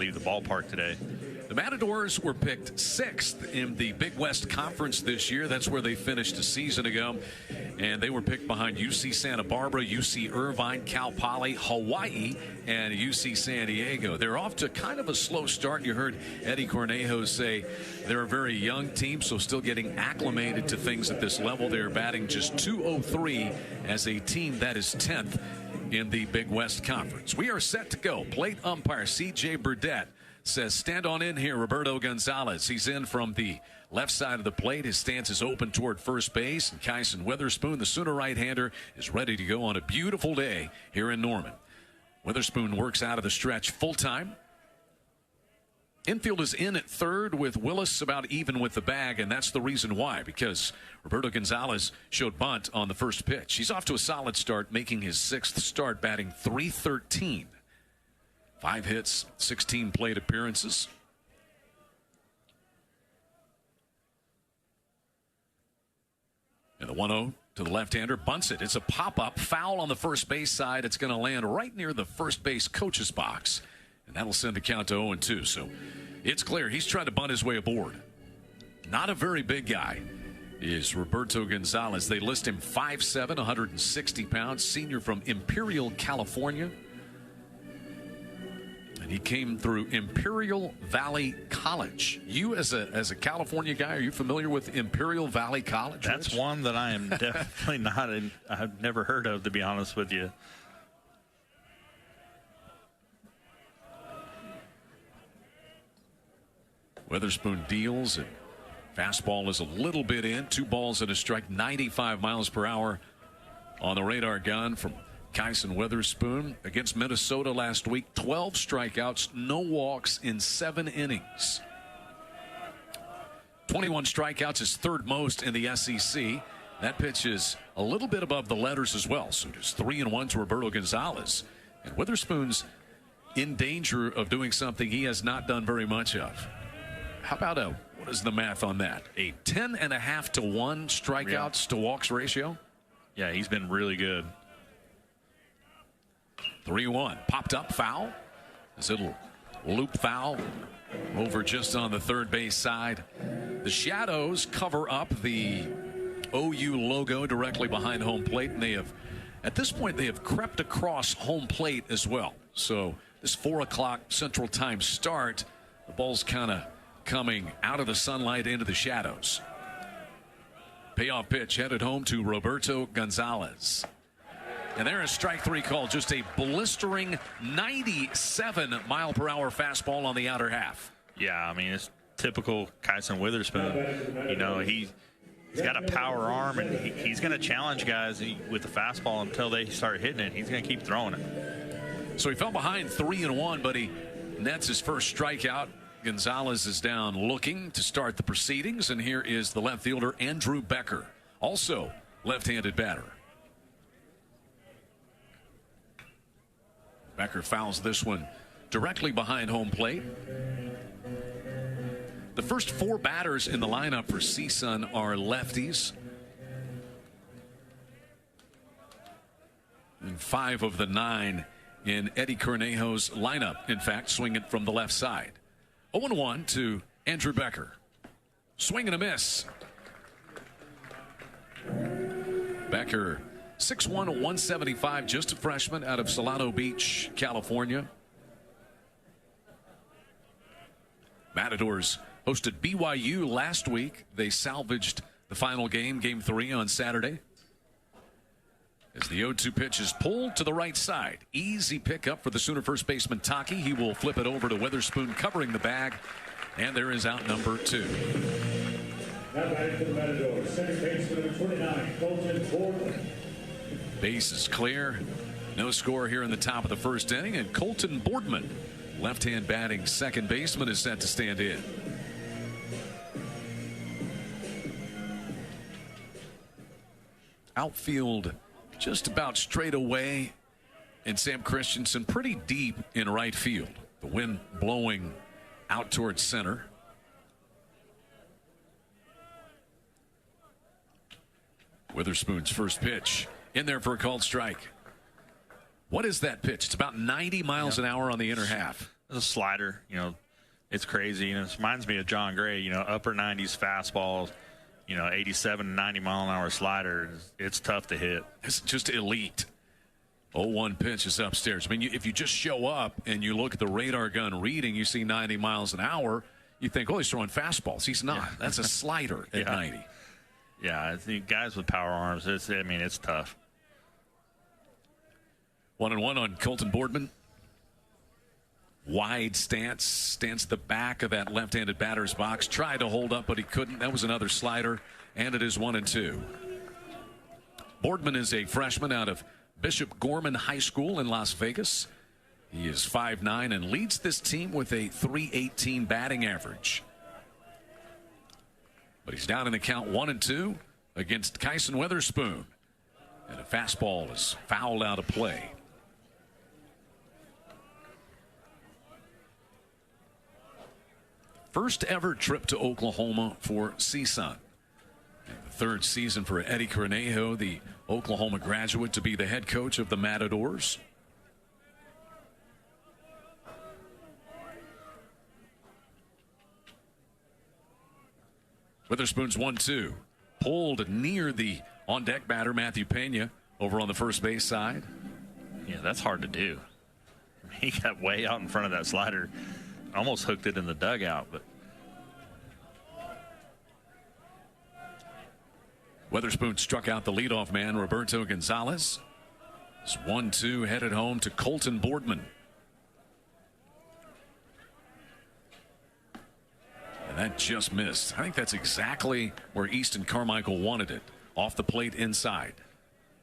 leave the ballpark today. The Matadors were picked 6th in the Big West Conference this year. That's where they finished a season ago. And they were picked behind UC Santa Barbara, UC Irvine, Cal Poly, Hawaii, and UC San Diego. They're off to kind of a slow start. You heard Eddie Cornejo say they're a very young team, so still getting acclimated to things at this level. They're batting just .203 as a team that is 10th in the Big West Conference. We are set to go. Plate umpire C.J. Burdett says, stand on in here, Roberto Gonzalez. He's in from the left side of the plate. His stance is open toward first base. And Kyson Witherspoon, the Sooner right-hander, is ready to go on a beautiful day here in Norman. Witherspoon works out of the stretch full-time. Infield is in at third with Willis about even with the bag, and that's the reason why, because Roberto Gonzalez showed bunt on the first pitch. He's off to a solid start, making his 6th start, batting .313. 5 hits, 16 plate appearances. And the 1-0 to the left-hander, bunts it. It's a pop-up, foul on the first base side. It's going to land right near the first base coach's box. And that'll send the count to 0-2. So it's clear he's trying to bunt his way aboard. Not a very big guy is Roberto Gonzalez. They list him 5'7", 160 pounds, senior from Imperial, California. And he came through Imperial Valley College. You, as a California guy, are you familiar with Imperial Valley College? That's Rich? one that I am definitely not. I've never heard of, to be honest with you. Witherspoon deals, and fastball is a little bit in. 2 balls and a strike, 95 miles per hour on the radar gun from Kyson Witherspoon. Against Minnesota last week, 12 strikeouts, no walks in 7 innings. 21 strikeouts is 3rd most in the SEC. That pitch is a little bit above the letters as well. So just 3-1 to Roberto Gonzalez. And Witherspoon's in danger of doing something he has not done very much of. How about what is the math on that? A 10.5 to 1 strikeouts to walks ratio? Yeah, he's been really good. 3-1. Popped up, foul. This little loop foul over just on the third base side. The shadows cover up the OU logo directly behind home plate, and they have, at this point, they have crept across home plate as well. So this 4 o'clock Central Time start, the ball's kind of coming out of the sunlight into the shadows. Payoff pitch headed home to Roberto Gonzalez. And there is strike 3 call. Just a blistering 97 mile per hour fastball on the outer half. Yeah, I mean, it's typical Kyson Witherspoon. You know, he's got a power arm, and he's going to challenge guys with the fastball until they start hitting it. He's going to keep throwing it. So he fell behind 3-1, but he nets his first strikeout. Gonzalez is down looking to start the proceedings, and here is the left fielder Andrew Becker, also left-handed batter. Becker fouls this one directly behind home plate. The first 4 batters in the lineup for CSUN are lefties, and 5 of the 9 in Eddie Cornejo's lineup, in fact, swinging from the left side. 0-1 to Andrew Becker. Swing and a miss. Becker, 6'1", 175, just a freshman out of Solano Beach, California. Matadors hosted BYU last week. They salvaged the final game, Game 3 on Saturday. As the 0-2 pitch is pulled to the right side. Easy pickup for the Sooner first baseman Taki. He will flip it over to Witherspoon, covering the bag. And there is out number 2. Now batting for the Matadors, second baseman number 29, Colton Boardman. Base is clear. No score here in the top of the first inning. And Colton Boardman, left-hand batting second baseman, is set to stand in. Outfield just about straight away, and Sam Christensen pretty deep in right field. The wind blowing out towards center. Witherspoon's first pitch in there for a called strike. What is that pitch? It's about 90 miles an hour on the inner half. a slider. It's crazy. It reminds me of John Gray. Upper 90s fastball. 87, 90 mile an hour slider. It's tough to hit. It's just elite. 0-1 pitch is upstairs. I mean, if you just show up and you look at the radar gun reading, you see 90 miles an hour, you think, oh, he's throwing fastballs. He's not. Yeah. That's a slider at 90. Yeah, I think guys with power arms, it's tough. 1-1 on Colton Boardman. Wide stance the back of that left-handed batter's box. Tried to hold up, but he couldn't. That was another slider, and it is 1-2. Boardman is a freshman out of Bishop Gorman High School in Las Vegas. He is 5'9" and leads this team with a .318 batting average. But he's down in the count 1-2 against Kyson Witherspoon. And a fastball is fouled out of play. First ever trip to Oklahoma for CSUN. The third season for Eddie Cornejo, the Oklahoma graduate, to be the head coach of the Matadors. Witherspoon's 1-2. Pulled near the on-deck batter, Matthew Pena, over on the first base side. Yeah, that's hard to do. He got way out in front of that slider. Almost hooked it in the dugout, but Witherspoon struck out the leadoff man, Roberto Gonzalez. It's 1-2 headed home to Colton Boardman. And that just missed. I think that's exactly where Easton Carmichael wanted it. Off the plate inside.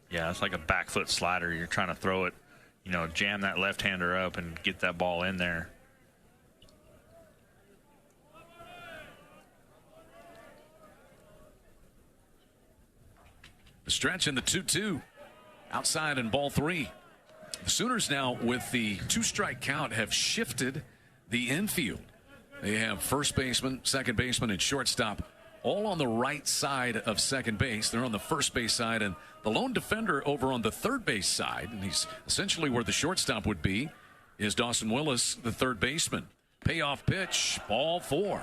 Yeah, it's like a back foot slider. You're trying to throw it, jam that left-hander up and get that ball in there. The stretch in the 2-2. Outside in ball 3. The Sooners now, with the 2-strike count, have shifted the infield. They have first baseman, second baseman, and shortstop all on the right side of second base. They're on the first base side, and the lone defender over on the third base side, and he's essentially where the shortstop would be, is Dawson Willis, the third baseman. Payoff pitch, ball 4.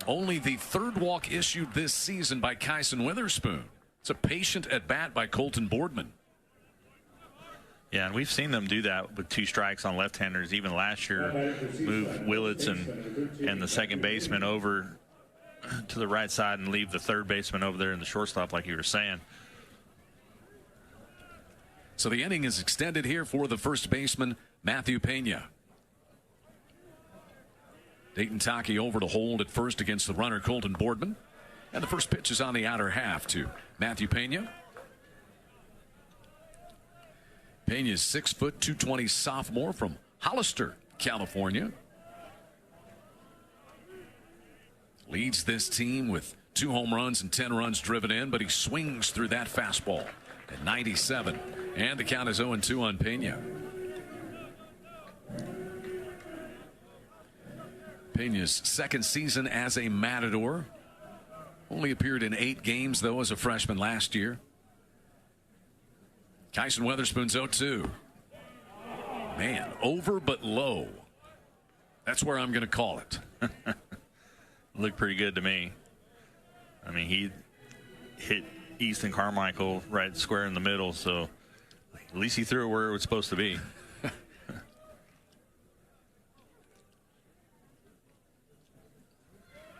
Only the third walk issued this season by Kyson Witherspoon. It's a patient at bat by Colton Boardman. Yeah, and we've seen them do that with 2 strikes on left-handers. Even last year, move Willits and the second baseman over to the right side and leave the third baseman over there in the shortstop, like you were saying. So the inning is extended here for the first baseman, Matthew Pena. Dayton Taki over to hold at first against the runner, Colton Boardman. And the first pitch is on the outer half to Matthew Pena. Pena's 6 foot, 220 sophomore from Hollister, California. Leads this team with 2 home runs and 10 runs driven in, but he swings through that fastball at 97. And the count is 0-2 on Pena. Pena's second season as a Matador. Only appeared in 8 games, though, as a freshman last year. Kyson Witherspoon's 0-2. Man, over but low. That's where I'm going to call it. Looked pretty good to me. I mean, he hit Easton Carmichael right square in the middle, so at least he threw it where it was supposed to be.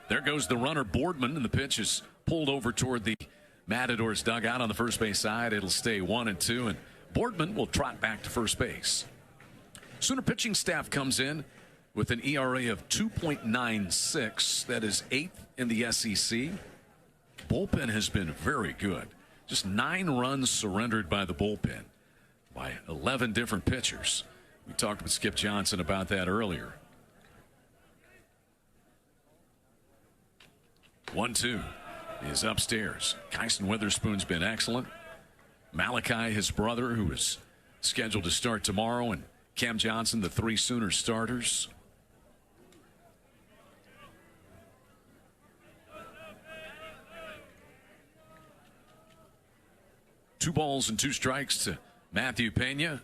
There goes the runner, Boardman, and the pitch is pulled over toward the Matadors dugout on the first base side. It'll stay 1-2, and Boardman will trot back to first base. Sooner pitching staff comes in with an ERA of 2.96. That is 8th in the SEC. Bullpen has been very good. Just 9 runs surrendered by the bullpen by 11 different pitchers. We talked with Skip Johnson about that earlier. 1-2 is upstairs. Kyson Witherspoon's been excellent. Malachi, his brother, who is scheduled to start tomorrow, and Cam Johnson, the 3 Sooner starters. Two balls and 2 strikes to Matthew Pena.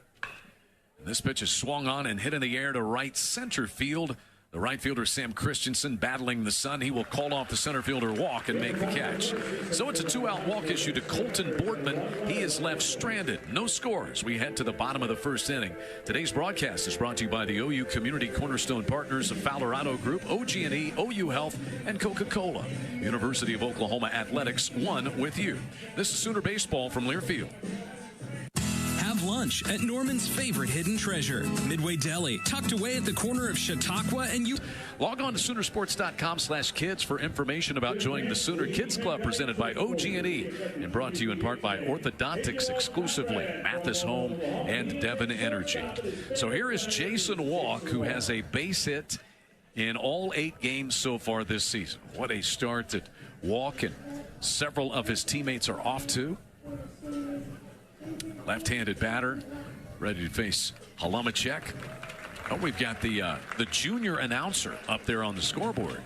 This pitch is swung on and hit in the air to right center field. The right fielder, Sam Christensen, battling the sun. He will call off the center fielder walk and make the catch. So it's a 2-out walk issue to Colton Boardman. He is left stranded. No scores. We head to the bottom of the first inning. Today's broadcast is brought to you by the OU Community Cornerstone Partners of Fowler Auto Group, OG&E, OU Health, and Coca-Cola. University of Oklahoma Athletics, one with you. This is Sooner Baseball from Learfield. Lunch at Norman's favorite hidden treasure, Midway Deli, tucked away at the corner of Chautauqua and you. Log on to Soonersports.com/kids for information about joining the Sooner Kids Club, presented by OG&E and brought to you in part by Orthodontics exclusively, Mathis Home, and Devon Energy. So here is Jason Walk, who has a base hit in all 8 games so far this season. What a start that Walk and several of his teammates are off to. Left-handed batter, ready to face Halumacek. Oh, we've got the junior announcer up there on the scoreboard,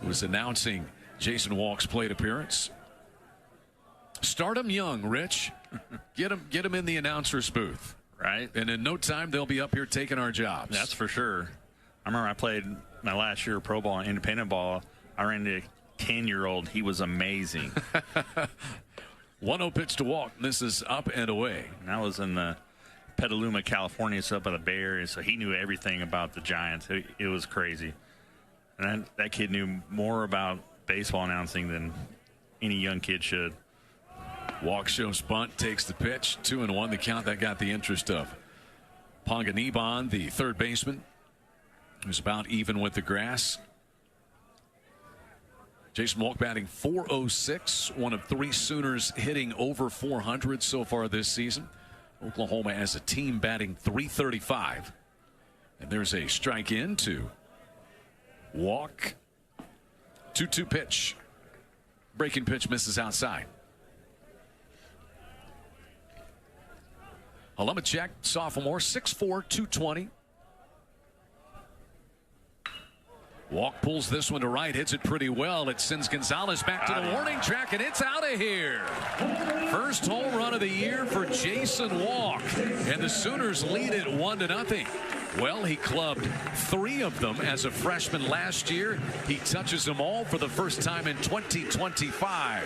who is announcing Jason Walk's plate appearance. Start him young, Rich. Get him in the announcer's booth, right? And in no time they'll be up here taking our jobs. That's for sure. I remember I played my last year of pro ball and independent ball. I ran into a 10-year-old. He was amazing. 1-0 pitch to Walk. This is up and away. And that was in the Petaluma, California. It's up by the Bay Area, so he knew everything about the Giants. It was crazy. And that kid knew more about baseball announcing than any young kid should. Walk shows bunt, takes the pitch. 2-1 the count. That got the interest of Ponganiban, the third baseman, who's about even with the grass. Jason Walk batting .406, one of 3 Sooners hitting over .400 so far this season. Oklahoma as a team batting .335. And there's a strike into Walk. 2-2 pitch. Breaking pitch misses outside. Halumacek, sophomore, 6'4", 220. Walk pulls this one to right, hits it pretty well. It sends Gonzalez back to the warning track, and it's out of here. First home run of the year for Jason Walk, and the Sooners lead it 1-0. Well, he clubbed 3 of them as a freshman last year. He touches them all for the first time in 2025.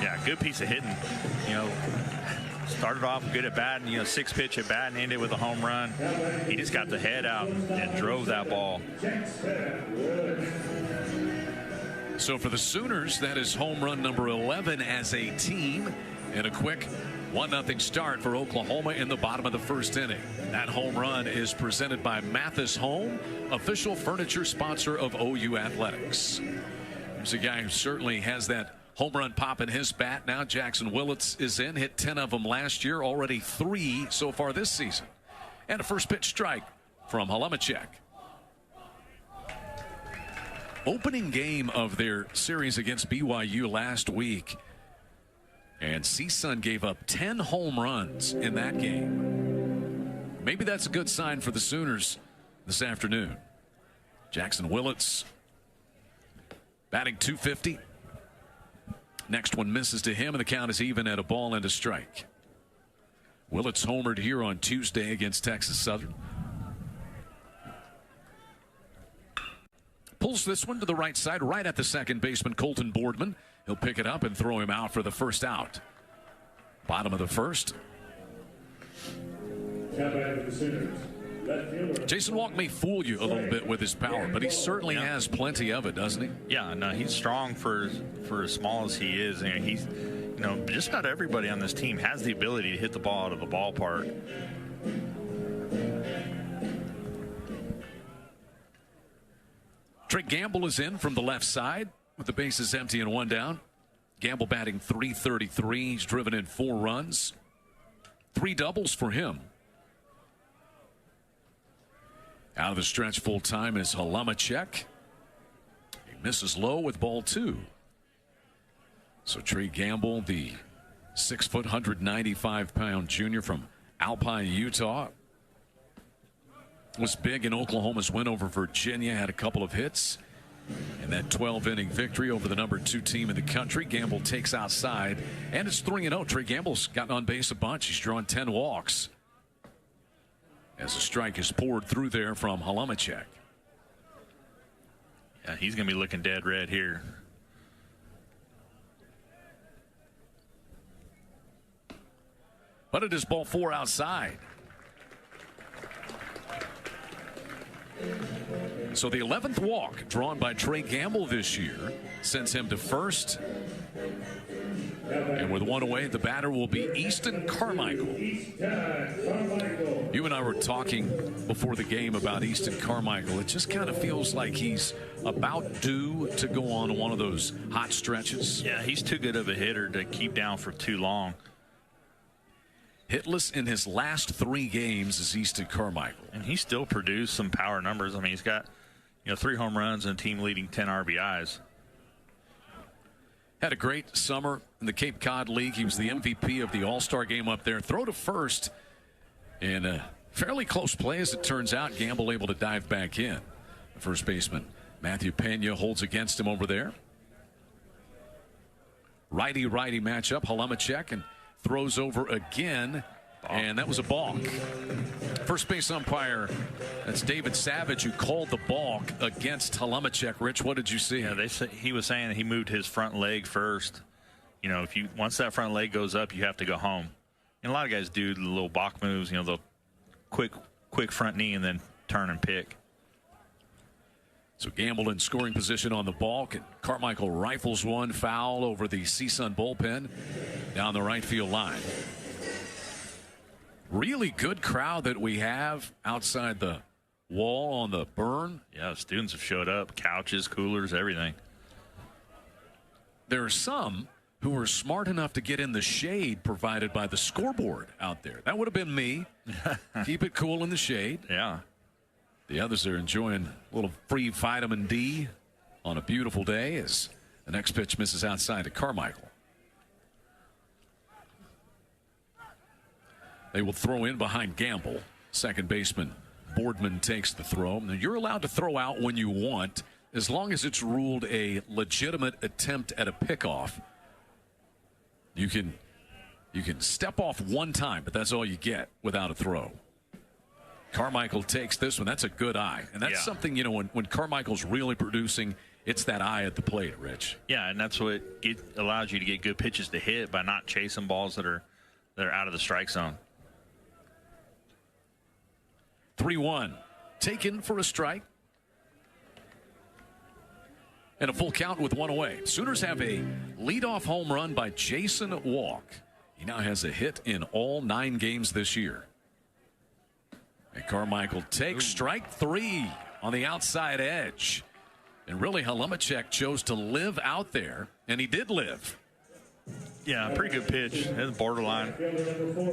Yeah, good piece of hitting. You know, started off good at bat, and 6-pitch at bat and ended with a home run. He just got the head out and drove that ball. So for the Sooners, that is home run number 11 as a team, and a quick 1-0 start for Oklahoma in the bottom of the first inning. That home run is presented by Mathis Home, official furniture sponsor of OU Athletics. There's a guy who certainly has that home run pop in his bat now. Jackson Willits is in, hit 10 of them last year, already 3 so far this season. And a first pitch strike from Halumacek. Opening game of their series against BYU last week, and CSUN gave up 10 home runs in that game. Maybe that's a good sign for the Sooners this afternoon. Jackson Willits batting .250. Next one misses to him, and the count is even at a ball and a strike. Willits homered here on Tuesday against Texas Southern. Pulls this one to the right side, right at the second baseman, Colton Boardman. He'll pick it up and throw him out for the first out. Bottom of the first. Jason Walk may fool you a little bit with his power, but he certainly has plenty of it, doesn't he? Yeah, no, he's strong for as small as he is. And he's, just about everybody on this team has the ability to hit the ball out of the ballpark. Trey Gamble is in from the left side with the bases empty and 1 down. Gamble batting .333. He's driven in 4 runs. 3 doubles for him. Out of the stretch full time is Halumacek. He misses low with ball 2. So Trey Gamble, the 6-foot, 195-pound junior from Alpine, Utah, was big in Oklahoma's win over Virginia, had a couple of hits. And that 12-inning victory over the number 2 team in the country. Gamble takes outside, and it's 3-0. Trey Gamble's gotten on base a bunch. He's drawn 10 walks. as a strike is poured through there from Halumacek. Yeah, he's going to be looking dead red here. But it is ball 4 outside. So the 11th walk drawn by Trey Gamble this year sends him to first. And with one away, the batter will be Easton Carmichael. You and I were talking before the game about Easton Carmichael. It just kind of feels like he's about due to go on one of those hot stretches. Yeah, he's too good of a hitter to keep down for too long. Hitless in his last 3 games is Easton Carmichael. And he still produced some power numbers. I mean, he's got, 3 home runs and a team-leading 10 RBIs. Had a great summer in the Cape Cod League. He was the MVP of the All-Star game up there. Throw to first in a fairly close play, as it turns out. Gamble able to dive back in. The first baseman, Matthew Pena, holds against him over there. Righty-righty matchup. Halumacek and throws over again, and that was a balk. First base umpire, that's David Savage, who called the balk against Halumacek. Rich, what did you see? Yeah, he was saying that he moved his front leg first. Once that front leg goes up, you have to go home. And a lot of guys do the little balk moves, the quick front knee and then turn and pick. So Gamble in scoring position on the balk, and Carmichael rifles one foul over the CSUN bullpen down the right field line. Really good crowd that we have outside the wall on the burn. Yeah, students have showed up, couches, coolers, everything. There are some who are smart enough to get in the shade provided by the scoreboard out there. That would have been me. Keep it cool in the shade. Yeah. The others are enjoying a little free vitamin D on a beautiful day as the next pitch misses outside to Carmichael. They will throw in behind Gamble. Second baseman Boardman takes the throw. Now, you're allowed to throw out when you want, as long as it's ruled a legitimate attempt at a pickoff. You can step off one time, but that's all you get without a throw. Carmichael takes this one. That's a good eye. And that's something, when Carmichael's really producing, it's that eye at the plate, Rich. Yeah, and that's what allows you to get good pitches to hit by not chasing balls that are out of the strike zone. 3-1. Taken for a strike. And a full count with one away. Sooners have a leadoff home run by Jason Walk. He now has a hit in all 9 games this year. And Carmichael takes strike 3 on the outside edge. And really, Halumacek chose to live out there, and he did live. Yeah, pretty good pitch. It's borderline.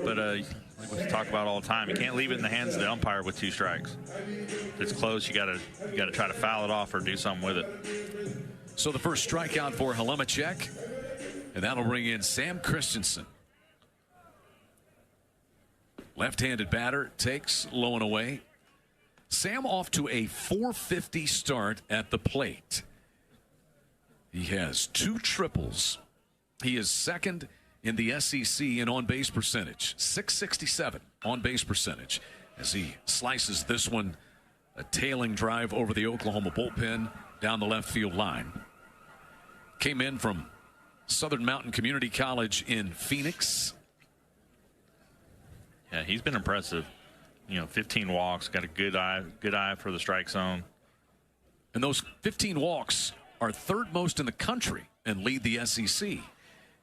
But like we talk about all the time, you can't leave it in the hands of the umpire with 2 strikes. If it's close, you gotta try to foul it off or do something with it. So the first strikeout for Halumacek, and that'll bring in Sam Christensen. Left-handed batter takes low and away. Sam off to a .450 start at the plate. He has 2 triples. He is second in the SEC in on-base percentage. .667 on-base percentage as he slices this one, a tailing drive over the Oklahoma bullpen down the left field line. Came in from Southern Mountain Community College in Phoenix. Yeah, he's been impressive. 15 walks, got a good eye for the strike zone. And those 15 walks are 3rd most in the country and lead the SEC.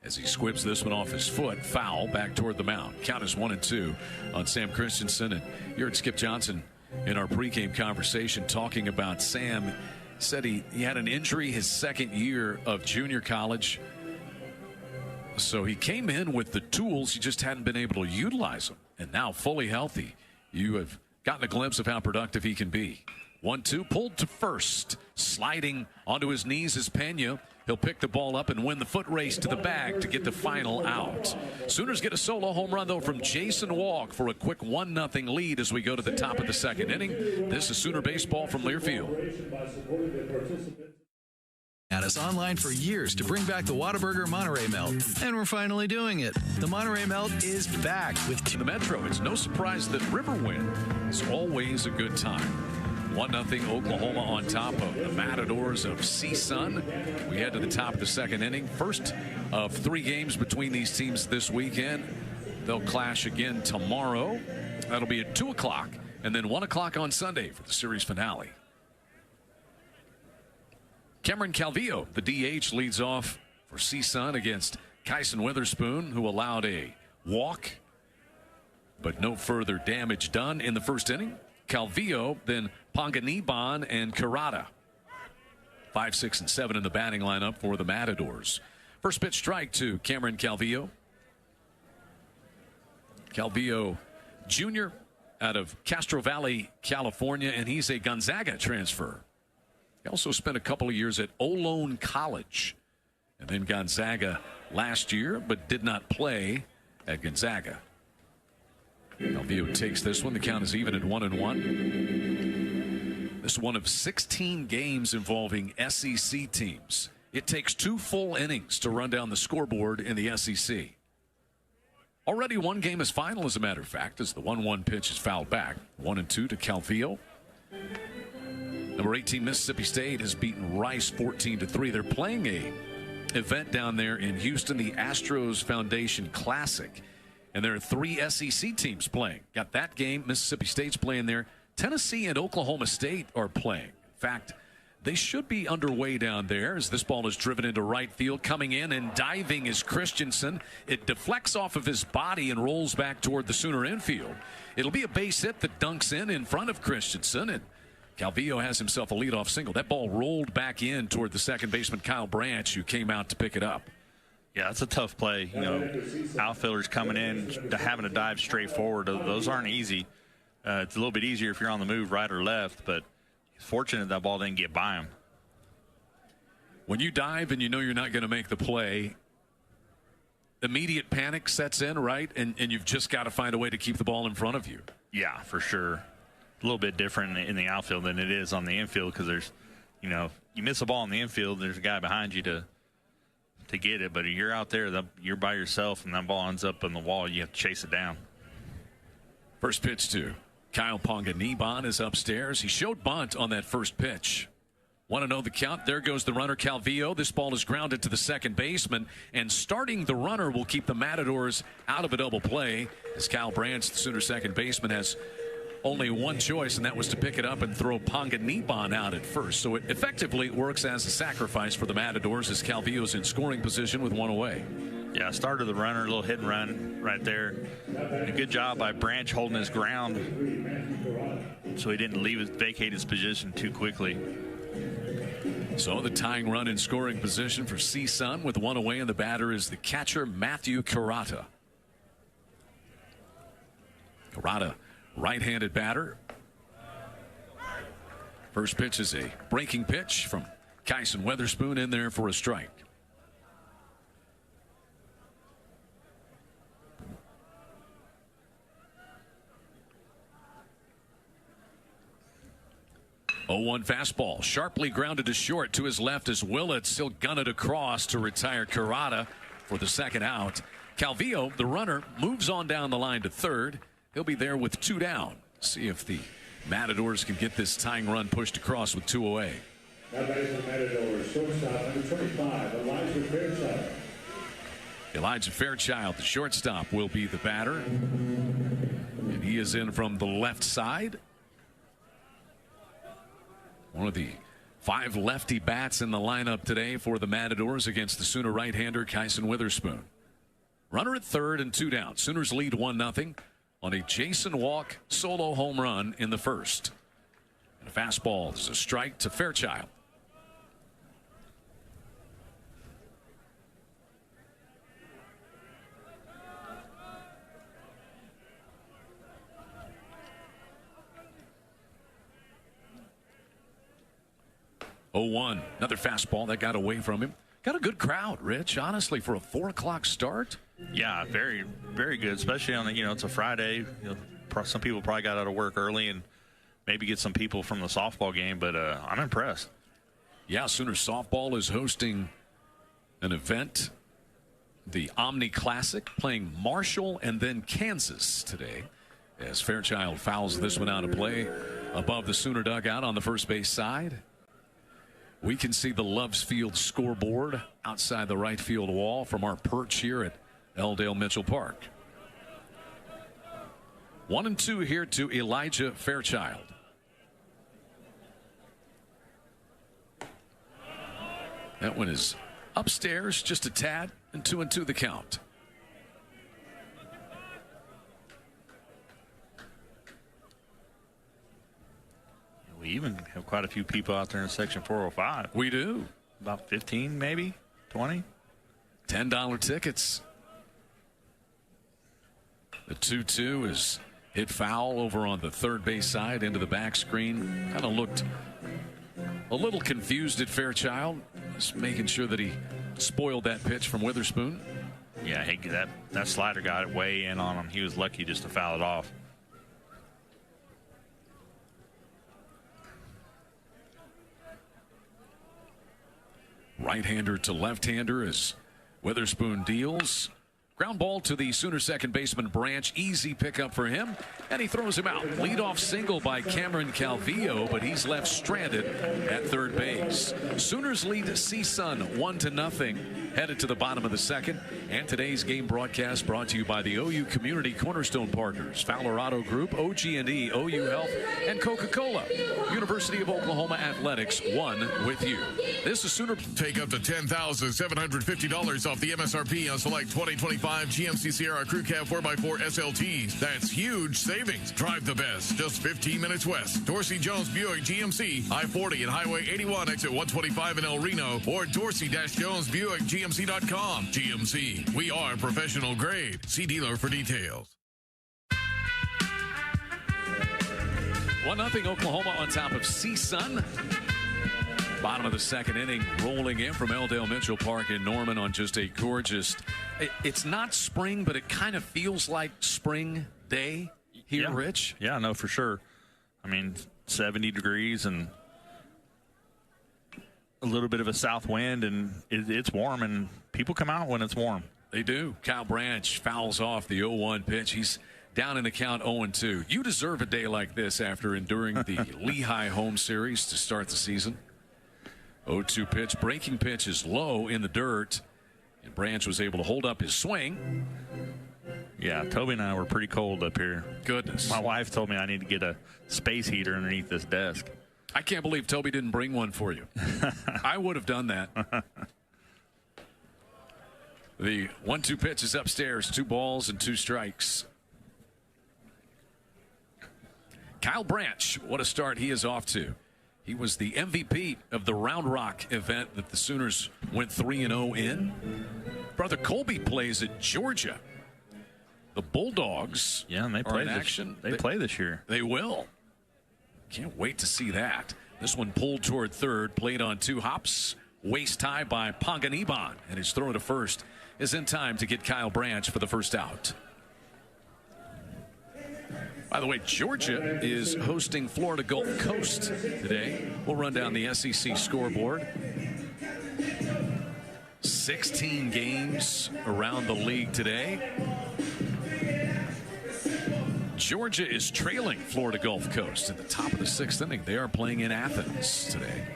As he squibs this one off his foot, foul back toward the mound. Count is 1-2 on Sam Christensen. And you heard Skip Johnson in our pregame conversation talking about Sam. Said he had an injury his 2nd year of junior college. So he came in with the tools, he just hadn't been able to utilize them. And now fully healthy, you have gotten a glimpse of how productive he can be. 1-2, pulled to first. Sliding onto his knees is Pena. He'll pick the ball up and win the foot race to the bag to get the final out. Sooners get a solo home run, though, from Jason Walk for a quick 1-0 lead as we go to the top of the 2nd inning. This is Sooner Baseball from Learfield. At us online for years to bring back the Whataburger Monterey Melt. And we're finally doing it. The Monterey Melt is back with The Metro. It's no surprise that Riverwind is always a good time. 1-0 Oklahoma on top of the Matadors of CSUN. We head to the top of the second inning. First of 3 games between these teams this weekend. They'll clash again tomorrow. That'll be at 2 o'clock. And then 1 o'clock on Sunday for the series finale. Cameron Calvillo, the DH, leads off for CSUN against Kyson Witherspoon, who allowed a walk, but no further damage done in the first inning. Calvillo, then Panganiban and Kurata. 5, 6, and 7 in the batting lineup for the Matadors. First pitch strike to Cameron Calvillo. Calvillo Jr. out of Castro Valley, California, and he's a Gonzaga transfer. He also spent a couple of years at Olone College and then Gonzaga last year, but did not play at Gonzaga. Calvillo takes this one. The count is even at 1-1. This is one of 16 games involving SEC teams. It takes 2 full innings to run down the scoreboard in the SEC. Already one game is final, as a matter of fact, as the 1-1 pitch is fouled back. 1-2 to Calvillo. Number 18, Mississippi State has beaten Rice 14-3. They're playing a event down there in Houston, the Astros Foundation Classic. And there are 3 SEC teams playing. Got that game. Mississippi State's playing there. Tennessee and Oklahoma State are playing. In fact, they should be underway down there as this ball is driven into right field. Coming in and diving is Christensen. It deflects off of his body and rolls back toward the Sooner infield. It'll be a base hit that dunks in front of Christensen, and Calvillo has himself a leadoff single. That ball rolled back in toward the second baseman, Kyle Branch, who came out to pick it up. Yeah, that's a tough play. You know, outfielders coming in to having to dive straight forward. Those aren't easy. It's a little bit easier if you're on the move right or left, but he's fortunate that ball didn't get by him. When you dive and you know you're not going to make the play, immediate panic sets in, right? And you've just got to find a way to keep the ball in front of you. Yeah, for sure. A little bit different in the outfield than it is on the infield because there's, you know, you miss a ball in the infield, there's a guy behind you to get it, but you're out there, you're by yourself, and that ball ends up on the wall. You have to chase it down. First pitch to Kyle Panganiban is upstairs. He showed bunt on that first pitch. Want to know the count? There goes the runner, Calvillo. This ball is grounded to the second baseman, and starting the runner will keep the Matadors out of a double play as Kyle Branch, the Sooner second baseman, has only one choice, and that was to pick it up and throw Panganiban out at first. So it effectively works as a sacrifice for the Matadors as Calvillo's in scoring position with 1 away. Yeah, started the runner, a little hit and run right there. A good job by Branch holding his ground so he didn't vacate his position too quickly. So the tying run in scoring position for CSUN with 1 away, and the batter is the catcher, Matthew Kurata. Kurata, right-handed batter. First pitch is a breaking pitch from Kyson Witherspoon in there for a strike. Oh, 1 fastball, sharply grounded to short. To his left is Willett. Still gun it across to retire Kurata for the second out. Calvillo, the runner, moves on down the line to third. He'll be there with 2 down. See if the Matadors can get this tying run pushed across with 2 away. Now batting for the Matadors, shortstop, number 25, Elijah Fairchild. Elijah Fairchild, the shortstop, will be the batter. And he is in from the left side. One of the 5 lefty bats in the lineup today for the Matadors against the Sooner right-hander Kyson Witherspoon. Runner at third and 2 down. Sooners lead 1-0 on a Jason Walk solo home run in the first. And a fastball is a strike to Fairchild. Oh, 1, another fastball that got away from him. Got a good crowd, Rich, honestly, for a 4 o'clock start. Yeah, very, very good, especially on it's a Friday. Some people probably got out of work early and maybe get some people from the softball game, but I'm impressed. Yeah, Sooner softball is hosting an event, the Omni Classic, playing Marshall and then Kansas today, as Fairchild fouls this one out of play above the Sooner dugout on the first base side. We can see the Loves Field scoreboard outside the right field wall from our perch here at Elldale Mitchell Park. 1-2 here to Elijah Fairchild. That one is upstairs just a tad, and 2-2 the count. We even have quite a few people out there in section 405. We do. About 15, maybe 20. $10 tickets. The 2-2 is hit foul over on the third base side into the back screen. Kind of looked a little confused at Fairchild, just making sure that he spoiled that pitch from Witherspoon. Yeah, that slider got it way in on him. He was lucky just to foul it off. Right-hander to left-hander as Witherspoon deals. Ground ball to the Sooner second baseman Branch. Easy pickup for him, and he throws him out. Leadoff single by Cameron Calvillo, but he's left stranded at third base. Sooners lead CSUN 1-0, headed to the bottom of the second. And today's game broadcast brought to you by the OU Community Cornerstone Partners, Fowler Auto Group, OG&E, OU Health, and Coca-Cola. University of Oklahoma Athletics, one with you. This is Sooner. Take up to $10,750 off the MSRP on select 2025 GMC Sierra Crew Cab 4x4 SLTs. That's huge savings. Drive the best. Just 15 minutes west. Dorsey Jones Buick GMC, I-40 and Highway 81, exit 125 in El Reno, or Dorsey-Jones Buick GMC.com. GMC, we are professional grade. See dealer for details. 1-0 Oklahoma on top of CSUN. Bottom of the second inning, rolling in from Elldale Mitchell Park in Norman on just a gorgeous. It's not spring, but it kind of feels like spring day here, yeah. Rich. Yeah, no, for sure. I mean, 70 degrees and a little bit of a south wind, and it's warm, and people come out when it's warm. They do. Kyle Branch fouls off the 0-1 pitch. He's down in the count 0-2. You deserve a day like this after enduring the Lehigh home series to start the season. 0-2 pitch. Breaking pitch is low in the dirt, and Branch was able to hold up his swing. Yeah, Toby and I were pretty cold up here. Goodness. My wife told me I need to get a space heater underneath this desk. I can't believe Toby didn't bring one for you. I would have done that. The 1-2 pitch is upstairs. 2 balls and 2 strikes. Kyle Branch, what a start he is off to. He was the MVP of the Round Rock event that the Sooners went 3-0 in. Brother Colby plays at Georgia. The Bulldogs and they play in action. They play this year. They will. Can't wait to see that. This one pulled toward third, played on 2 hops. Waist high by Panganiban, and his throw to first is in time to get Kyle Branch for the first out. By the way, Georgia is hosting Florida Gulf Coast today. We'll run down the SEC scoreboard. 16 games around the league today. Georgia is trailing Florida Gulf Coast at the top of the 6th inning. They are playing in Athens today.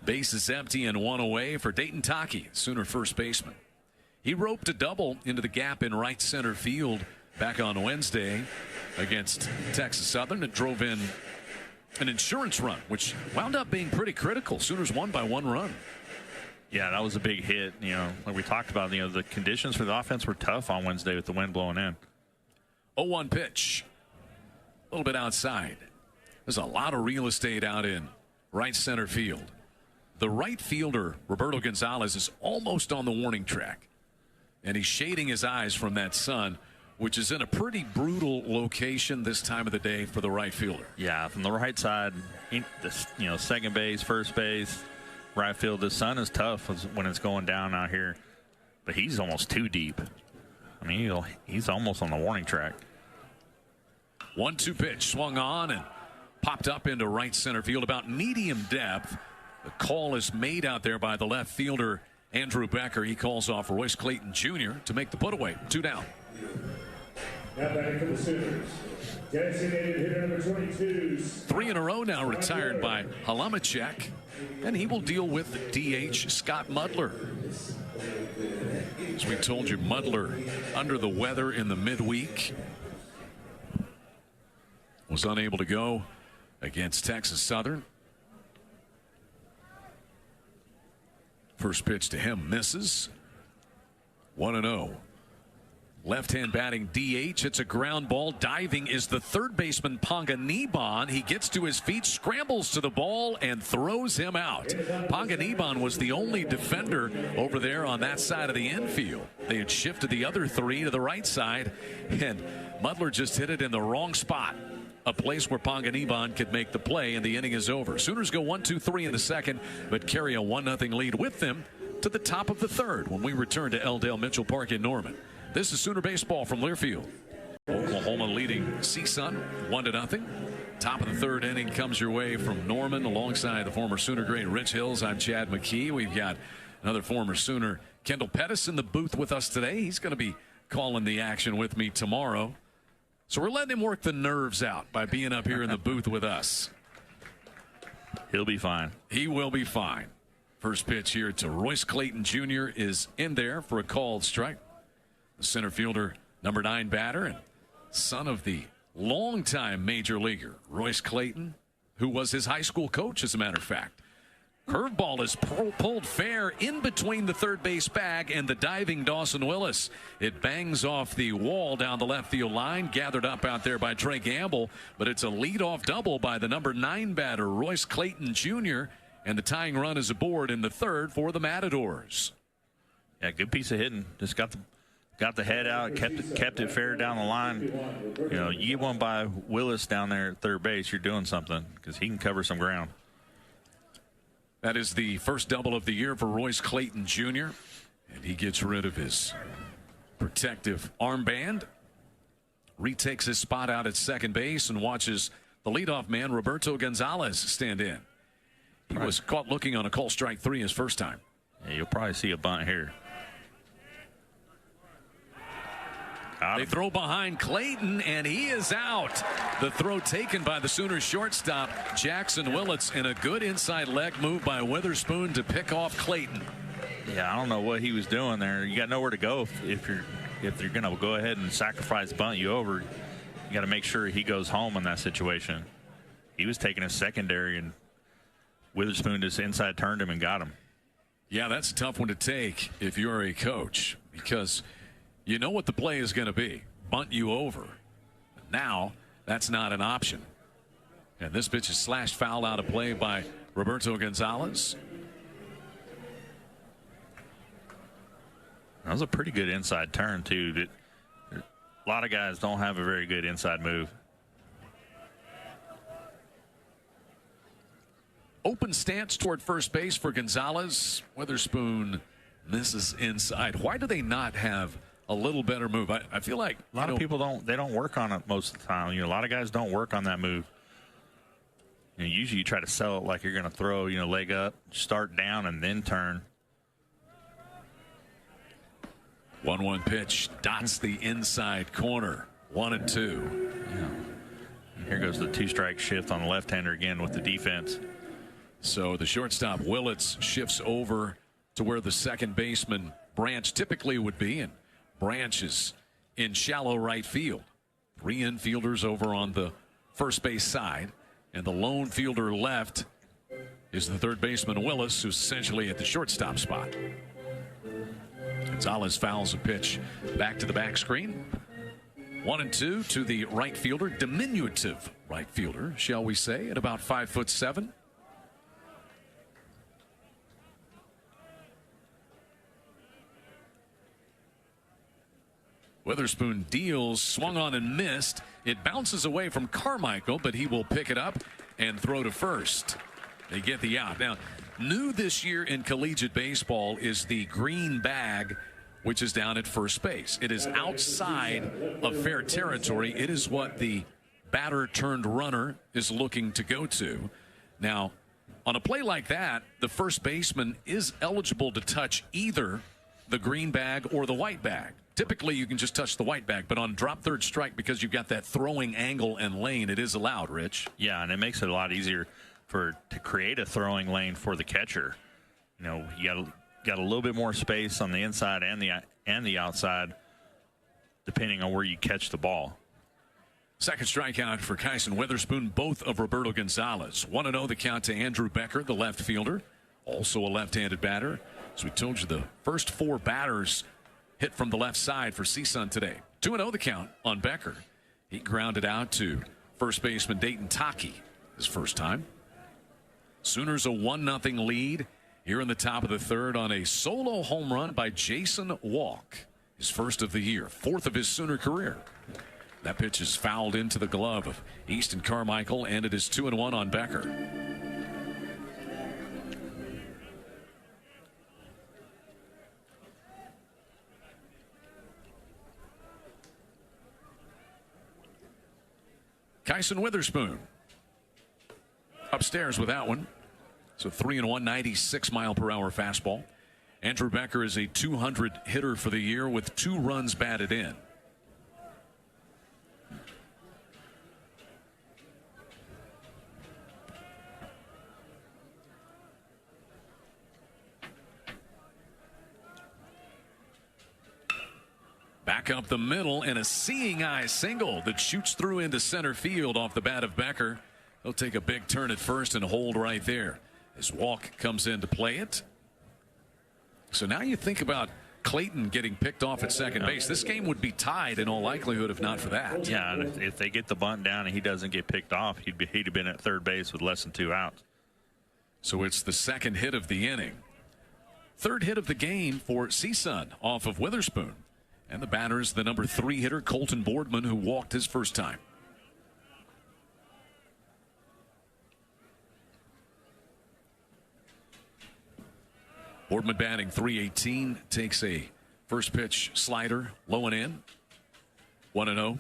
Base is empty and 1 away for Dayton Taki, Sooner first baseman. He roped a double into the gap in right center field back on Wednesday against Texas Southern. It drove in an insurance run, which wound up being pretty critical. Sooners won by 1 run. Yeah, that was a big hit. You know, like we talked about, the conditions for the offense were tough on Wednesday with the wind blowing in. 0-1 pitch. A little bit outside. There's a lot of real estate out in right center field. The right fielder, Roberto Gonzalez, is almost on the warning track. And he's shading his eyes from that sun, which is in a pretty brutal location this time of the day for the right fielder. Yeah, from the right side, second base, first base, right field. The sun is tough when it's going down out here, but he's almost too deep. I mean, he's almost on the warning track. 1-2 pitch swung on and popped up into right center field about medium depth. The call is made out there by the left fielder, Andrew Becker. He calls off Royce Clayton Jr. to make the putaway. 2 down. Now batting for the Sooners, designated hitter number 22. 3 in a row now retired by Halamacek, and he will deal with DH Scott Mudler. As we told you, Mudler under the weather in the midweek. Was unable to go against Texas Southern. First pitch to him misses. 1-0. Left-hand batting DH. It's a ground ball. Diving is the third baseman Panganiban. He gets to his feet, scrambles to the ball, and throws him out. Panganiban was the only defender over there on that side of the infield. They had shifted the other 3 to the right side, and Mudler just hit it in the wrong spot. A place where Panganiban could make the play, and the inning is over. Sooners go 1-2-3 in the second, but carry a 1-0 lead with them to the top of the third when we return to L. Mitchell Park in Norman. This is Sooner baseball from Learfield. Oklahoma leading CSUN 1-0. Top of the third inning comes your way from Norman alongside the former Sooner great Rich Hills. I'm Chad McKee. We've got another former Sooner, Kendall Pettis, in the booth with us today. He's going to be calling the action with me tomorrow. So we're letting him work the nerves out by being up here in the booth with us. He'll be fine. He will be fine. First pitch here to Royce Clayton Jr. is in there for a called strike. The center fielder, number 9 batter, and son of the longtime major leaguer, Royce Clayton, who was his high school coach, as a matter of fact. Curveball is pulled fair in between the third base bag and the diving Dawson Willis. It bangs off the wall down the left field line, gathered up out there by Trey Gamble, but it's a leadoff double by the number 9 batter, Royce Clayton Jr., and the tying run is aboard in the third for the Matadors. Yeah, good piece of hitting. Just got the head out, kept it fair down the line. You know, you get one by Willis down there at third base, you're doing something because he can cover some ground. That is the first double of the year for Royce Clayton Jr., and he gets rid of his protective armband, retakes his spot out at second base, and watches the leadoff man, Roberto Gonzalez, stand in. He was caught looking on a call strike 3 his first time. Yeah, you'll probably see a bunt here. They throw behind Clayton, and he is out. The throw taken by the Sooners shortstop, Jackson Willits, and a good inside leg move by Witherspoon to pick off Clayton. Yeah, I don't know what he was doing there. You got nowhere to go if you're going to go ahead and sacrifice bunt you over. You got to make sure he goes home in that situation. He was taking a secondary, and Witherspoon just inside turned him and got him. Yeah, that's a tough one to take if you're a coach, because you know what the play is going to be. Bunt you over. Now, that's not an option. And this pitch is slashed foul out of play by Roberto Gonzalez. That was a pretty good inside turn, too. A lot of guys don't have a very good inside move. Open stance toward first base for Gonzalez. Witherspoon misses inside. Why do they not have a little better move? I feel like a lot of people don't work on it most of the time. You know, a lot of guys don't work on that move. You know, usually you try to sell it like you're going to throw, you know, leg up, start down, and then turn. 1-1 pitch dots the inside corner. 1-2. Yeah. And here goes the 2-strike shift on the left-hander again with the defense. So the shortstop Willits shifts over to where the second baseman Branch typically would be, and Branch is in shallow right field. 3 infielders over on the first base side, and the lone fielder left is the third baseman Willis, who's essentially at the shortstop spot. Gonzalez fouls a pitch back to the back screen. 1-2 to the right fielder, diminutive right fielder, shall we say, at about 5'7". Witherspoon deals, swung on and missed. It bounces away from Carmichael, but he will pick it up and throw to first. They get the out. Now, new this year in collegiate baseball is the green bag, which is down at first base. It is outside of fair territory. It is what the batter turned runner is looking to go to. Now, On a play like that, the first baseman is eligible to touch either the green bag or the white bag. Typically, you can just touch the white bag, but on drop third strike, because you've got that throwing angle and lane, it is allowed, Rich. Yeah, and it makes it a lot easier to create a throwing lane for the catcher. You know, you got a little bit more space on the inside and the outside, depending on where you catch the ball. Second strikeout for Kyson Witherspoon, both of Roberto Gonzalez. 1-0 the count to Andrew Becker, the left fielder, also a left-handed batter. As we told you, the first 4 batters hit from the left side for CSUN today. 2-0 the count on Becker. He grounded out to first baseman Dayton Taki his first time. Sooners a 1-0 lead here in the top of the third on a solo home run by Jason Walk. His first of the year, 4th of his Sooner career. That pitch is fouled into the glove of Easton Carmichael, and it is 2-1 on Becker. Kyson Witherspoon upstairs with that one. So 3-1, 96-mile-per-hour fastball. Andrew Becker is a 200 hitter for the year with 2 runs batted in. Back up the middle, and a seeing eye single that shoots through into center field off the bat of Becker. He'll take a big turn at first and hold right there as Walk comes in to play it. So now you think about Clayton getting picked off at second base. This game would be tied in all likelihood if not for that. Yeah, and if they get the bunt down and he doesn't get picked off, he'd have been at third base with less than 2 outs. So it's the second hit of the inning. Third hit of the game for CSUN off of Witherspoon. And the batter is the number 3 hitter, Colton Boardman, who walked his first time. Boardman batting .318, takes a first pitch slider, low and in. 1-0.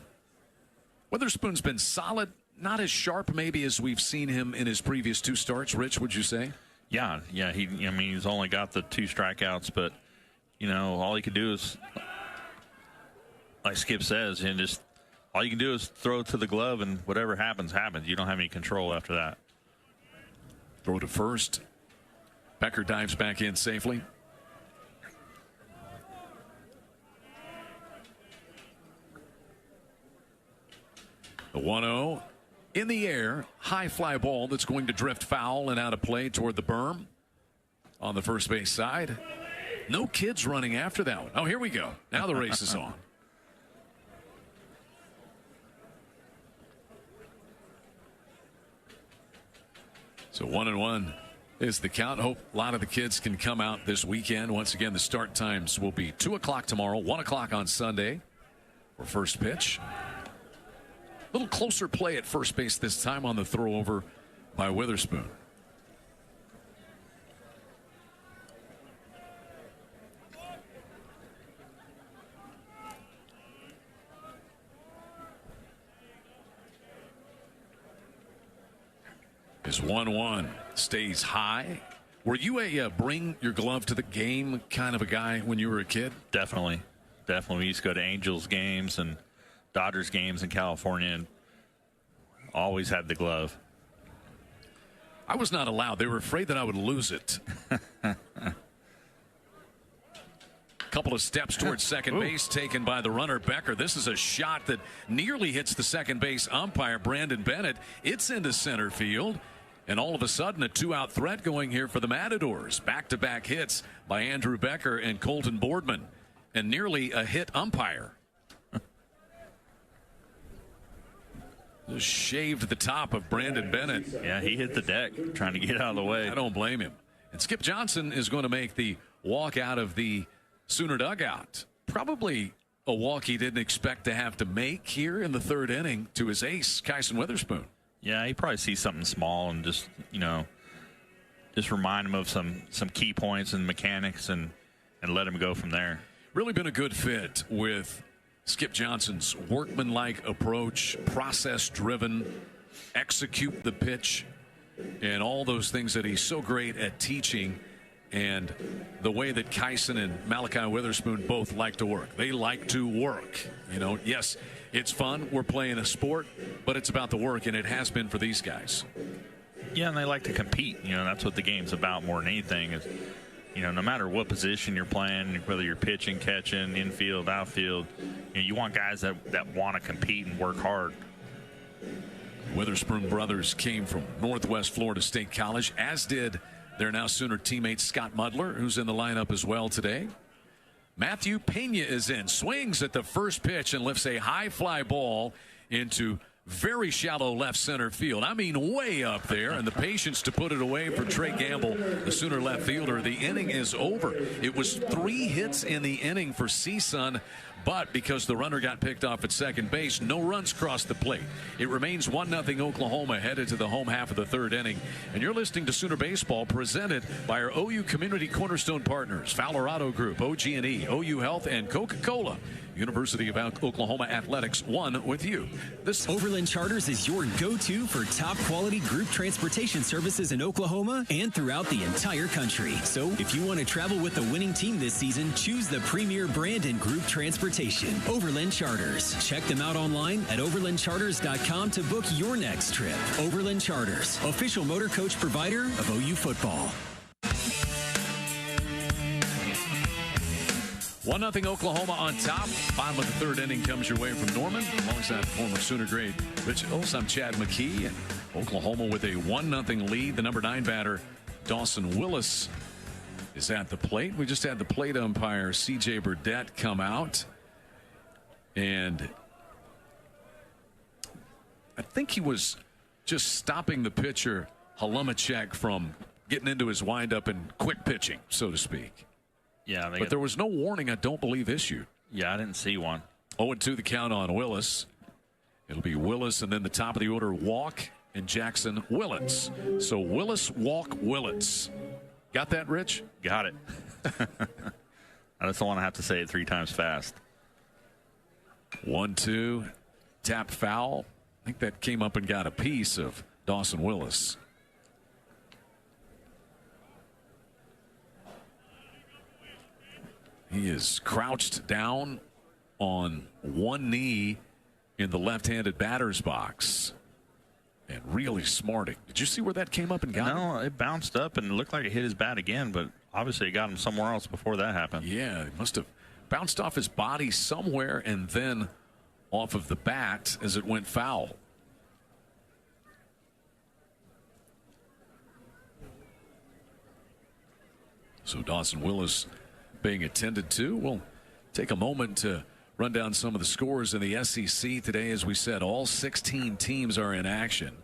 Witherspoon's been solid, not as sharp maybe as we've seen him in his previous 2 starts. Rich, would you say? Yeah. He's only got the 2 strikeouts, but all he could do is, like Skip says, and just all you can do is throw it to the glove, and whatever happens, happens. You don't have any control after that. Throw to first. Becker dives back in safely. The 1-0 in the air, high fly ball that's going to drift foul and out of play toward the berm on the first base side. No kids running after that one. Oh, here we go. Now the race is on. So 1-1 is the count. Hope a lot of the kids can come out this weekend. Once again, the start times will be 2 o'clock tomorrow, 1 o'clock on Sunday for first pitch. A little closer play at first base this time on the throw over by Witherspoon. Is 1-1 stays high. Were you a bring your glove to the game kind of a guy when you were a kid? Definitely. We used to go to Angels games and Dodgers games in California and always had the glove. I was not allowed. They were afraid that I would lose it. Couple of steps towards second base taken by the runner Becker. This is a shot that nearly hits the second base umpire Brandon Bennett. It's into center field. And all of a sudden, a 2-out threat going here for the Matadors. Back-to-back hits by Andrew Becker and Colton Boardman. And nearly a hit umpire. Just shaved the top of Brandon Bennett. Yeah, he hit the deck trying to get out of the way. I don't blame him. And Skip Johnson is going to make the walk out of the Sooner dugout. Probably a walk he didn't expect to have to make here in the third inning to his ace, Kyson Witherspoon. Yeah, he probably sees something small and just remind him of some key points and mechanics and let him go from there. Really been a good fit with Skip Johnson's workmanlike approach, process-driven, execute the pitch and all those things that he's so great at teaching, and the way that Kyson and Malachi Witherspoon both like to work. They like to work. You know, yes, it's fun. We're playing a sport, but it's about the work, and it has been for these guys. Yeah, and they like to compete. You know, that's what the game's about more than anything is, you know, no matter what position you're playing, whether you're pitching, catching, infield, outfield, you know, you want guys that want to compete and work hard. Witherspoon brothers came from Northwest Florida State College, as did their now Sooner teammate Scott Mudler, who's in the lineup as well today. Matthew Pena is in, swings at the first pitch and lifts a high fly ball into very shallow left center field. I mean, way up there, and the patience to put it away for Trey Gamble, the Sooner left fielder. The inning is over. It was 3 hits in the inning for CSUN, but because the runner got picked off at second base, no runs crossed the plate. It remains 1-0 Oklahoma headed to the home half of the 3rd inning. And you're listening to Sooner Baseball, presented by our OU Community Cornerstone partners, Valorado Group, OG&E, OU Health, and Coca-Cola. University of Oklahoma Athletics, one with you. This Overland Charters is your go-to for top quality group transportation services in Oklahoma and throughout the entire country. So if you want to travel with the winning team this season, choose the premier brand in group transportation, Overland Charters. Check them out online at overlandcharters.com to book your next trip. Overland Charters, official motor coach provider of OU football. 1-0 Oklahoma on top. Bottom of the 3rd inning comes your way from Norman, alongside former Sooner great Rich Ols. I'm Chad McKee, and Oklahoma with a 1-0 lead. The number 9 batter, Dawson Willis, is at the plate. We just had the plate umpire, C.J. Burdett, come out, and I think he was just stopping the pitcher, Halumacek, from getting into his windup and quick pitching, so to speak. Yeah, but there was no warning, I don't believe, issued. Yeah, I didn't see one. 0-2 the count on Willis. It'll be Willis and then the top of the order, Walk and Jackson Willits. So Willis, Walk, Willits. Got that, Rich? Got it. I just don't want to have to say it 3 times fast. 1-2, tap foul. I think that came up and got a piece of Dawson Willis. He is crouched down on one knee in the left-handed batter's box and really smarting. Did you see where that came up and got him? No, it bounced up and it looked like it hit his bat again, but obviously it got him somewhere else before that happened. Yeah, it must have bounced off his body somewhere and then off of the bat as it went foul. So Dawson Willis being attended to. We'll take a moment to run down some of the scores in the SEC today. As we said, all 16 teams are in action.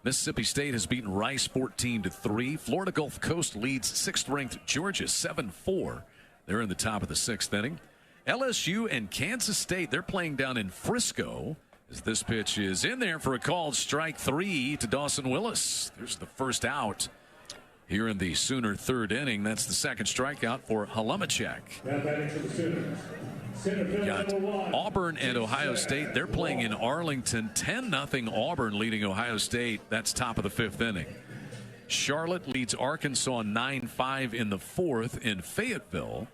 Mississippi State has beaten Rice 14-3. Florida Gulf Coast leads 6th-ranked Georgia 7-4. They're in the top of the 6th inning. LSU and Kansas State, they're playing down in Frisco, as this pitch is in there for a called strike 3 to Dawson Willis. There's the first out here in the Sooner 3rd inning. That's the 2nd strikeout for Halumacek. Got Auburn and Ohio State. They're playing in Arlington. 10-0 Auburn leading Ohio State. That's top of the 5th inning. Charlotte leads Arkansas 9-5 in the 4th in Fayetteville,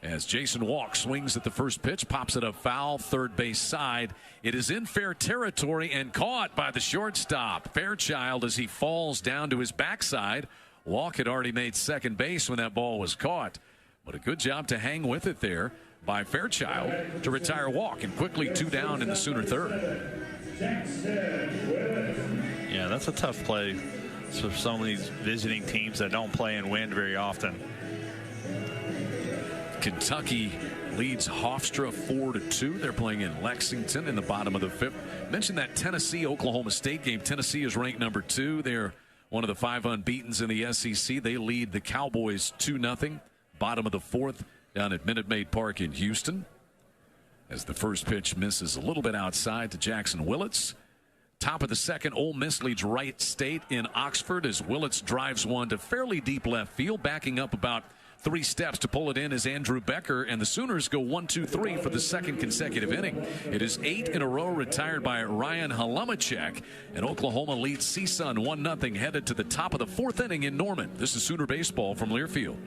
as Jason Walk swings at the first pitch, pops it up foul, 3rd base side. It is in fair territory and caught by the shortstop, Fairchild, as he falls down to his backside. Walk had already made 2nd base when that ball was caught, but a good job to hang with it there by Fairchild to retire Walk, and quickly 2 down in the Sooner 3rd. Yeah, that's a tough play for some of these visiting teams that don't play in wind very often. Kentucky leads Hofstra 4-2. They're playing in Lexington in the bottom of the 5th. Mentioned that Tennessee-Oklahoma State game. Tennessee is ranked number 2. They're one of the 5 unbeatens in the SEC. They lead the Cowboys 2-0. Bottom of the 4th down at Minute Maid Park in Houston, as the first pitch misses a little bit outside to Jackson Willits. Top of the 2nd, Ole Miss leads Wright State in Oxford as Willits drives one to fairly deep left field, backing up about 3 steps to pull it in as Andrew Becker, and the Sooners go 1-2-3 for the second consecutive inning. It is 8 in a row retired by Ryan Halumacek, and Oklahoma leads CSUN 1-0 headed to the top of the 4th inning in Norman. This is Sooner Baseball from Learfield.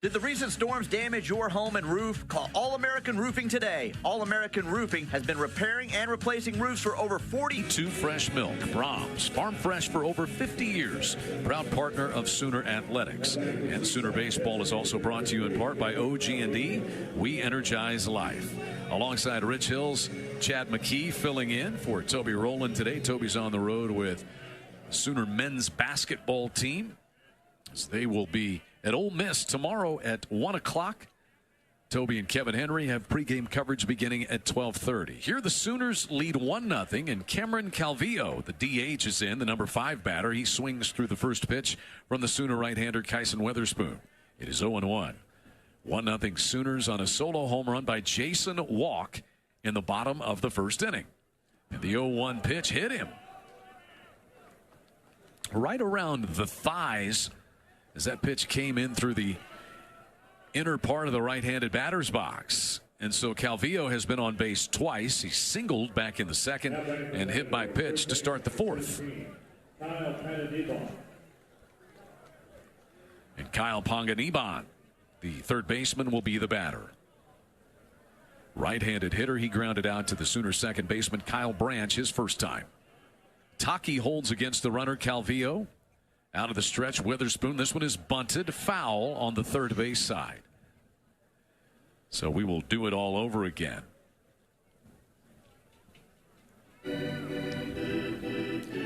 Did the recent storms damage your home and roof? Call All-American Roofing today. All-American Roofing has been repairing and replacing roofs for over 42 fresh milk. Brahms, farm fresh for over 50 years. Proud partner of Sooner Athletics. And Sooner Baseball is also brought to you in part by OG&E. We energize life. Alongside Rich Hills, Chad McKee filling in for Toby Rowland today. Toby's on the road with Sooner men's basketball team, as they will be at Ole Miss tomorrow at 1 o'clock. Toby and Kevin Henry have pregame coverage beginning at 12:30. Here the Sooners lead 1-0, and Cameron Calvillo, the DH, is in, the number 5 batter. He swings through the first pitch from the Sooner right-hander Kyson Weatherspoon. It is 0-1. 1-0 Sooners on a solo home run by Jason Walk in the bottom of the first inning. And the 0-1 pitch hit him right around the thighs as that pitch came in through the inner part of the right-handed batter's box. And so Calvillo has been on base twice. He singled back in the second and hit by pitch to start the 4th. And Kyle Panganiban, the third baseman, will be the batter. Right-handed hitter. He grounded out to the Sooner second baseman Kyle Branch his first time. Taki holds against the runner Calvillo. Out of the stretch, Witherspoon. This one is bunted, foul on the third base side. So we will do it all over again.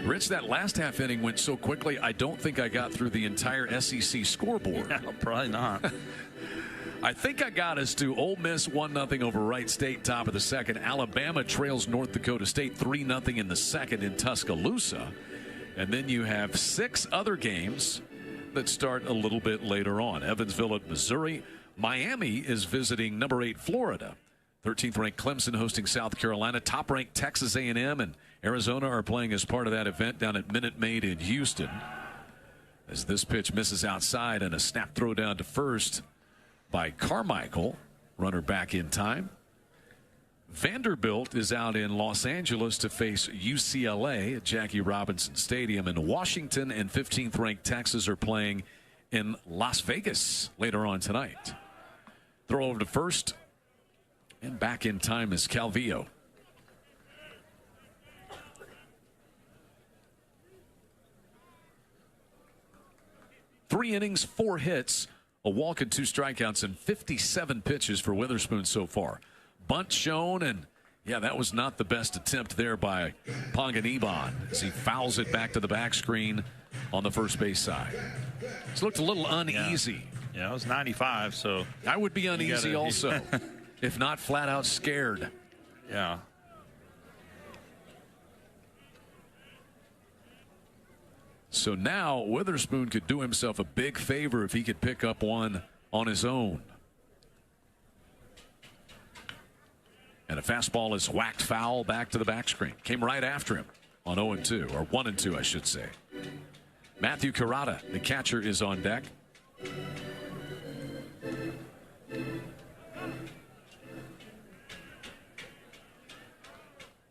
Rich, that last half inning went so quickly, I don't think I got through the entire SEC scoreboard. Yeah, probably not. I think I got us to Ole Miss 1-0 over Wright State, top of the second. Alabama trails North Dakota State 3-0 in the second in Tuscaloosa. And then you have 6 other games that start a little bit later on. Evansville at Missouri. Miami is visiting number 8 Florida. 13th ranked Clemson hosting South Carolina. Top ranked Texas A&M and Arizona are playing as part of that event down at Minute Maid in Houston. As this pitch misses outside and a snap throw down to first by Carmichael. Runner back in time. Vanderbilt is out in Los Angeles to face UCLA at Jackie Robinson Stadium. And Washington and 15th ranked Texas are playing in Las Vegas later on tonight. Throw over to first. And back in time is Calvillo. Three innings, 4 hits, a walk and 2 strikeouts, and 57 pitches for Witherspoon so far. Bunt shown, and yeah, that was not the best attempt there by Panganiban as he fouls it back to the back screen on the first base side. It's looked a little uneasy. Yeah, it was 95, so I would be uneasy also, if not flat out scared. Yeah. So now Witherspoon could do himself a big favor if he could pick up one on his own. And a fastball is whacked foul back to the back screen. Came right after him on 0-2, or 1-2, I should say. Matthew Carrata, the catcher, is on deck.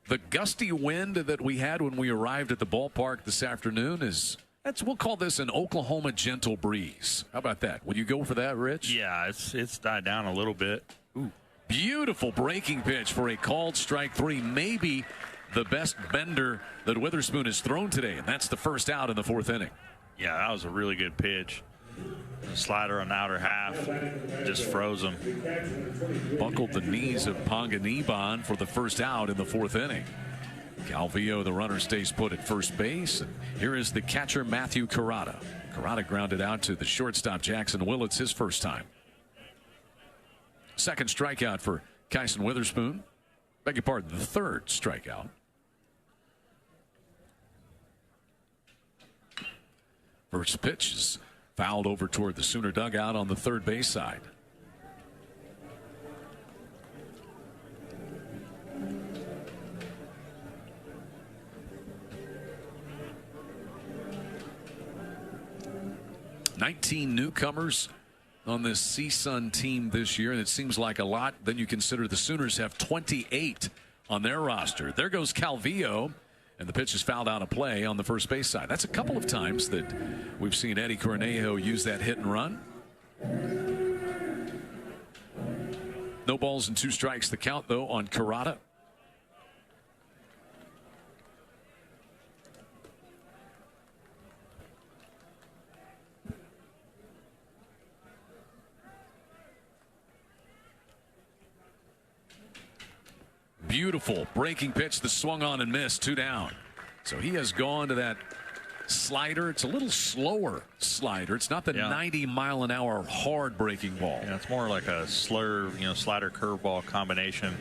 The gusty wind that we had when we arrived at the ballpark this afternoon we'll call this an Oklahoma gentle breeze. How about that? Will you go for that, Rich? Yeah, it's died down a little bit. Ooh. Beautiful breaking pitch for a called strike 3. Maybe the best bender that Witherspoon has thrown today, and that's the first out in the 4th inning. Yeah, that was a really good pitch. The slider on the outer half just froze him. Buckled the knees of Panganiban for the first out in the 4th inning. Calvillo, the runner, stays put at first base. And here is the catcher, Matthew Carrata. Carrata grounded out to the shortstop, Jackson Willits, his first time. Second strikeout for Kyson Witherspoon. Beg your pardon, the third strikeout. First pitch is fouled over toward the Sooner dugout on the third base side. "19 newcomers on this CSUN team this year, and it seems like a lot. Then you consider the Sooners have 28 on their roster. There goes Calvillo, and the pitch is fouled out of play on the first base side. That's a couple of times that we've seen Eddie Cornejo use that hit and run. No balls and 2 strikes the count, though, on Kurata. Beautiful breaking pitch that swung on and missed, 2 down. So he has gone to that slider. It's a little slower slider. It's not the 90-mile-an-hour hard breaking ball. Yeah, it's more like a slur, slider curveball combination.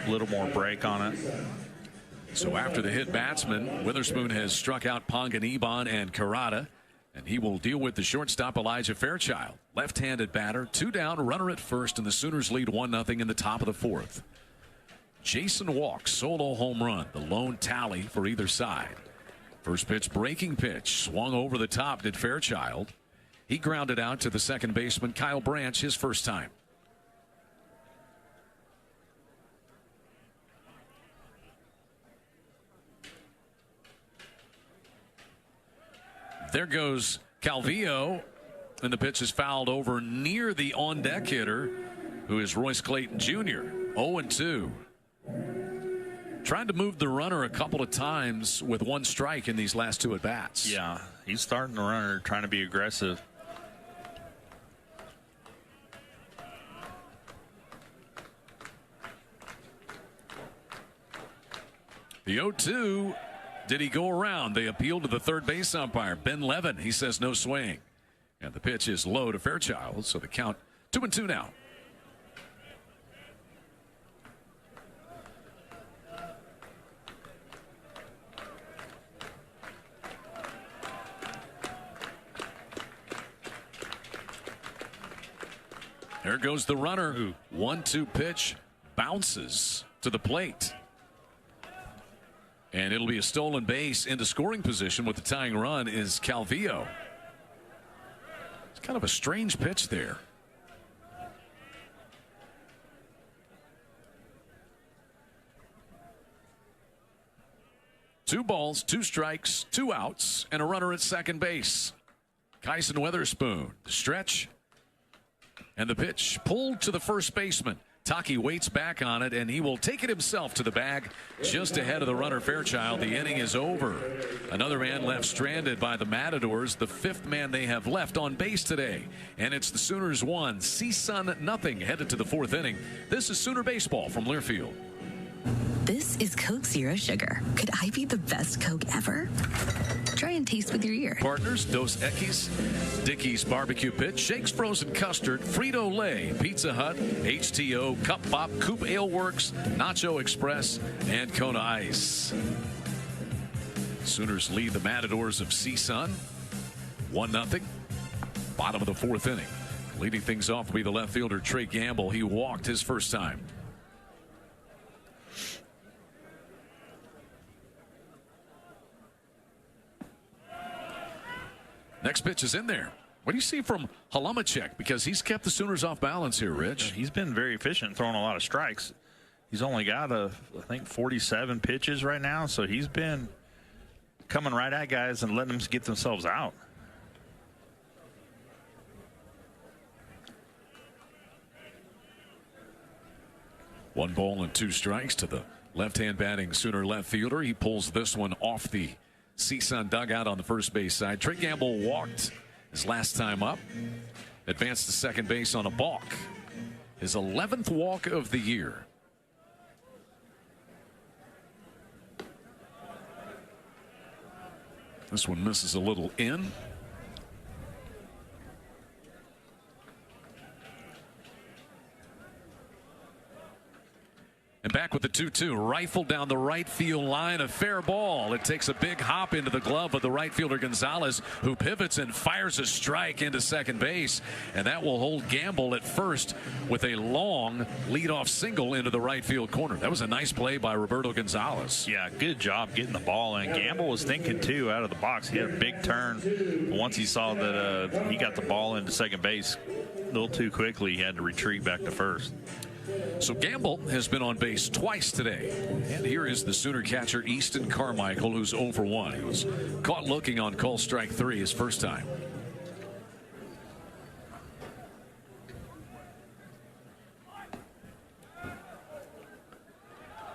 A little more break on it. So after the hit batsman, Witherspoon has struck out Ponganiban and Kurata, and he will deal with the shortstop Elijah Fairchild. Left-handed batter, 2 down, runner at first, and the Sooners lead 1-0 in the top of the 4th. Jason Walk, solo home run, the lone tally for either side. First pitch, breaking pitch, swung over the top, did Fairchild. He grounded out to the second baseman, Kyle Branch, his first time. There goes Calvillo, and the pitch is fouled over near the on-deck hitter, who is Royce Clayton Jr. 0-2. Trying to move the runner a couple of times with 1 strike in these last 2 at-bats. Yeah, he's starting the runner, trying to be aggressive. The 0-2, did he go around? They appeal to the third base umpire, Ben Levin. He says no swing. And the pitch is low to Fairchild, so the count 2-2 now. There goes the runner. 1-2 pitch, bounces to the plate. And it'll be a stolen base into scoring position with the tying run is Calvillo. It's kind of a strange pitch there. Two balls, 2 strikes, 2 outs, and a runner at second base. Kyson Witherspoon, the stretch. And the pitch pulled to the first baseman. Taki waits back on it, and he will take it himself to the bag just ahead of the runner Fairchild. The inning is over. Another man left stranded by the Matadors, the 5th man they have left on base today. And it's the Sooners 1, CSUN nothing, headed to the 4th inning. This is Sooner Baseball from Learfield. This is Coke Zero Sugar. Could I be the best Coke ever? Try and taste with your ear. Partners, Dos Equis, Dickey's Barbecue Pit, Shakes Frozen Custard, Frito-Lay, Pizza Hut, HTO, Cup Pop, Coop Ale Works, Nacho Express, and Kona Ice. Sooners lead the Matadors of CSUN 1-0. Bottom of the 4th inning. Leading things off will be the left fielder Trey Gamble. He walked his first time. Next pitch is in there. What do you see from Halamacek? Because he's kept the Sooners off balance here, Rich. He's been very efficient, throwing a lot of strikes. He's only got, I think, 47 pitches right now. So he's been coming right at guys and letting them get themselves out. One ball and 2 strikes to the left-hand batting Sooner left fielder. He pulls this one off the CSUN dugout on the first base side. Trey Gamble walked his last time up. Advanced to second base on a balk. His 11th walk of the year. This one misses a little in. And back with the 2-2. Rifle down the right field line. A fair ball. It takes a big hop into the glove of the right fielder Gonzalez, who pivots and fires a strike into second base. And that will hold Gamble at first with a long leadoff single into the right field corner. That was a nice play by Roberto Gonzalez. Yeah, good job getting the ball in. Gamble was thinking, too, out of the box. He had a big turn. But once he saw that he got the ball into second base a little too quickly, he had to retreat back to first. So Gamble has been on base twice today. And here is the Sooner catcher, Easton Carmichael, who's 0 for 1. He was caught looking on call strike 3 his first time.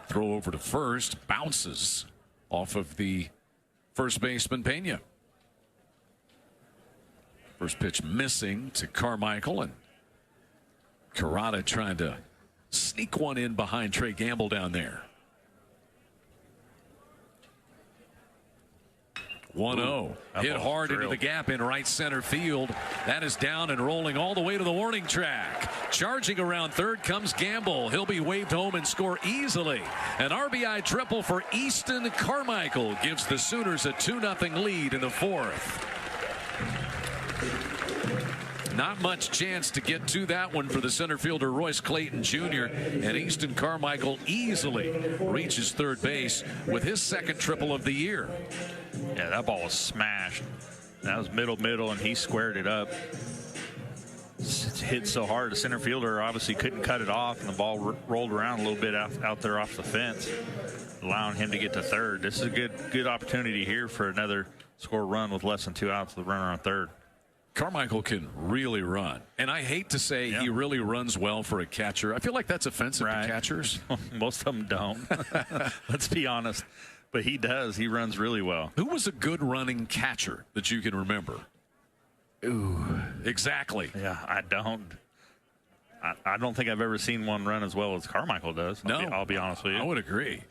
Throw over to first, bounces off of the first baseman Pena. First pitch missing to Carmichael, and Carrata trying to sneak one in behind Trey Gamble down there. 1-0. Hit hard into the gap in right center field. That is down and rolling all the way to the warning track. Charging around third comes Gamble. He'll be waved home and score easily. An RBI triple for Easton Carmichael gives the Sooners a 2-0 lead in the fourth. Not much chance to get to that one for the center fielder Royce Clayton Jr. And Easton Carmichael easily reaches third base with his second triple of the year. Yeah, that ball was smashed. That was middle, and he squared it up. It's hit so hard, the center fielder obviously couldn't cut it off, and the ball rolled around a little bit out there off the fence, allowing him to get to third. This is a good opportunity here for another score run with less than 2 outs with the runner on third. Carmichael can really run, and I hate to say he really runs well for a catcher. I feel like that's offensive to catchers. Most of them don't. Let's be honest. But he does. He runs really well. Who was a good running catcher that you can remember? Ooh. Exactly. Yeah, I don't. I don't think I've ever seen one run as well as Carmichael does. I'll be honest with you. I would agree.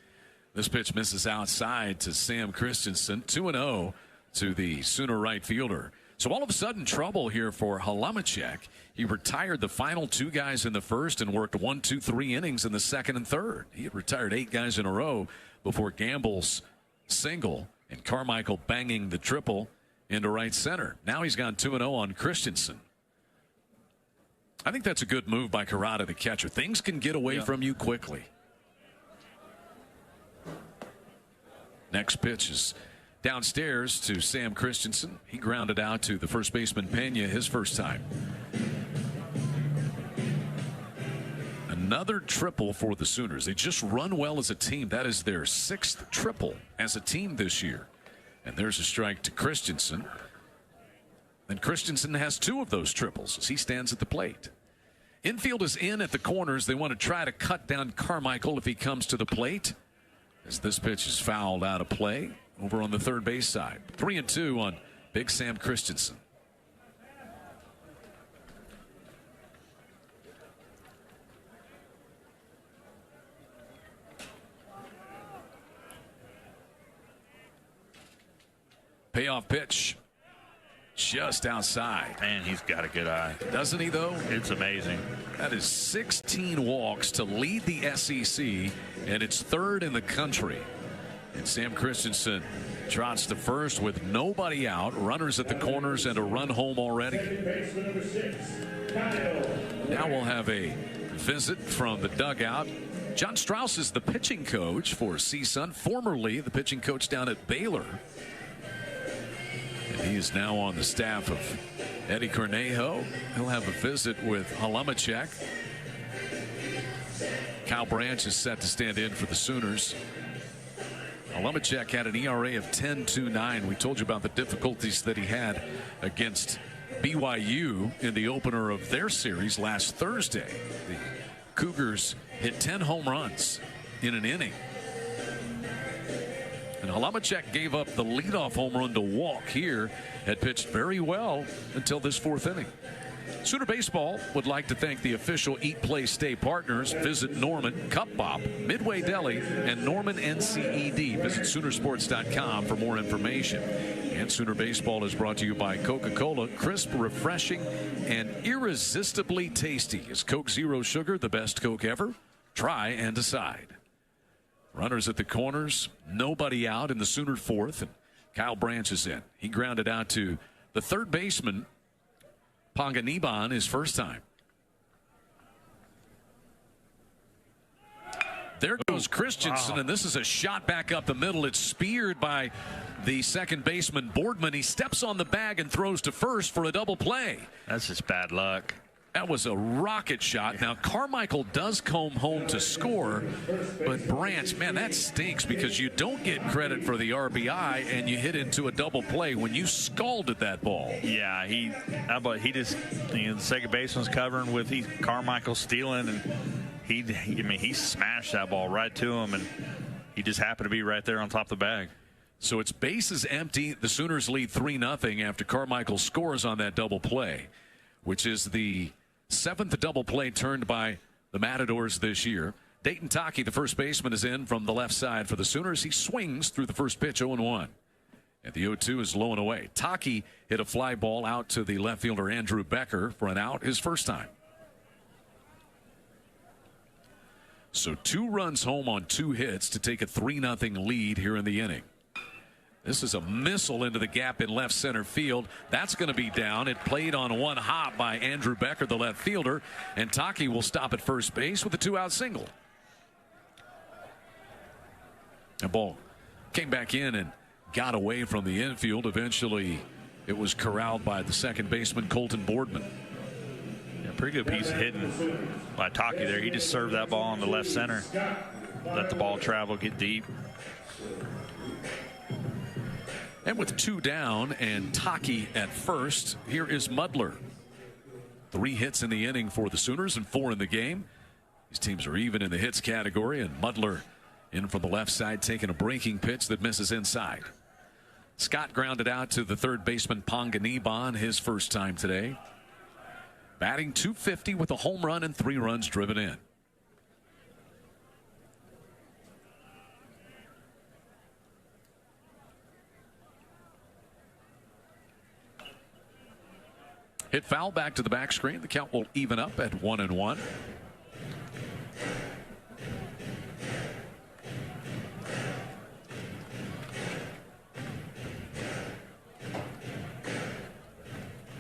This pitch misses outside to Sam Christensen. 2-0 to the Sooner right fielder. So all of a sudden, trouble here for Halamacek. He retired the final 2 guys in the first and worked 1, 2, 3 innings in the second and third. He had retired 8 guys in a row before Gamble's single and Carmichael banging the triple into right center. Now he's gone 2-0 on Christensen. I think that's a good move by Carrata, the catcher. Things can get away from you quickly. Next pitch is downstairs to Sam Christensen. He grounded out to the first baseman Pena his first time. Another triple for the Sooners. They just run well as a team. That is their 6th triple as a team this year. And there's a strike to Christensen. And Christensen has 2 of those triples as he stands at the plate. Infield is in at the corners. They want to try to cut down Carmichael if he comes to the plate, as this pitch is fouled out of play over on the third base side. 3-2 on Big Sam Christensen. Payoff pitch just outside. Man, he's got a good eye. Doesn't he, though? It's amazing. That is 16 walks to lead the SEC, and it's 3rd in the country. And Sam Christensen trots to first with nobody out, runners at the corners, and a run home already. Now we'll have a visit from the dugout. John Strauss is the pitching coach for CSUN, formerly the pitching coach down at Baylor. And he is now on the staff of Eddie Cornejo. He'll have a visit with Halamacek. Kyle Branch is set to stand in for the Sooners. Halamacek had an ERA of 10.29. We told you about the difficulties that he had against BYU in the opener of their series last Thursday. The Cougars hit 10 home runs in an inning. And Halamacek gave up the leadoff home run to walk here. Had pitched very well until this 4th inning. Sooner Baseball would like to thank the official Eat, Play, Stay partners. Visit Norman, Cup Bop, Midway Deli, and Norman NCED. Visit Soonersports.com for more information. And Sooner Baseball is brought to you by Coca-Cola. Crisp, refreshing, and irresistibly tasty. Is Coke Zero Sugar the best Coke ever? Try and decide. Runners at the corners, nobody out in the Sooner fourth, and Kyle Branch is in. He grounded out to the third baseman, Panganiban, his first time. There goes Christensen, and this is a shot back up the middle. It's speared by the second baseman, Boardman. He steps on the bag and throws to first for a double play. That's just bad luck. That was a rocket shot. Now, Carmichael does come home to score, but Branch, man, that stinks because you don't get credit for the RBI and you hit into a double play when you scalded that ball. Yeah, he just, the second baseman's covering with Carmichael stealing, and he smashed that ball right to him, and he just happened to be right there on top of the bag. So it's bases empty. The Sooners lead 3-0 after Carmichael scores on that double play, which is the 7th double play turned by the Matadors this year. Dayton Taki, the first baseman, is in from the left side for the Sooners. He swings through the first pitch, 0-1. And the 0-2 is low and away. Taki hit a fly ball out to the left fielder Andrew Becker for an out, his first time. So 2 runs home on 2 hits to take a 3-0 lead here in the inning. This is a missile into the gap in left center field. That's going to be down. It played on one hop by Andrew Becker, the left fielder, and Taki will stop at first base with a 2-out single. The ball came back in and got away from the infield. Eventually, it was corralled by the second baseman, Colton Boardman. Yeah, pretty good piece of hitting by Taki there. He just served that ball on the left center. Let the ball travel, get deep. And with 2 down and Taki at first, here is Mudler. 3 hits in the inning for the Sooners and 4 in the game. These teams are even in the hits category, and Mudler in from the left side taking a breaking pitch that misses inside. Scott grounded out to the third baseman Panganiban, his first time today. Batting .250 with a home run and 3 runs driven in. Hit foul back to the back screen. The count will even up at 1-1.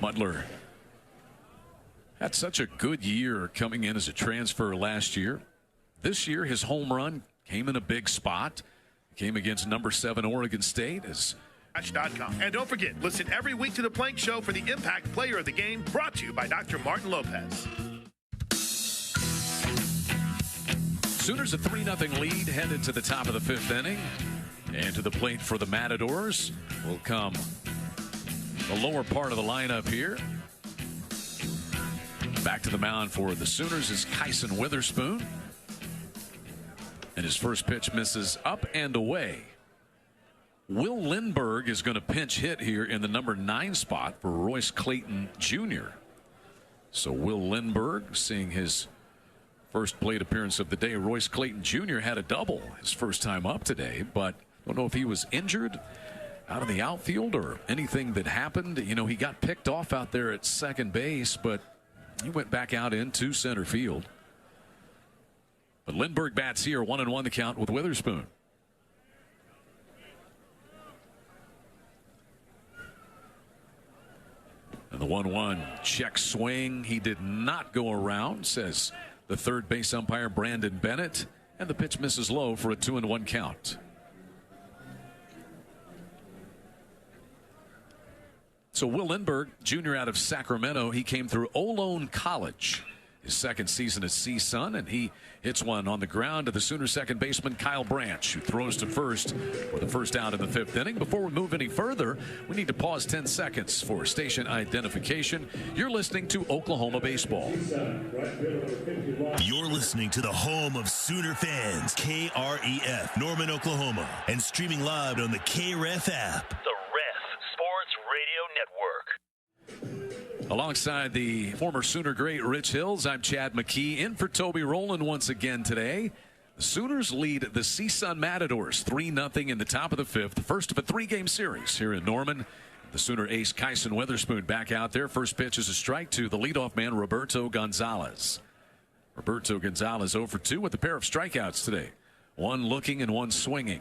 Mudler had such a good year coming in as a transfer last year. This year, his home run came in a big spot. Came against number 7 Oregon State as And don't forget, listen every week to The Plank Show for the Impact Player of the Game, brought to you by Dr. Martin Lopez. Sooners a 3-0 lead headed to the top of the 5th inning. And to the plate for the Matadors will come the lower part of the lineup here. Back to the mound for the Sooners is Kyson Witherspoon. And his first pitch misses up and away. Will Lindbergh is going to pinch hit here in the number 9 spot for Royce Clayton Jr. So Will Lindbergh seeing his first plate appearance of the day. Royce Clayton Jr. had a double his first time up today, but don't know if he was injured out of the outfield or anything that happened. You know, he got picked off out there at second base, but he went back out into center field. But Lindbergh bats here, 1-1 the count with Witherspoon. And the 1-1 check swing. He did not go around, says the third base umpire Brandon Bennett. And the pitch misses low for a 2-1 count. So Will Lindbergh, Jr. out of Sacramento, he came through Olone College. His second season at CSUN, and he hits one on the ground to the Sooners second baseman Kyle Branch, who throws to first for the first out in the 5th inning. Before we move any further, we need to pause 10 seconds for station identification. You're listening to Oklahoma Baseball. You're listening to the home of Sooner fans, KREF, Norman, Oklahoma, and streaming live on the KREF app. The Ref Sports Radio Network. Alongside the former Sooner great Rich Hills, I'm Chad McKee in for Toby Rowland once again today. The Sooners lead the CSUN Matadors 3-0 in the top of the 5th, the first of a 3-game series here in Norman. The Sooner ace Kyson Witherspoon back out there. First pitch is a strike to the leadoff man Roberto Gonzalez. Roberto Gonzalez 0 for 2 with a pair of strikeouts today. One looking and one swinging.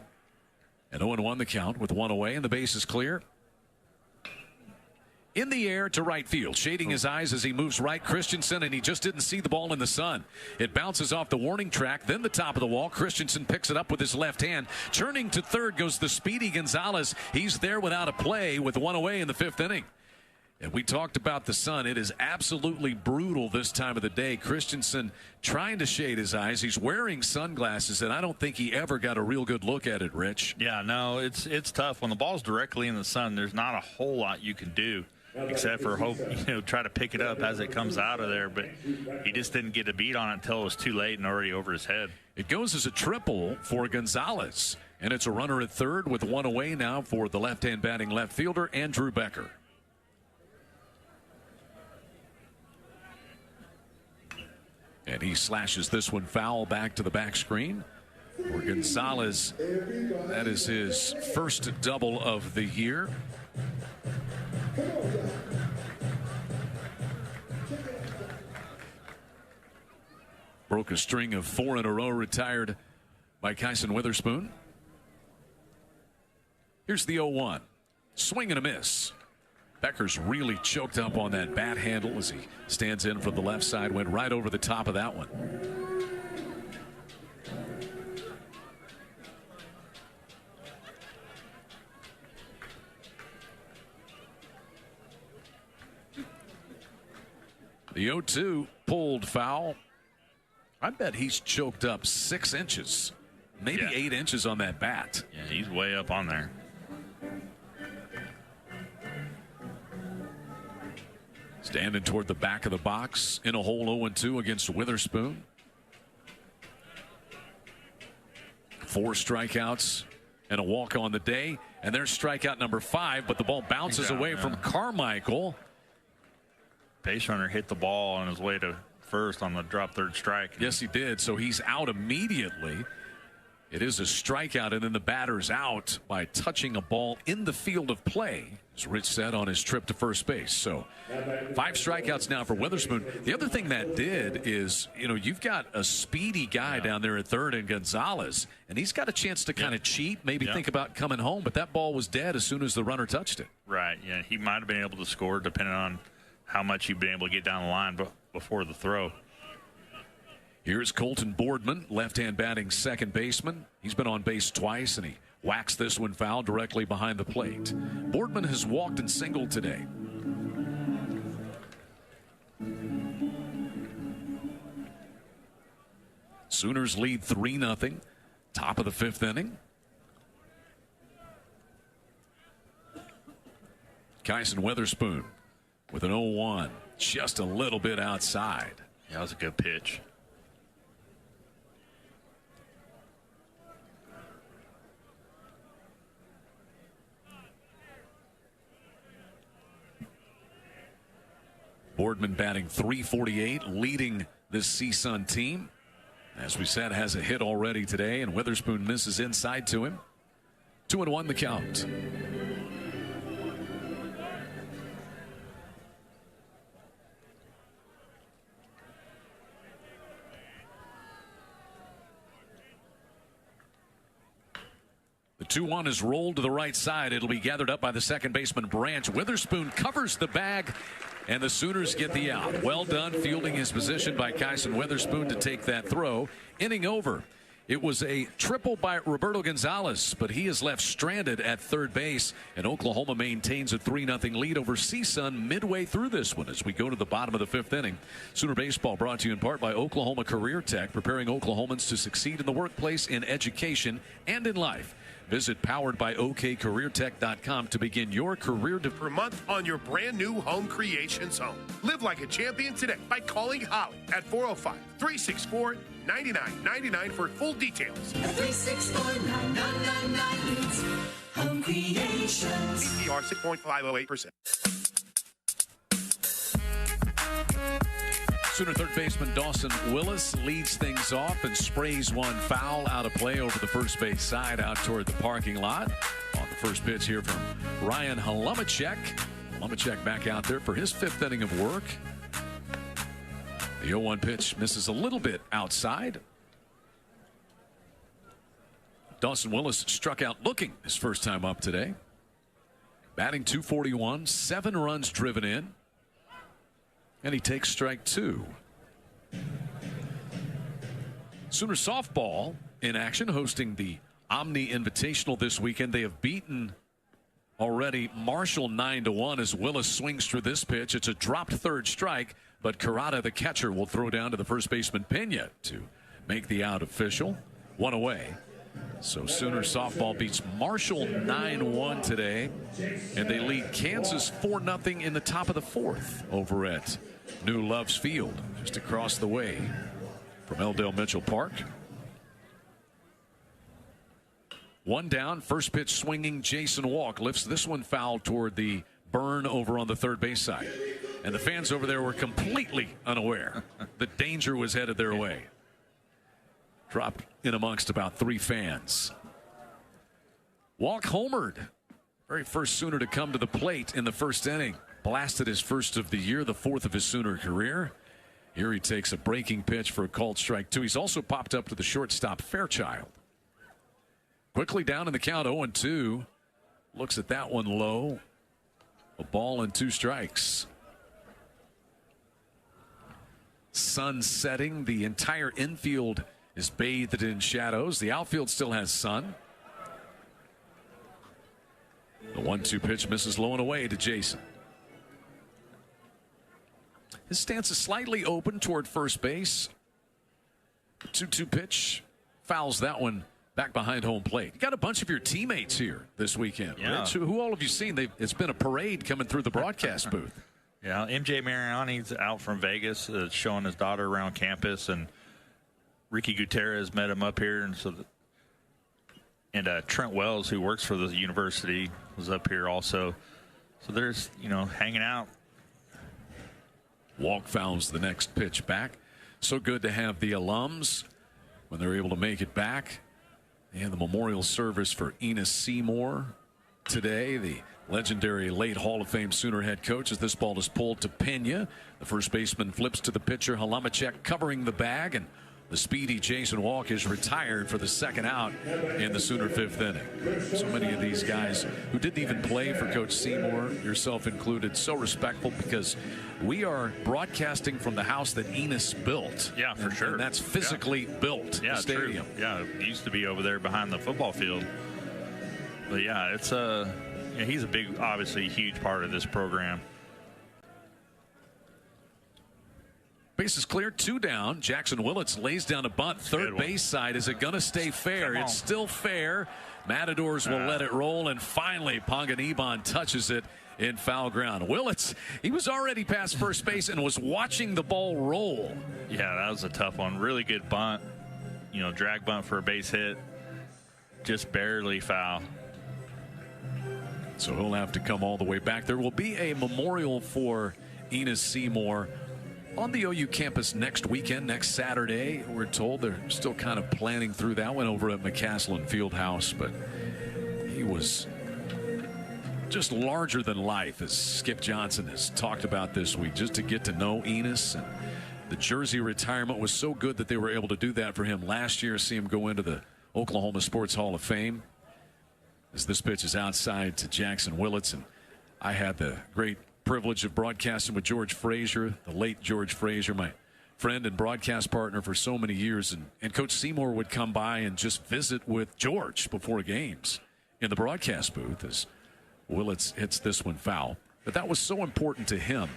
And 0-1 the count with one away, and the base is clear. In the air to right field, shading his eyes as he moves right, Christensen, and he just didn't see the ball in the sun. It bounces off the warning track, then the top of the wall. Christensen picks it up with his left hand. Turning to third goes the speedy Gonzalez. He's there without a play with one away in the 5th inning. And we talked about the sun. It is absolutely brutal this time of the day. Christensen trying to shade his eyes. He's wearing sunglasses, and I don't think he ever got a real good look at it, Rich. Yeah, no, it's tough. When the ball's directly in the sun, there's not a whole lot you can do except for hope, try to pick it up as it comes out of there. But he just didn't get a beat on it until it was too late and already over his head. It goes as a triple for Gonzalez, and it's a runner at third with one away now for the left-hand batting left fielder, Andrew Becker. And he slashes this one foul back to the back screen. For Gonzalez, that is his first double of the year. Broke a string of 4 in a row, retired by Kyson Witherspoon. Here's the 0-1. Swing and a miss. Becker's really choked up on that bat handle as he stands in from the left side. Went right over the top of that one. The 0-2 pulled foul. I bet he's choked up 6 inches, maybe 8 inches on that bat. Yeah, he's way up on there. Standing toward the back of the box in a hole 0-2 against Witherspoon. 4 strikeouts and a walk on the day. And there's strikeout number 5, but the ball bounces away from Carmichael. Base runner hit the ball on his way to first on the drop third strike. Yes, he did. So he's out immediately. It is a strikeout, and then the batter's out by touching a ball in the field of play, as Rich said on his trip to first base. So 5 strikeouts now for Witherspoon. The other thing that did is, you've got a speedy guy down there at third in Gonzalez, and he's got a chance to kind of cheat, maybe think about coming home, but that ball was dead as soon as the runner touched it. Right, yeah, he might have been able to score depending on how much he'd been able to get down the line before the throw. Here's Colton Boardman, left-hand batting second baseman. He's been on base twice, and he whacks this one foul directly behind the plate. Boardman has walked and singled today. Sooners lead 3-0. Top of the 5th inning. Kyson Witherspoon with an 0-1, just a little bit outside. Yeah, that was a good pitch. Boardman batting .348, leading this CSUN team. As we said, has a hit already today, and Witherspoon misses inside to him. 2-1 the count. The 2-1 is rolled to the right side. It'll be gathered up by the second baseman, Branch. Witherspoon covers the bag, and the Sooners get the out. Well done fielding his position by Kyson Witherspoon to take that throw. Inning over. It was a triple by Roberto Gonzalez, but he is left stranded at third base, and Oklahoma maintains a 3-0 lead over CSUN midway through this one as we go to the bottom of the 5th inning. Sooner Baseball brought to you in part by Oklahoma Career Tech, preparing Oklahomans to succeed in the workplace, in education, and in life. Visit poweredbyokcareertech.com to begin your career per month on your brand new home creations home. Live like a champion today by calling Holly at 405-364-9999 for full details. 364-9999 Home Creations. APR 6.508%. Sooner third baseman Dawson Willis leads things off and sprays one foul out of play over the first base side out toward the parking lot. On the first pitch here from Ryan Halumacek. Halumacek back out there for his 5th inning of work. The 0-1 pitch misses a little bit outside. Dawson Willis struck out looking his first time up today. Batting .241, 7 runs driven in. And he takes strike 2. Sooner softball in action, hosting the Omni Invitational this weekend. They have beaten already Marshall 9-1 as Willis swings through this pitch. It's a dropped third strike, but Carrata, the catcher, will throw down to the first baseman Pena to make the out official. 1 away. So Sooner softball beats Marshall 9-1 today, and they lead Kansas 4-0 in the top of the 4th over at New Loves Field, just across the way from Eldale Mitchell Park. 1 down, first pitch swinging. Jason Walk lifts this one foul toward the burn over on the third base side. And the fans over there were completely unaware the danger was headed their way. Dropped in amongst about 3 fans. Walk homered. Very first Sooner to come to the plate in the first inning. Blasted his first of the year, the 4th of his Sooner career. Here he takes a breaking pitch for a called strike 2. He's also popped up to the shortstop Fairchild. Quickly down in the count, 0-2. Looks at that one low. A ball and 2 strikes. Sun setting. The entire infield is bathed in shadows. The outfield still has sun. The 1-2 pitch misses low and away to Jason. His stance is slightly open toward first base. 2-2 pitch fouls that one back behind home plate. You got a bunch of your teammates here this weekend. Yeah. Rich, who all have you seen? It's been a parade coming through the broadcast booth. Yeah, MJ Mariani's out from Vegas, showing his daughter around campus, and Ricky Gutierrez met him up here, and Trent Wells, who works for the university, was up here also. So there's, hanging out. Walk fouls the next pitch back. So good to have the alums when they're able to make it back. And the memorial service for Enos Seymour today, the legendary late Hall of Fame Sooner head coach, as this ball is pulled to Pena. The first baseman flips to the pitcher, Halamacek, covering the bag, and the speedy Jason Walk is retired for the second out in the Sooner 5th inning. So many of these guys who didn't even play for Coach Seymour, yourself included, so respectful, because we are broadcasting from the house that Enos built. Yeah, for sure. And that's physically built. Yeah, the stadium. True. Yeah, it used to be over there behind the football field. But yeah, it's he's a big, obviously huge part of this program. Bases clear, 2 down. Jackson Willits lays down a bunt. Third base side. Is it going to stay fair? It's still fair. Matadors will let it roll, and finally Ponganiban touches it in foul ground. Willits, he was already past first base and was watching the ball roll. Yeah, that was a tough one. Really good bunt. Drag bunt for a base hit. Just barely foul. So he'll have to come all the way back. There will be a memorial for Enos Seymour on the OU campus next weekend, next Saturday. We're told they're still kind of planning through that one over at McCaslin Fieldhouse, but he was just larger than life, as Skip Johnson has talked about this week, just to get to know Enos. And the jersey retirement was so good that they were able to do that for him last year, see him go into the Oklahoma Sports Hall of Fame. As this pitch is outside to Jackson Willits, and I had the great privilege of broadcasting with George Frazier, the late George Frazier, my friend and broadcast partner for so many years. And Coach Seymour would come by and just visit with George before games in the broadcast booth as Willits hits this one foul. But that was so important to him,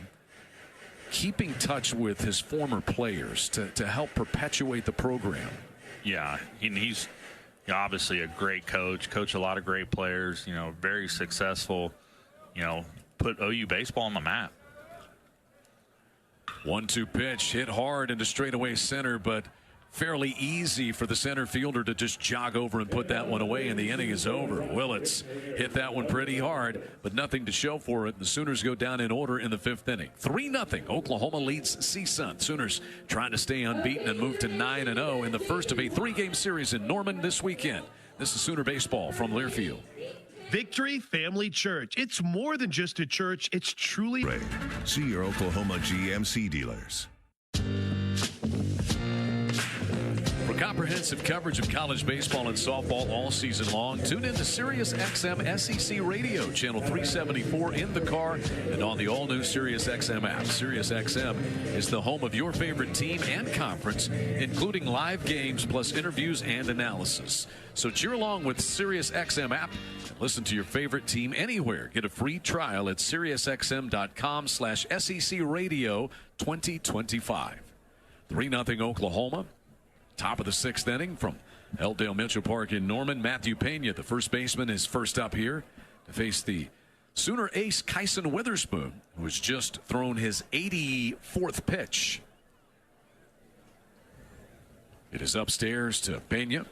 keeping touch with his former players to help perpetuate the program. Yeah, he's obviously a great coach a lot of great players, very successful, put OU baseball on the map. 1-2 pitch hit hard into straightaway center, but fairly easy for the center fielder to just jog over and put that one away, and the inning is over. Willits hit that one pretty hard, but nothing to show for it. The Sooners go down in order in the 5th inning. 3-0. Oklahoma leads CSUN. Sooners trying to stay unbeaten and move to 9-0 in the first of a 3-game series in Norman this weekend. This is Sooner baseball from Learfield. Victory Family Church. It's more than just a church. It's truly. See your Oklahoma GMC dealers. For comprehensive coverage of college baseball and softball all season long, tune in to Sirius XM SEC Radio, channel 374 in the car and on the all-new Sirius XM app. Sirius XM is the home of your favorite team and conference, including live games plus interviews and analysis. So cheer along with Sirius XM app and listen to your favorite team anywhere. Get a free trial at SiriusXM.com/SEC Radio 2025. 3-0 Oklahoma. Top of the 6th inning from Elldale Mitchell Park in Norman. Matthew Pena, the first baseman, is first up here to face the Sooner ace Kyson Witherspoon, who has just thrown his 84th pitch. It is upstairs to Pena.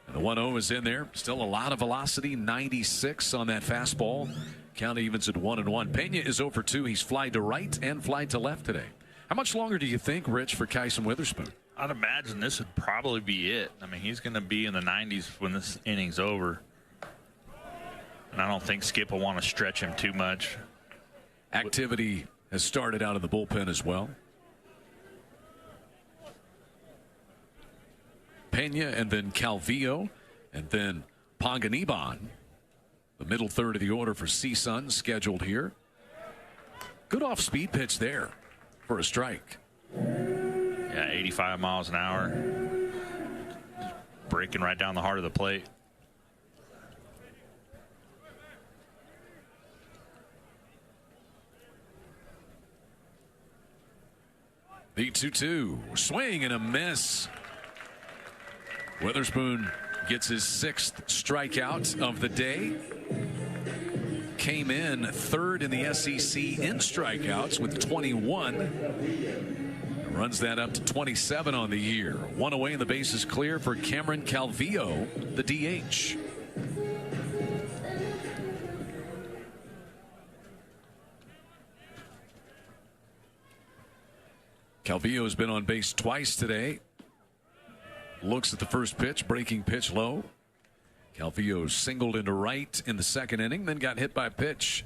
And the 1-0 is in there. Still a lot of velocity, 96 on that fastball. Count evens at 1-1. Pena is 0 for 2. He's flied to right and flied to left today. How much longer do you think, Rich, for Kyson Witherspoon? I'd imagine this would probably be it. I mean, he's going to be in the 90s when this inning's over. And I don't think Skip will want to stretch him too much. Activity has started out of the bullpen as well. Pena and then Calvillo and then Panganiban. The middle third of the order for CSUN scheduled here. Good off-speed pitch there for a strike. Yeah, 85 miles an hour. Breaking right down the heart of the plate. The 2-2. Swing and a miss. Witherspoon gets his 6th strikeout of the day. Came in 3rd in the SEC in strikeouts with 21. Runs that up to 27 on the year. 1 away and the base is clear for Cameron Calvillo, the DH. Calvillo has been on base twice today. Looks at the first pitch, breaking pitch low. Calvillo singled into right in the 2nd inning, then got hit by a pitch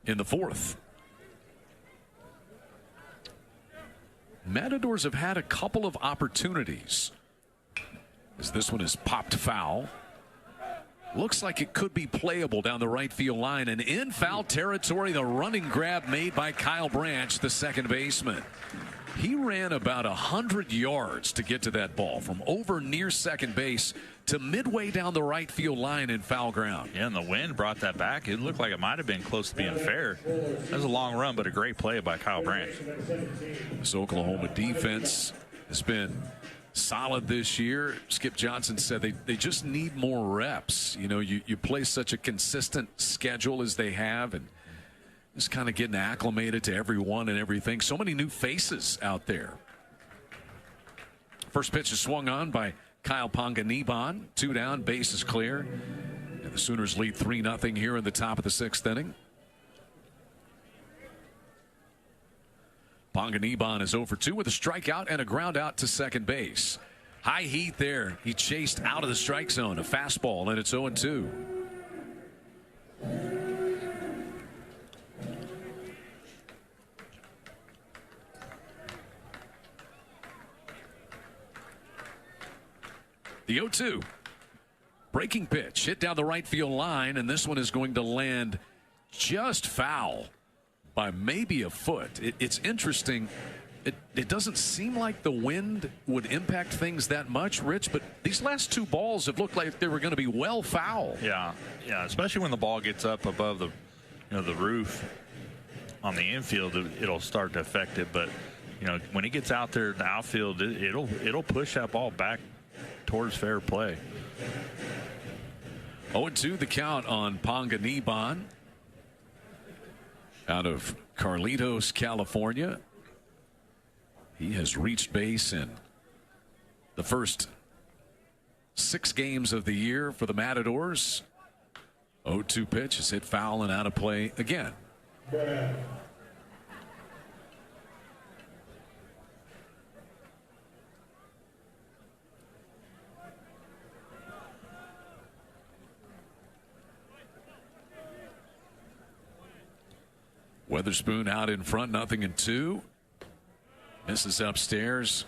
in the 4th. Matadors have had a couple of opportunities as this one is popped foul. Looks like it could be playable down the right field line, and in foul territory, the running grab made by Kyle Branch, the second baseman. He ran about 100 yards to get to that ball from over near second base to midway down the right field line in foul ground. Yeah, and the wind brought that back. It looked like it might have been close to being fair. That was a long run, but a great play by Kyle Branch. This Oklahoma defense has been solid this year. Skip Johnson said they just need more reps. You know, you play such a consistent schedule as they have, and just kind of getting acclimated to everyone and everything. So many new faces out there. First pitch is swung on by Kyle Panganiban. 2 down, base is clear. And the Sooners lead 3-0 here in the top of the 6th inning. Panganiban is 0 for 2 with a strikeout and a ground out to second base. High heat there. He chased out of the strike zone. A fastball, and it's 0-2. The 0-2. Breaking pitch hit down the right field line, and this one is going to land just foul by maybe a foot. It's interesting. It doesn't seem like the wind would impact things that much, Rich, but these last 2 balls have looked like they were going to be well foul. Yeah, especially when the ball gets up above the the roof on the infield, it'll start to affect it. But when it gets out there in the outfield, it'll push that ball back towards fair play. 0-2 the count on Panganiban out of Carlitos, California. He has reached base in the first 6 games of the year for the Matadors. 0-2 pitch is hit foul and out of play again. Witherspoon out in front, 0-2. Misses upstairs.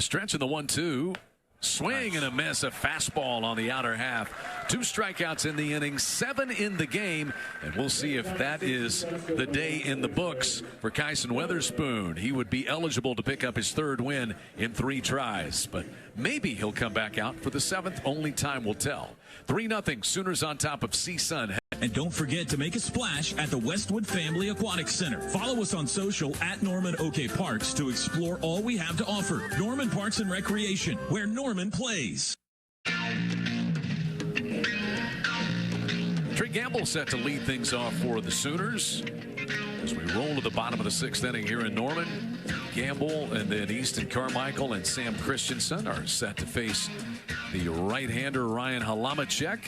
The stretch in the 1-2. Swing and a miss, a fastball on the outer half. 2 strikeouts in the inning, 7 in the game, and we'll see if that is the day in the books for Kyson Weatherspoon. He would be eligible to pick up his 3rd win in 3 tries, but maybe he'll come back out for the 7th. Only time will tell. 3-0 Sooners on top of CSUN. And don't forget to make a splash at the Westwood Family Aquatic Center. Follow us on social at Norman OK Parks to explore all we have to offer. Norman Parks and Recreation, where Norman plays. Trey Gamble set to lead things off for the Sooners as we roll to the bottom of the 6th inning here in Norman. Gamble and then Easton Carmichael and Sam Christensen are set to face the right-hander Ryan Halamacek.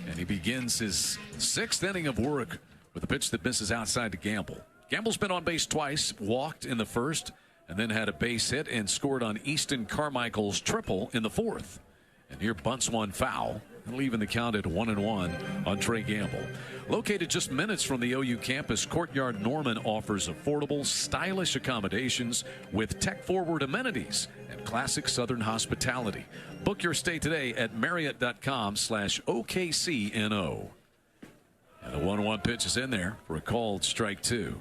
And he begins his 6th inning of work with a pitch that misses outside to Gamble. Gamble's been on base twice, walked in the 1st, and then had a base hit and scored on Easton Carmichael's triple in the 4th. And here bunts one foul, leaving the count at 1-1 on Trey Gamble. Located just minutes from the OU campus, Courtyard Norman offers affordable, stylish accommodations with tech-forward amenities and classic Southern hospitality. Book your stay today at Marriott.com/OKCNO. And the 1-1 pitch is in there for a called strike 2.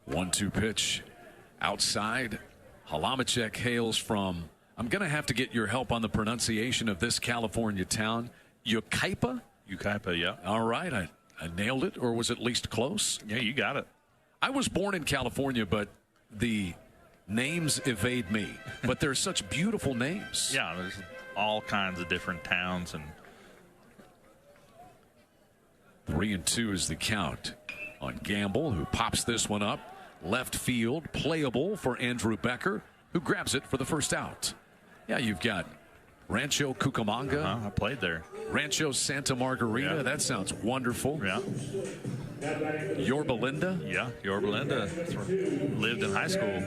One-two pitch outside. Halamacek hails from, I'm going to have to get your help on the pronunciation of this California town, Yucaipa? Yucaipa, yeah. All right, I nailed it, or was at least close? Yeah, you got it. I was born in California, but the names evade me. But they're such beautiful names. Yeah, there's all kinds of different towns. And 3-2 is the count on Gamble, who pops this one up. Left field, playable for Andrew Becker, who grabs it for the first out. Yeah, you've got Rancho Cucamonga. I played there. Rancho Santa Margarita. Yeah. That sounds wonderful. Yeah. Yorba Linda. Yeah, Yorba Linda. Lived in high school.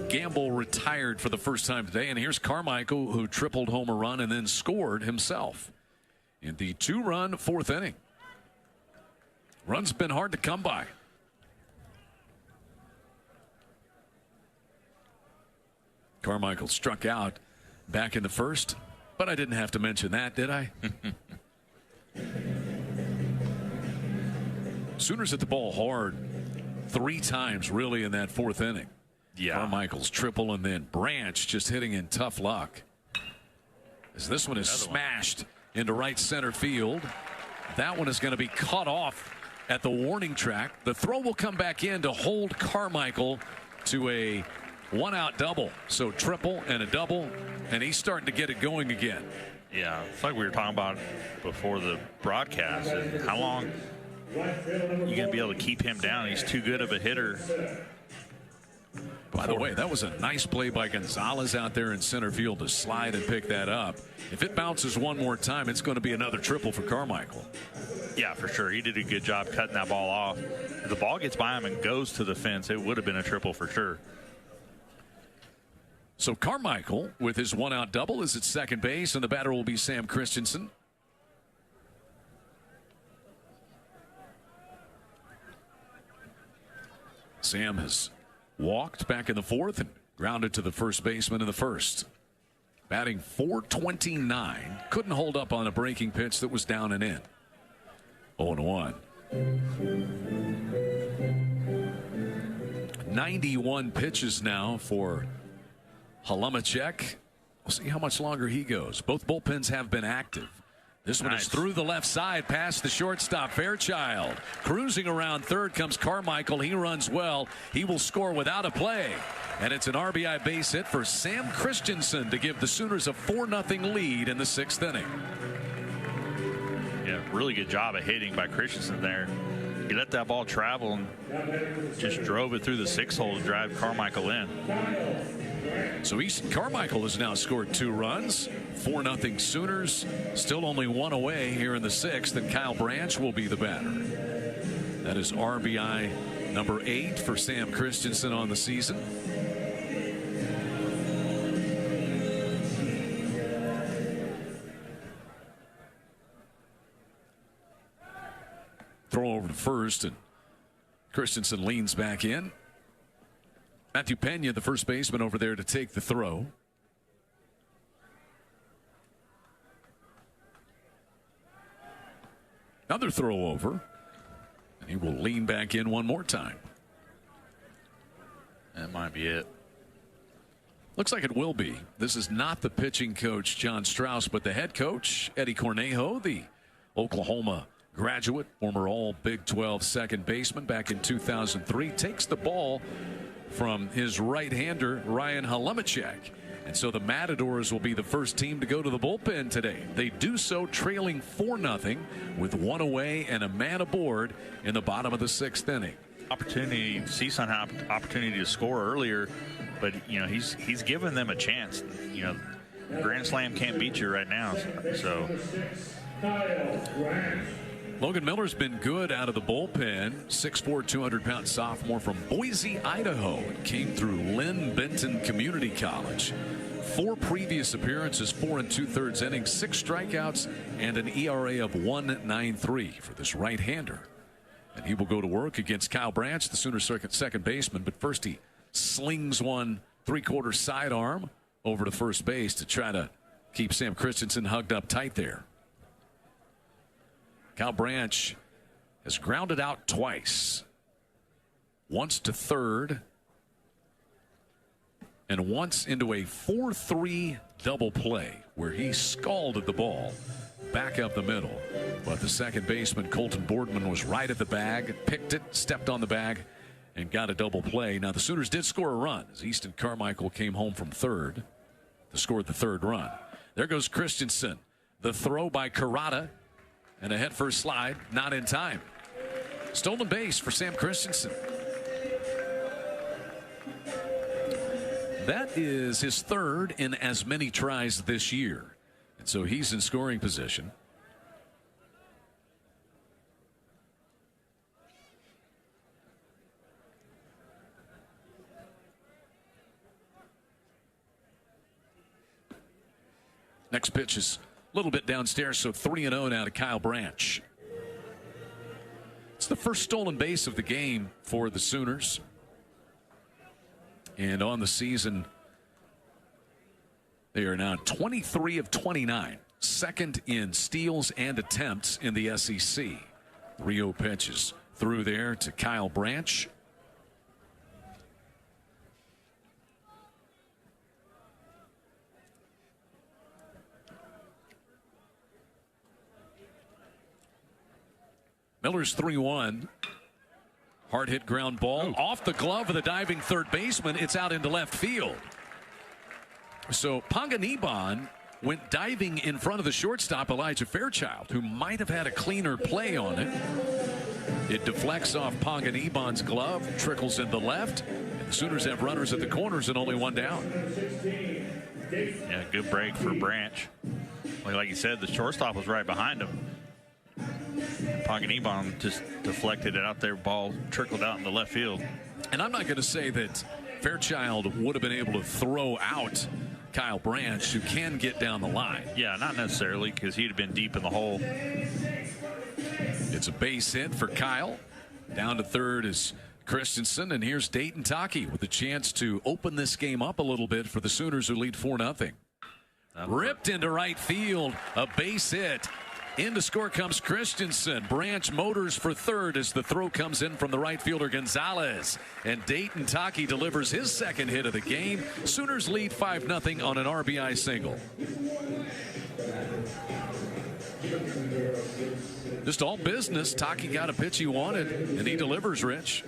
Gamble retired for the first time today, and here's Carmichael, who tripled home a run and then scored himself in the 2-run 4th inning. Run's been hard to come by. Carmichael struck out back in the 1st, but I didn't have to mention that, did I? Sooners hit the ball hard 3 times, really, in that 4th inning. Yeah. Carmichael's triple, and then Branch just hitting in tough luck. As this one is smashed into right center field. That one is going to be cut off at the warning track. The throw will come back in to hold Carmichael to a 1-out double. So triple and a double, and he's starting to get it going again. Yeah, it's like we were talking about before the broadcast. How long are you going to be able to keep him down? He's too good of a hitter. By the way, that was a nice play by Gonzalez out there in center field to slide and pick that up. If it bounces one more time, it's going to be another triple for Carmichael. Yeah, for sure. He did a good job cutting that ball off. If the ball gets by him and goes to the fence, it would have been a triple for sure. So Carmichael, with his 1-out double, is at second base, and the batter will be Sam Christensen. Sam has walked back in the 4th and grounded to the first baseman in the 1st. Batting .429. Couldn't hold up on a breaking pitch that was down and in. 0-1. 91 pitches now for Halamacek. We'll see how much longer he goes. Both bullpens have been active. This one is through the left side past the shortstop Fairchild. Cruising around third comes Carmichael. He runs well. He will score without a play. And it's an RBI base hit for Sam Christensen to give the Sooners a 4-0 lead in the 6th inning. Yeah, really good job of hitting by Christensen there. He let that ball travel and just drove it through the 6 hole to drive Carmichael in. So Easton Carmichael has now scored 2 runs. 4-0 Sooners. Still only 1 away here in the 6th, and Kyle Branch will be the batter. That is RBI number 8 for Sam Christensen on the season. throw over to first, and Christensen leans back in. Matthew Pena, the first baseman, over there to take the throw. Another throw over, and he will lean back in one more time. That might be it. Looks like it will be. This is not the pitching coach, John Strauss, but the head coach, Eddie Cornejo, the Oklahoma graduate, former all Big 12 second baseman back in 2003, takes the ball from his right-hander, Ryan Halemachek. And so the Matadors will be the first team to go to the bullpen today. They do so trailing 4-0 with one away and a man aboard in the bottom of the 6th inning. CSUN had opportunity to score earlier, but he's given them a chance. Grand Slam can't beat you right now. So Logan Miller's been good out of the bullpen. 6'4", 200-pound sophomore from Boise, Idaho. Came through Lynn Benton Community College. 4 previous appearances, 4 2/3 innings, 6 strikeouts, and an ERA of 1.93 for this right-hander. And he will go to work against Kyle Branch, the Sooners' second baseman. But first he slings one 3/4 sidearm over to first base to try to keep Sam Christensen hugged up tight there. Kyle Branch has grounded out twice. Once to third and once into a 4-3 double play where he scalded the ball back up the middle. But the second baseman, Colton Boardman, was right at the bag, picked it, stepped on the bag, and got a double play. Now, the Sooners did score a run as Easton Carmichael came home from third to score the 3rd run. There goes Christensen. The throw by Karada and a head-first slide, not in time. Stolen base for Sam Christensen. That is his 3rd in as many tries this year. And so he's in scoring position. Next pitch is a little bit downstairs, so 3-0 now to Kyle Branch. It's the first stolen base of the game for the Sooners. And on the season, they are now 23 of 29. Second in steals and attempts in the SEC. 3-0 pitches through there to Kyle Branch. Miller's 3-1. Hard hit ground ball off the glove of the diving third baseman. It's out into left field. So Panganiban went diving in front of the shortstop, Elijah Fairchild, who might have had a cleaner play on it. It deflects off Panganiban's glove, trickles into left. And the Sooners have runners at the corners and only one down. Yeah, good break for Branch. Like you said, the shortstop was right behind him. Panganiban just deflected it out there. Ball trickled out into left field. And I'm not going to say that Fairchild would have been able to throw out Kyle Branch, who can get down the line. Yeah, not necessarily, because he'd have been deep in the hole. It's a base hit for Kyle. Down to third is Christensen, and here's Dayton Taki with a chance to open this game up a little bit for the Sooners, who lead 4-0. Ripped into right field, a base hit. In to score comes Christensen. Branch motors for third as the throw comes in from the right fielder Gonzalez. And Dayton Taki delivers his second hit of the game. Sooners lead 5-0 on an RBI single. Just all business. Taki got a pitch he wanted, and he delivers, Rich.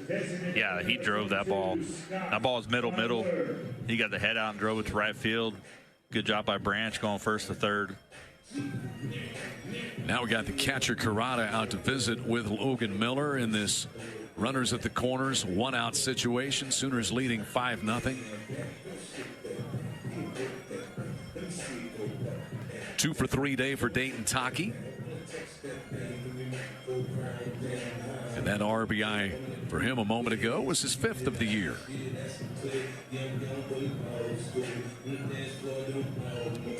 Yeah, he drove that ball. That ball is middle. He got the head out and drove it to right field. Good job by Branch going first to third. Now we got the catcher Karada out to visit with Logan Miller in this runners at the corners, 1-out situation. Sooners leading 5-0. 2 for 3 day for Dayton Taki. And that RBI for him a moment ago was his 5th of the year.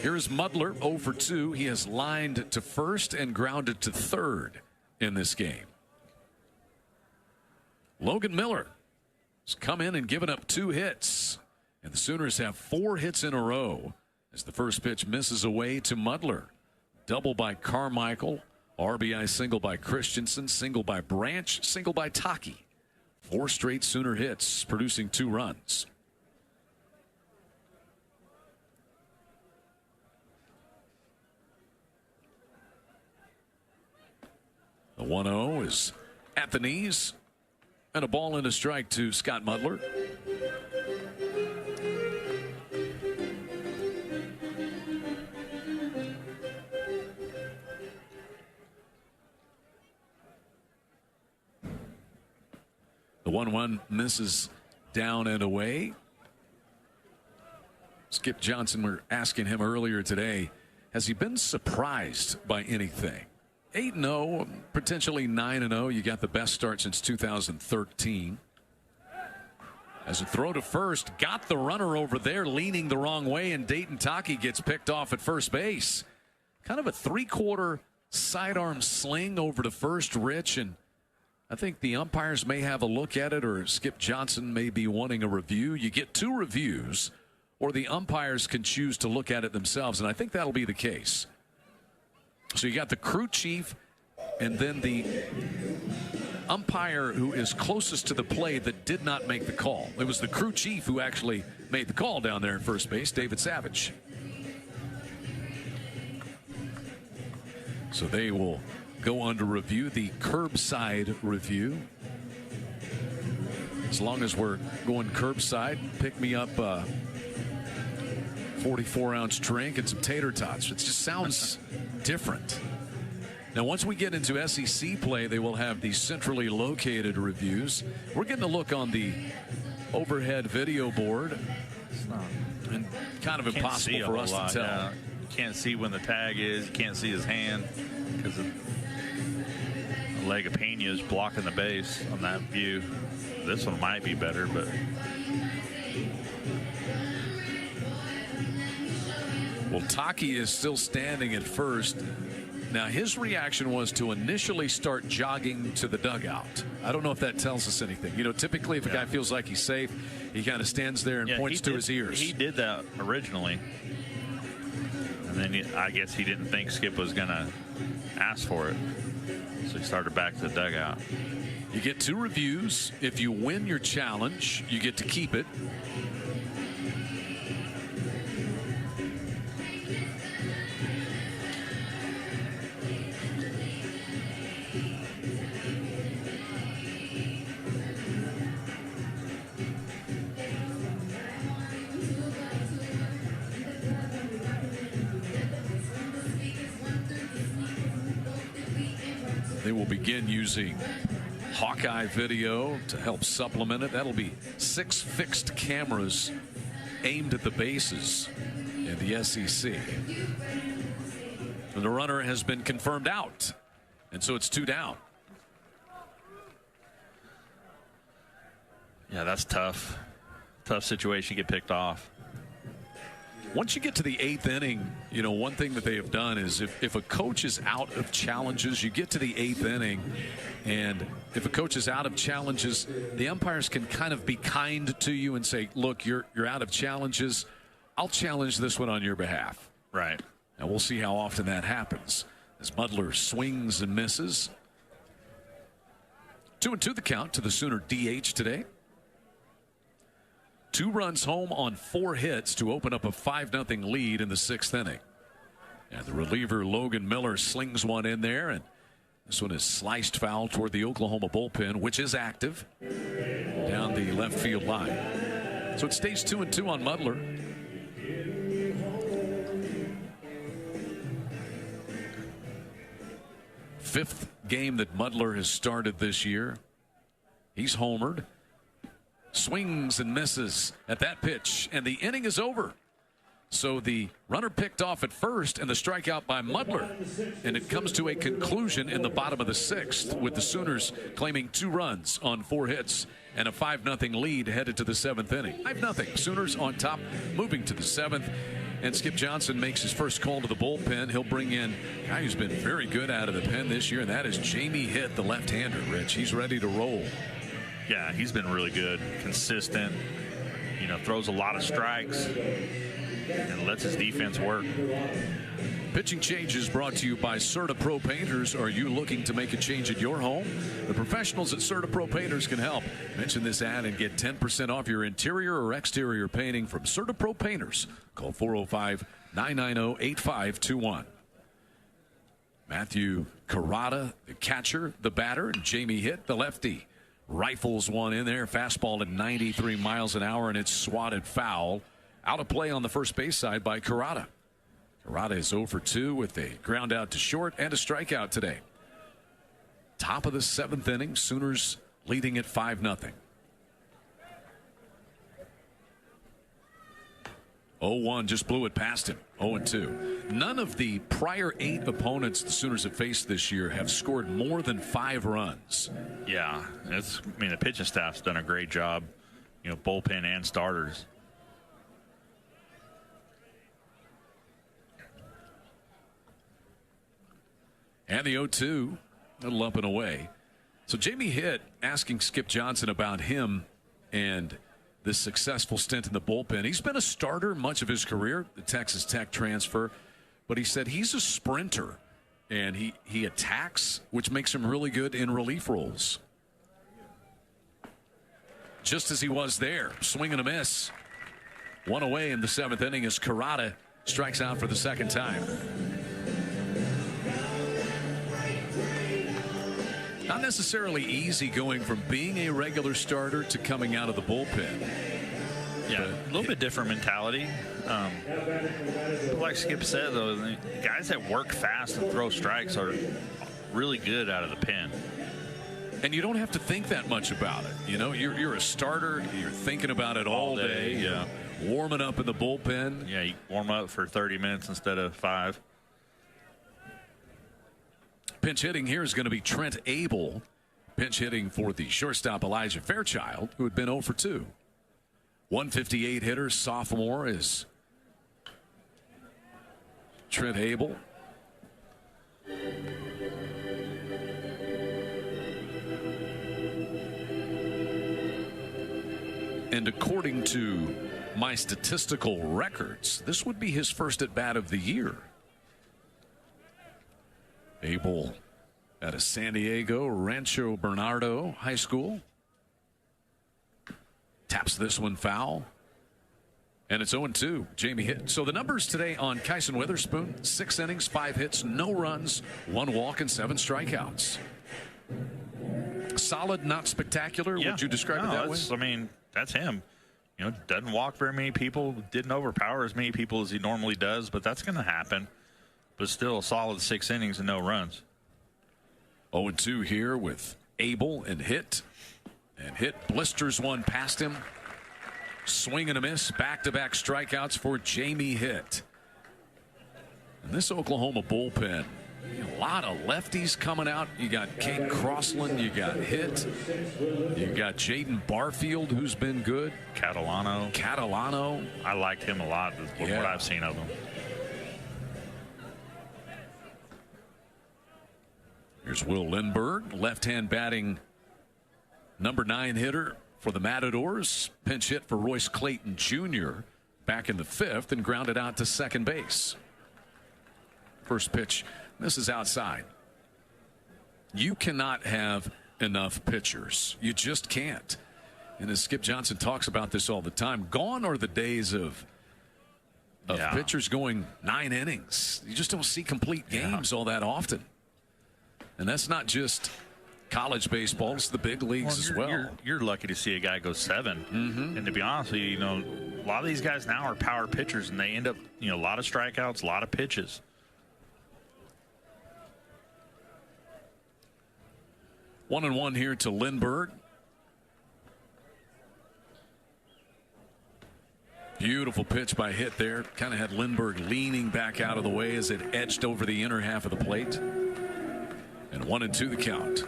Here is Mudler, 0 for 2. He has lined to first and grounded to third in this game. Logan Miller has come in and given up 2 hits. And the Sooners have 4 hits in a row as the first pitch misses away to Mudler. Double by Carmichael. RBI single by Christensen. Single by Branch. Single by Taki. 4 straight Sooner hits, producing 2 runs. The 1-0 is at the knees. And a ball and a strike to Scott Mudler. The 1-1 misses down and away. Skip Johnson, we're asking him earlier today, has he been surprised by anything? 8-0, potentially 9-0. You got the best start since 2013. As a throw to first, got the runner over there leaning the wrong way, and Dayton Taki gets picked off at first base. Kind of a 3/4 sidearm sling over to first, Rich, and I think the umpires may have a look at it, or Skip Johnson may be wanting a review. You get 2 reviews, or the umpires can choose to look at it themselves, and I think that'll be the case. So you got the crew chief and then the umpire who is closest to the play that did not make the call. It was the crew chief who actually made the call down there at first base, David Savage. So they will go under review, the curbside review. As long as we're going curbside, pick me up a 44-ounce drink and some tater tots. It just sounds different. Now, once we get into SEC play, they will have the centrally located reviews. We're getting a look on the overhead video board. And kind of impossible for us to tell. Yeah. You can't see when the tag is. You can't see his hand because the leg of Pena is blocking the base on that view. This one might be better, but well, Taki is still standing at first. Now, his reaction was to initially start jogging to the dugout. I don't know if that tells us anything. You know, typically if a guy feels like he's safe, he kind of stands there and points to his ears. He did that originally. And then I guess he didn't think Skip was going to ask for it. So he started back to the dugout. You get 2 reviews. If you win your challenge, you get to keep it. They will begin using Hawkeye video to help supplement it. That'll be 6 fixed cameras aimed at the bases in the SEC. And the runner has been confirmed out, and so it's 2 down. Yeah, that's tough. Tough situation to get picked off. Once you get to the 8th inning, you know, one thing that they have done is if a coach is out of challenges, you get to the 8th inning, and if a coach is out of challenges, the umpires can kind of be kind to you and say, look, you're out of challenges. I'll challenge this one on your behalf. Right. And we'll see how often that happens as Mudler swings and misses. 2-2 the count to the Sooner DH today. 2 runs home on 4 hits to open up a 5-0 lead in the 6th inning. And the reliever Logan Miller slings one in there, and this one is sliced foul toward the Oklahoma bullpen, which is active down the left field line. So it stays 2-2 on Mudler. Fifth game that Mudler has started this year. He's homered. Swings and misses at that pitch, and the inning is over. So the runner picked off at first and the strikeout by Mudler, and it comes to a conclusion in the bottom of the 6th with the Sooners claiming 2 runs on 4 hits and a 5-0 lead headed to the 7th inning. 5-0. Sooners on top, moving to the 7th. And Skip Johnson makes his first call to the bullpen. He'll bring in a guy who's been very good out of the pen this year, and that is Jamie Hitt, the left-hander, Rich. He's ready to roll. Yeah, he's been really good, consistent, throws a lot of strikes and lets his defense work. Pitching changes brought to you by CertaPro Painters. Are you looking to make a change at your home? The professionals at CertaPro Painters can help. Mention this ad and get 10% off your interior or exterior painting from CertaPro Painters. Call 405-990-8521. Matthew Carrata, the catcher, the batter, and Jamie Hitt, the lefty. Rifles one in there, fastball at 93 miles an hour, and it's swatted foul. Out of play on the first base side by Carrata. Carrata is 0 for 2 with a ground out to short and a strikeout today. Top of the 7th inning, Sooners leading at 5-0. 0-1, just blew it past him. 0-2. None of the prior 8 opponents the Sooners have faced this year have scored more than 5 runs. Yeah, the pitching staff's done a great job, bullpen and starters. And the 0-2, a little up and away. So Jamie Hitt asking Skip Johnson about him and this successful stint in the bullpen. He's been a starter much of his career, the Texas Tech transfer, but he said he's a sprinter, and he attacks, which makes him really good in relief roles. Just as he was there, swing and a miss. One away in the 7th inning as Carrata strikes out for the second time. Not necessarily easy going from being a regular starter to coming out of the bullpen. Yeah, a little bit different mentality. Like Skip said, though, the guys that work fast and throw strikes are really good out of the pen. And you don't have to think that much about it. You're a starter. You're thinking about it all day. Yeah. Warming up in the bullpen. Yeah, you warm up for 30 minutes instead of 5. Pinch hitting here is going to be Trent Abel. Pinch hitting for the shortstop Elijah Fairchild, who had been 0 for 2. 158 hitter, sophomore, is Trent Abel. And according to my statistical records, this would be his first at-bat of the year. Abel at a San Diego Rancho Bernardo High School. Taps this one foul. And it's 0-2. Jamie Hitt. So the numbers today on Kyson Witherspoon: 6 innings, 5 hits, no runs, 1 walk, and 7 strikeouts. Solid, not spectacular. Yeah. Would you describe it that way? That's him. Doesn't walk very many people, didn't overpower as many people as he normally does, but that's going to happen. But still a solid 6 innings and no runs. 0-2 here with Abel and Hitt. And Hitt blisters one past him. Swing and a miss. Back-to-back strikeouts for Jamie Hitt. And this Oklahoma bullpen, a lot of lefties coming out. You got Kate Crossland. You got Hitt. You got Jaden Barfield, who's been good. Catalano. I liked him a lot with what I've seen of him. Here's Will Lindbergh, left-hand batting number 9 hitter for the Matadors. Pinch hit for Royce Clayton Jr. back in the 5th and grounded out to second base. First pitch, this is outside. You cannot have enough pitchers. You just can't. And as Skip Johnson talks about this all the time, gone are the days of pitchers going 9 innings. You just don't see complete games all that often. And that's not just college baseball, it's the big leagues as well. You're lucky to see a guy go 7. Mm-hmm. And to be honest with you, a lot of these guys now are power pitchers, and they end up, a lot of strikeouts, a lot of pitches. One and one here to Lindbergh. Beautiful pitch by Hitt there. Kind of had Lindbergh leaning back out of the way as it edged over the inner half of the plate. And 1-2 the count.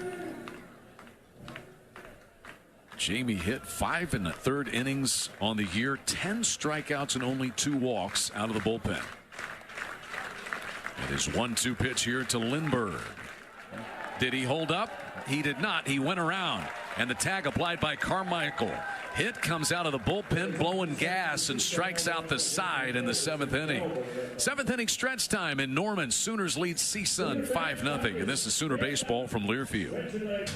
Jamie Hitt 5 1/3 innings on the year, 10 strikeouts and only 2 walks out of the bullpen. It is 1-2 pitch here to Lindbergh. Did he hold up? He did not. He went around. And the tag applied by Carmichael. Hit comes out of the bullpen, blowing gas, and strikes out the side in the 7th inning. 7th inning stretch time in Norman. Sooners lead CSUN 5-0. And this is Sooner Baseball from Learfield.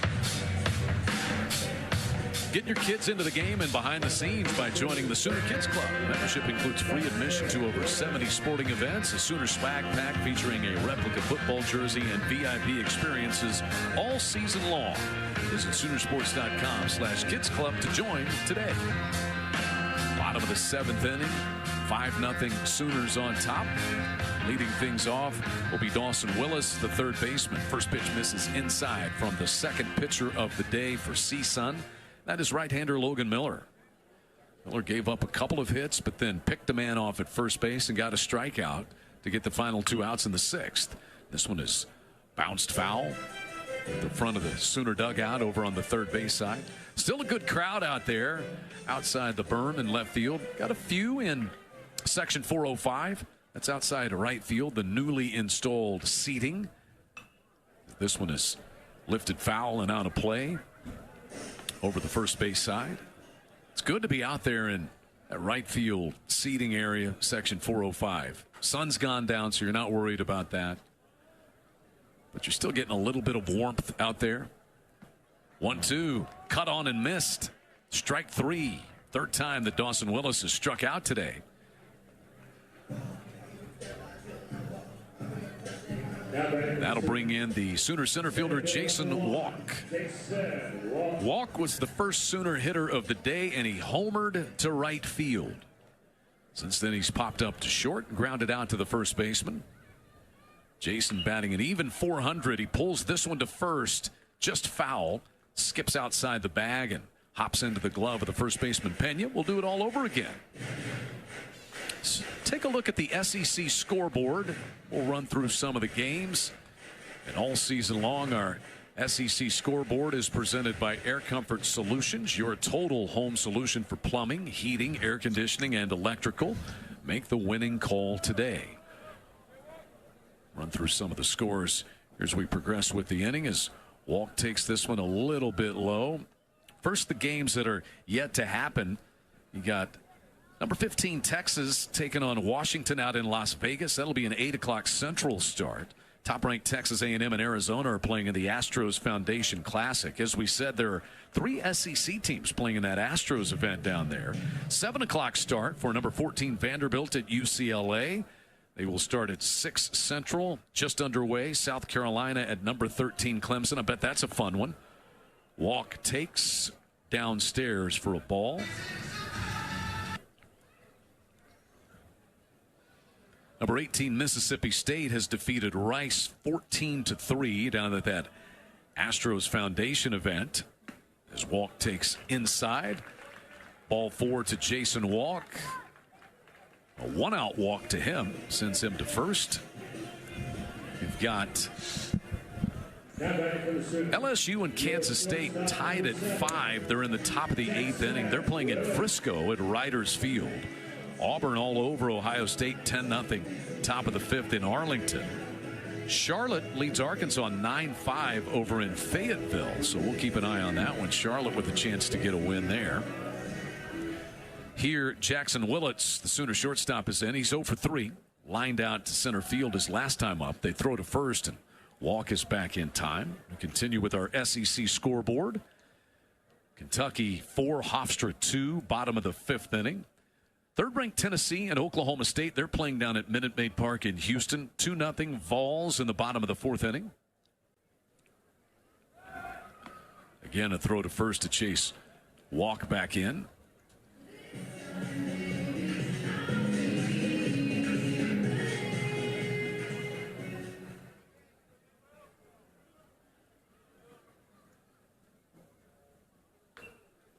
Get your kids into the game and behind the scenes by joining the Sooner Kids Club. Membership includes free admission to over 70 sporting events, a Sooner swag pack featuring a replica football jersey, and VIP experiences all season long. Visit Soonersports.com/Kids Club to join today. Bottom of the 7th inning, 5-0 Sooners on top. Leading things off will be Dawson Willis, the third baseman. First pitch misses inside from the second pitcher of the day for CSUN. That is right-hander Logan Miller. Miller gave up a couple of hits, but then picked a man off at first base and got a strikeout to get the final 2 outs in the 6th. This one is bounced foul at the front of the Sooner dugout over on the third base side. Still a good crowd out there outside the berm in left field. Got a few in section 405. That's outside right field, the newly installed seating. This one is lifted foul and out of play over the first base side. It's good to be out there in that right field seating area, section 405. Sun's gone down, so you're not worried about that. But you're still getting a little bit of warmth out there. 1-2, cut on and missed. Strike 3. Third time that Dawson Willis has struck out today. That'll bring in the Sooner center fielder Jason Walk. Walk was the first Sooner hitter of the day, and he homered to right field. Since then, he's popped up to short and grounded out to the first baseman. Jason batting an even .400. He pulls this one to first, just foul, skips outside the bag and hops into the glove of the first baseman Pena. We'll do it all over again. Take a look at the SEC scoreboard. We'll run through some of the games. And all season long, our SEC scoreboard is presented by Air Comfort Solutions, your total home solution for plumbing, heating, air conditioning, and electrical. Make the winning call today. Run through some of the scores as we progress with the inning as Walk takes this one a little bit low. First, the games that are yet to happen. You got number 15 Texas taking on Washington out in Las Vegas. That'll be an 8 o'clock Central start. Top-ranked Texas A&M and Arizona are playing in the Astros Foundation Classic. As we said, there are 3 SEC teams playing in that Astros event down there. 7 o'clock start for number 14 Vanderbilt at UCLA. They will start at 6 Central, just underway. South Carolina at number 13 Clemson. I bet that's a fun one. Walk takes downstairs for a ball. Number 18 Mississippi State has defeated Rice 14-3 down at that Astros Foundation event. As Walk takes inside. Ball forward to Jason Walk. A 1-out walk to him, sends him to first. We've got LSU and Kansas State tied at 5. They're in the top of the 8th inning. They're playing in Frisco at Riders Field. Auburn all over Ohio State 10-0. Top of the 5th in Arlington. Charlotte leads Arkansas 9-5 over in Fayetteville. So we'll keep an eye on that one. Charlotte with a chance to get a win there. Here, Jackson Willits, the Sooner shortstop, is in. He's 0 for 3. Lined out to center field his last time up. They throw to first, and Walk is back in time. We continue with our SEC scoreboard. Kentucky 4, Hofstra 2, bottom of the 5th inning. Third-ranked Tennessee and Oklahoma State, they're playing down at Minute Maid Park in Houston. 2-0 Vols in the bottom of the 4th inning. Again, a throw to first to chase Walk back in.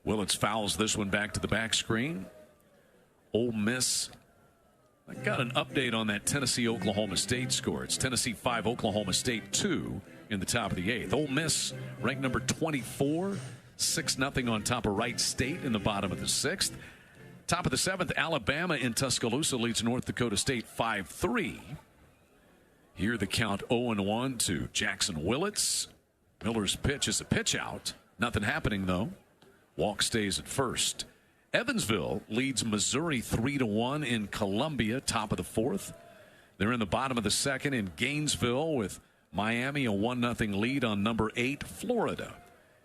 Willits fouls this one back to the back screen. Ole Miss. I got an update on that Tennessee-Oklahoma State score. It's Tennessee 5, Oklahoma State 2 in the top of the 8th. Ole Miss ranked number 24, 6-0 on top of Wright State in the bottom of the 6th. Top of the 7th, Alabama in Tuscaloosa leads North Dakota State 5-3. Here the count 0-1 to Jackson Willits. Miller's pitch is a pitch out. Nothing happening, though. Walk stays at first. Evansville leads Missouri 3-1 in Columbia, top of the fourth. They're in the bottom of the second in Gainesville with Miami a 1-0 lead on number 8, Florida.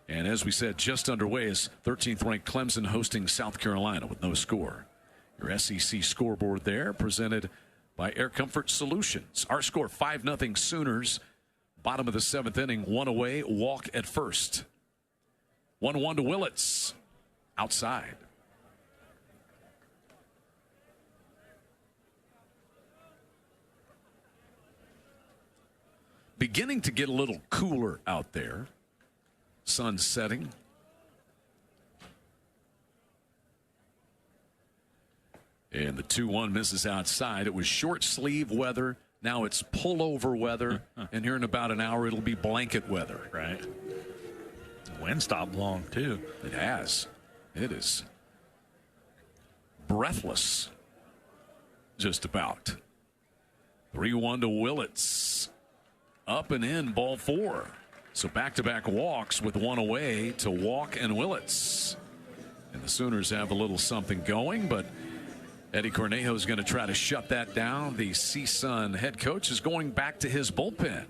And as we said, just underway is 13th-ranked Clemson hosting South Carolina with no score. Your SEC scoreboard there presented by Air Comfort Solutions. Our score 5-0 Sooners. Bottom of the 7th inning, one away, walk at first. 1-1 to Willits. Outside. Beginning to get a little cooler out there. Sun setting. And the 2-1 misses outside. It was short sleeve weather. Now it's pullover weather. And here in about an hour, it'll be blanket weather. Right. The wind stopped long, too. It has. It is breathless. Just about. 3-1 to Willits. Up and in, ball 4. So back-to-back walks with one away to Walk and Willits. And the Sooners have a little something going, but Eddie Cornejo is going to try to shut that down. The CSUN head coach is going back to his bullpen.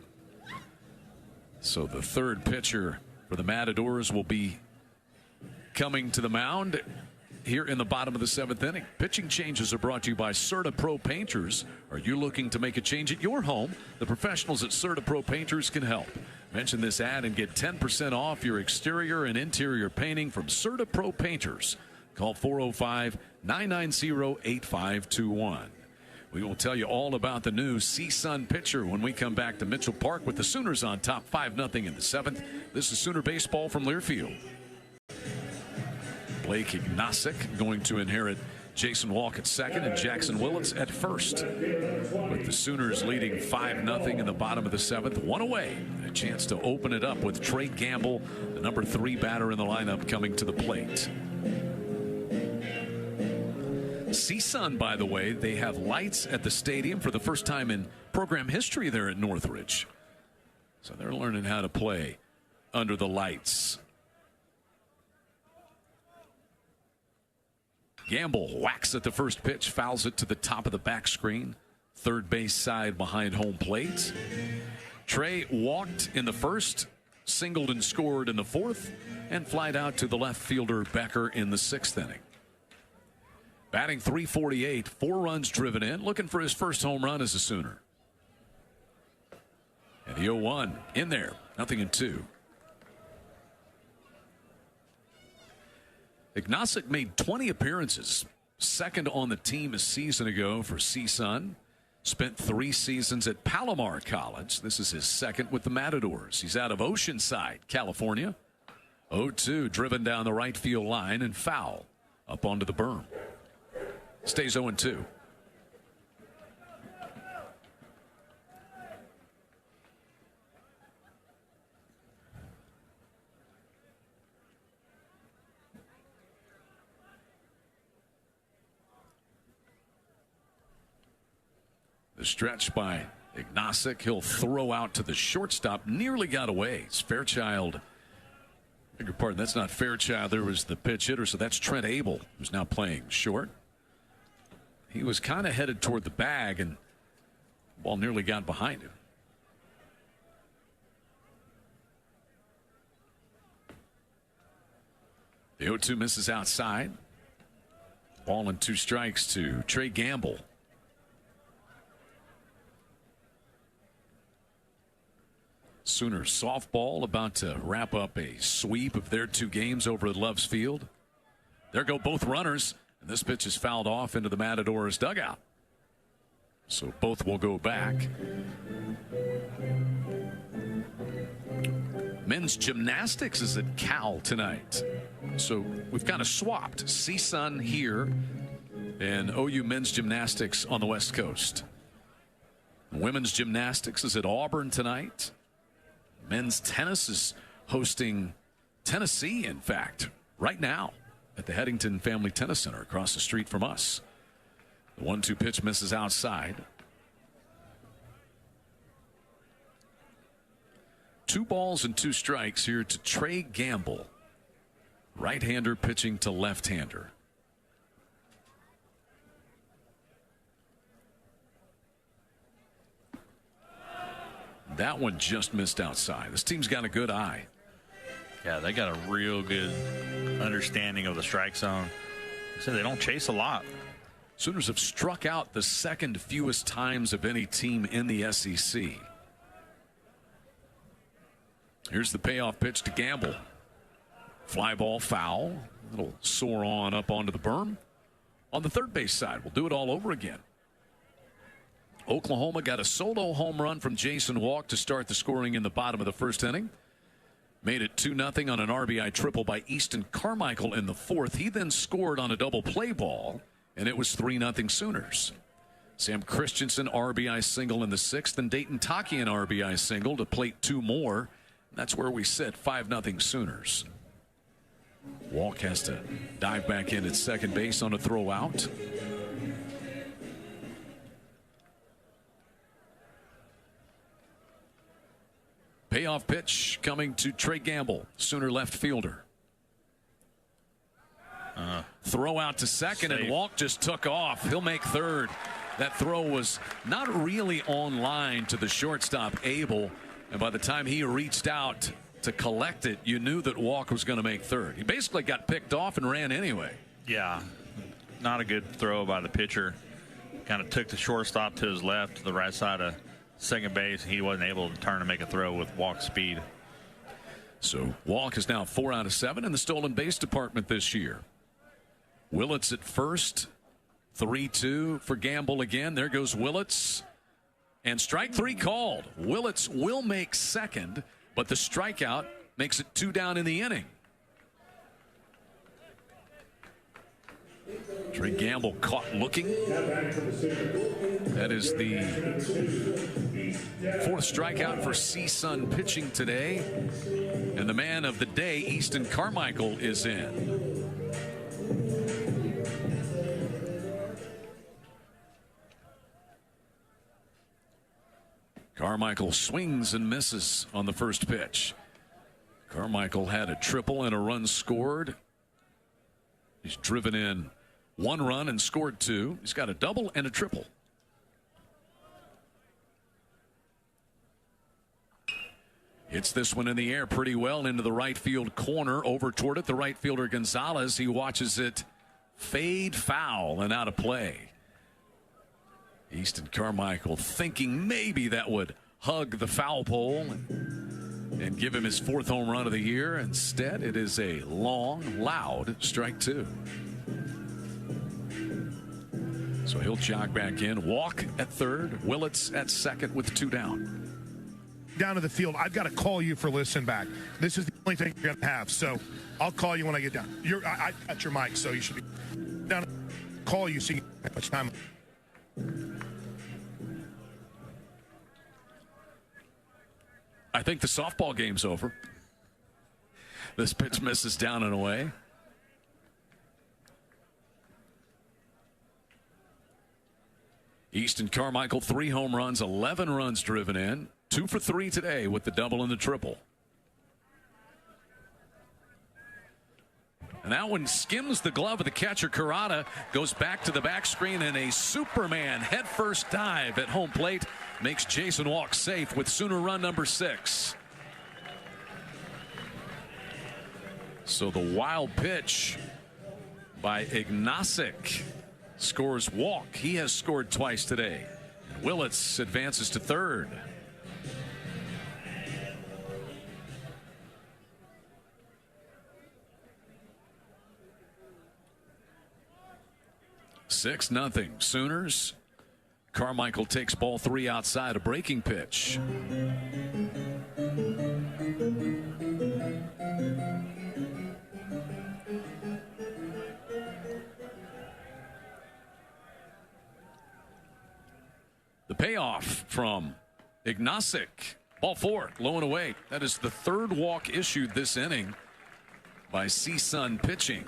So the third pitcher for the Matadors will be coming to the mound here in the bottom of the 7th inning. Pitching changes are brought to you by Serta Pro Painters. Are you looking to make a change at your home? The professionals at Serta Pro Painters can help. Mention this ad and get 10% off your exterior and interior painting from Serta Pro Painters. Call 405-990-8521. We will tell you all about the new CSUN pitcher when we come back to Mitchell Park with the Sooners on top 5-0 in the 7th. This is Sooner Baseball from Learfield. Blake Ignasic going to inherit Jason Walk at second and Jackson Willits at first. With the Sooners leading 5-0 in the bottom of the 7th, one away. A chance to open it up with Trey Gamble, the number 3 batter in the lineup, coming to the plate. CSUN, by the way, they have lights at the stadium for the first time in program history there at Northridge. So they're learning how to play under the lights. Gamble whacks at the first pitch, fouls it to the top of the back screen. Third base side behind home plate. Trey walked in the first, singled and scored in the 4th, and flied out to the left fielder Becker in the 6th inning. Batting .348, 4 runs driven in, looking for his first home run as a Sooner. And the 0-1 in there, 0-2. Ignasic made 20 appearances, second on the team a season ago for CSUN. Spent 3 seasons at Palomar College. This is his second with the Matadors. He's out of Oceanside, California. 0-2, driven down the right field line and foul up onto the berm. Stays 0-2. The stretch by Ignasic. He'll throw out to the shortstop. Nearly got away. It's Fairchild. Beg your pardon, that's not Fairchild. There was the pitch hitter, so that's Trent Abel, who's now playing short. He was kind of headed toward the bag, and the ball nearly got behind him. The 0-2 misses outside. Ball and 2 strikes to Trey Gamble. Sooners softball about to wrap up a sweep of their 2 games over at Love's Field. There go both runners, and this pitch is fouled off into the Matadors dugout. So both will go back. Men's gymnastics is at Cal tonight. So we've kind of swapped CSUN here and OU men's gymnastics on the West Coast. Women's gymnastics is at Auburn tonight. Men's tennis is hosting Tennessee, in fact, right now at the Headington Family Tennis Center across the street from us. The 1-2 pitch misses outside. 2 balls and 2 strikes here to Trey Gamble. Right-hander pitching to left-hander. That one just missed outside. This team's got a good eye. Yeah, they got a real good understanding of the strike zone. So they don't chase a lot. Sooners have struck out the second fewest times of any team in the SEC. Here's the payoff pitch to Gamble. Fly ball foul. It'll soar on up onto the berm. On the third base side, we'll do it all over again. Oklahoma got a solo home run from Jason Walk to start the scoring in the bottom of the first inning. Made it 2-0 on an RBI triple by Easton Carmichael in the fourth. He then scored on a double play ball, and it was 3-0 Sooners. Sam Christensen RBI single in the sixth, and Dayton Taki an RBI single to plate 2 more. That's where we sit, 5-0 Sooners. Walk has to dive back in at second base on a throw out. Payoff pitch coming to Trey Gamble, Sooner left fielder. Throw out to second, safe. And Walk just took off. He'll make third. That throw was not really on line to the shortstop, Abel. And by the time he reached out to collect it, you knew that Walk was going to make third. He basically got picked off and ran anyway. Yeah, not a good throw by the pitcher. Kind of took the shortstop to his left, to the right side of second base. He wasn't able to turn and make a throw with Walk's speed. So Walk is now 4 out of 7 in the stolen base department this year. Willits at first. 3-2 for Gamble again. There goes Willits. And strike 3 called. Willits will make second, but the strikeout makes it 2 down in the inning. Trey Gamble caught looking. That is the 4th strikeout for CSUN pitching today. And the man of the day, Easton Carmichael, is in. Carmichael swings and misses on the first pitch. Carmichael had a triple and a run scored. He's driven in 1 run and scored 2. He's got a double and a triple. Hits this one in the air pretty well into the right field corner. Over toward it, the right fielder Gonzalez. He watches it fade foul and out of play. Easton Carmichael thinking maybe that would hug the foul pole and give him his 4th home run of the year. Instead, it is a long, loud strike 2. So he'll jog back in. Walk at third. Willits at second with 2 down. Down to the field, I've got to call you for listen back. This is the only thing you're going to have. So I'll call you when I get down. I got your mic, so you should be down. Call you so you can have much time. I think the softball game's over. This pitch misses down and away. Easton Carmichael, 3 home runs, 11 runs driven in. 2 for 3 today with the double and the triple. And that one skims the glove of the catcher. Kurata goes back to the back screen, and a Superman headfirst dive at home plate makes Jason Walk safe with Sooner run number 6. So the wild pitch by Ignacek scores Walk. He has scored twice today. Willits advances to third. Six nothing Sooners. Carmichael takes ball 3 outside, a breaking pitch. The payoff from Ignacek. Ball 4, low and away. That is the 3rd walk issued this inning by CSUN pitching.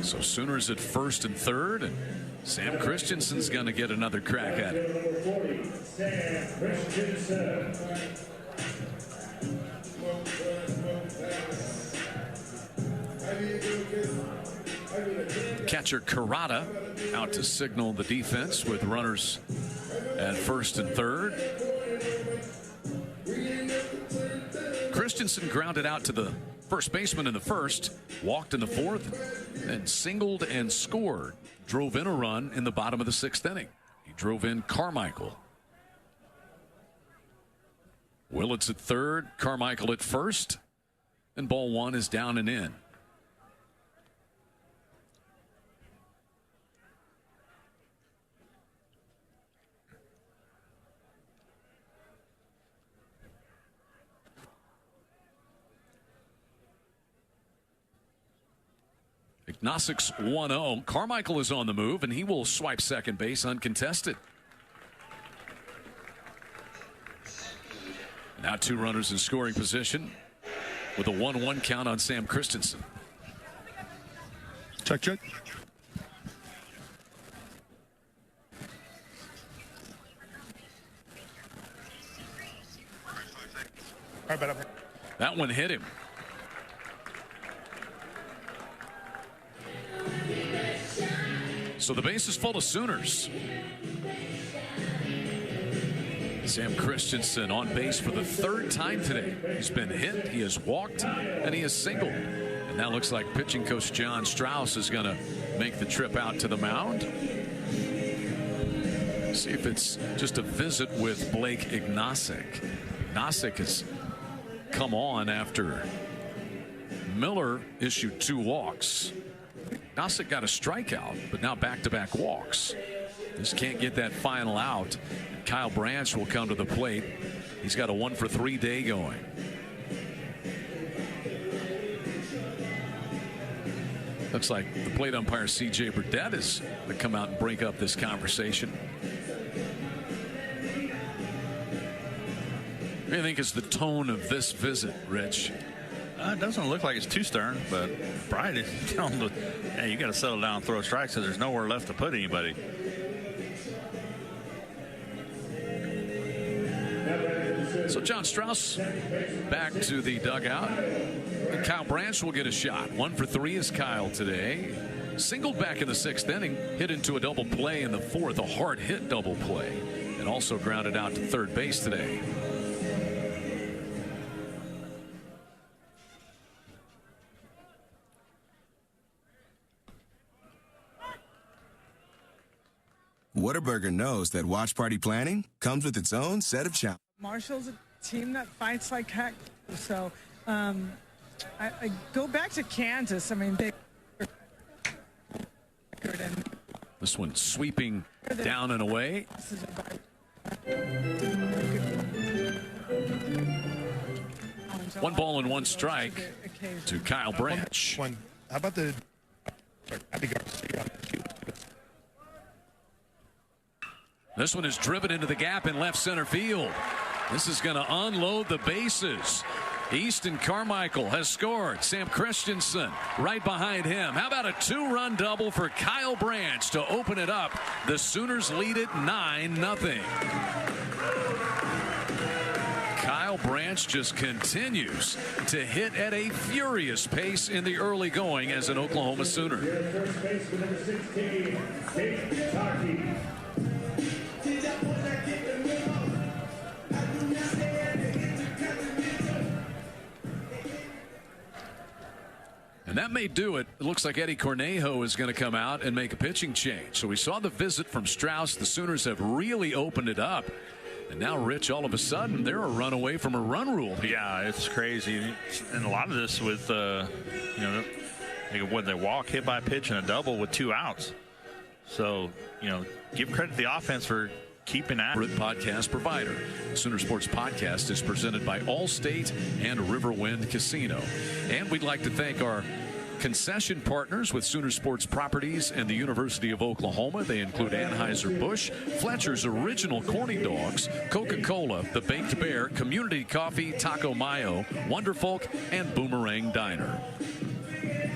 So Sooners at first and third, and Sam Christensen's going to get another crack at it. Catcher Karada out to signal the defense with runners at first and third. Christensen grounded out to the first baseman in the first, walked in the fourth, and singled and scored. Drove in a run in the bottom of the sixth inning. He drove in Carmichael. Willits at third, Carmichael at first, and ball one is down and in. Ignasik's 1-0. Carmichael is on the move, and he will swipe second base uncontested. Now two runners in scoring position with a 1-1 count on Sam Christensen. Check. All right, that one hit him. So the base is full of Sooners. Sam Christensen on base for the third time today. He's been hit, he has walked, and he has singled. And now looks like pitching coach John Strauss is going to make the trip out to the mound. See if it's just a visit with Blake Ignasik. Ignasik has come on after Miller issued 2 walks. Ignasik got a strikeout, but now back-to-back walks. Just can't get that final out. Kyle Branch will come to the plate. He's got a 1-for-3 day going. Looks like the plate umpire C.J. Burdett is going to come out and break up this conversation. What do you think is the tone of this visit, Rich? It doesn't look like it's too stern, but Brian is telling him, hey, you got to settle down and throw a strike, so there's nowhere left to put anybody. So John Strauss back to the dugout. And Kyle Branch will get a shot. 1-for-3 is Kyle today. Singled back in the 6th inning, hit into a double play in the 4th, a hard hit double play, and also grounded out to third base today. Whataburger knows that watch party planning comes with its own set of challenges. Marshall's a team that fights like heck. So I go back to Kansas. I mean, they. This one sweeping down and away. 1 ball and 1 strike to Kyle Branch. How about the. This one is driven into the gap in left center field. This is going to unload the bases. Easton Carmichael has scored. Sam Christensen right behind him. How about a 2-run double for Kyle Branch to open it up? The Sooners lead it 9-0. Kyle Branch just continues to hit at a furious pace in the early going as an Oklahoma Sooner. And that may do it. It looks like Eddie Cornejo is going to come out and make a pitching change. So we saw the visit from Strauss. The Sooners have really opened it up. And now, Rich, all of a sudden, they're a run away from a run rule. Yeah, it's crazy. And a lot of this with, when they walk, hit by pitch, and a double with 2 outs. So, give credit to the offense for keeping at it. Podcast provider. Sooner Sports Podcast is presented by Allstate and Riverwind Casino. And we'd like to thank our concession partners with Sooner Sports Properties and the University of Oklahoma. They include Anheuser-Busch, Fletcher's Original Corny Dogs, Coca-Cola, The Baked Bear, Community Coffee, Taco Mayo, Wonderfolk, and Boomerang Diner.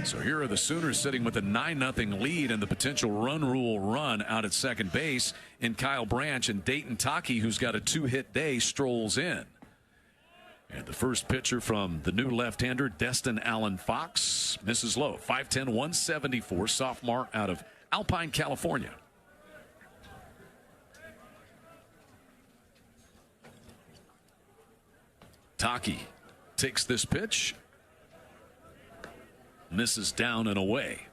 So here are the Sooners sitting with a 9-0 lead and the potential run rule run out at second base. And Kyle Branch and Dayton Taki, who's got a 2-hit day, strolls in. And the first pitcher from the new left-hander, Destin Allen Fox, misses low. 5'10", 174, sophomore out of Alpine, California. Taki takes this pitch. Misses down and away.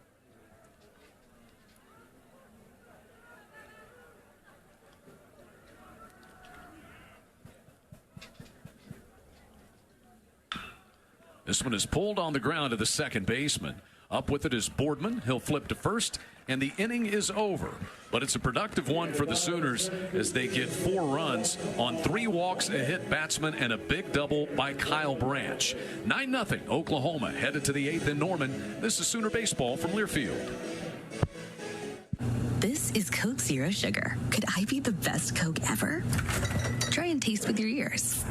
This one is pulled on the ground to the second baseman. Up with it is Boardman. He'll flip to first, and the inning is over. But it's a productive one for the Sooners as they get 4 runs on 3 walks, a hit batsman, and a big double by Kyle Branch. 9-0 Oklahoma headed to the 8th in Norman. This is Sooner Baseball from Learfield. This is Coke Zero Sugar. Could I be the best Coke ever? Try and taste with your ears.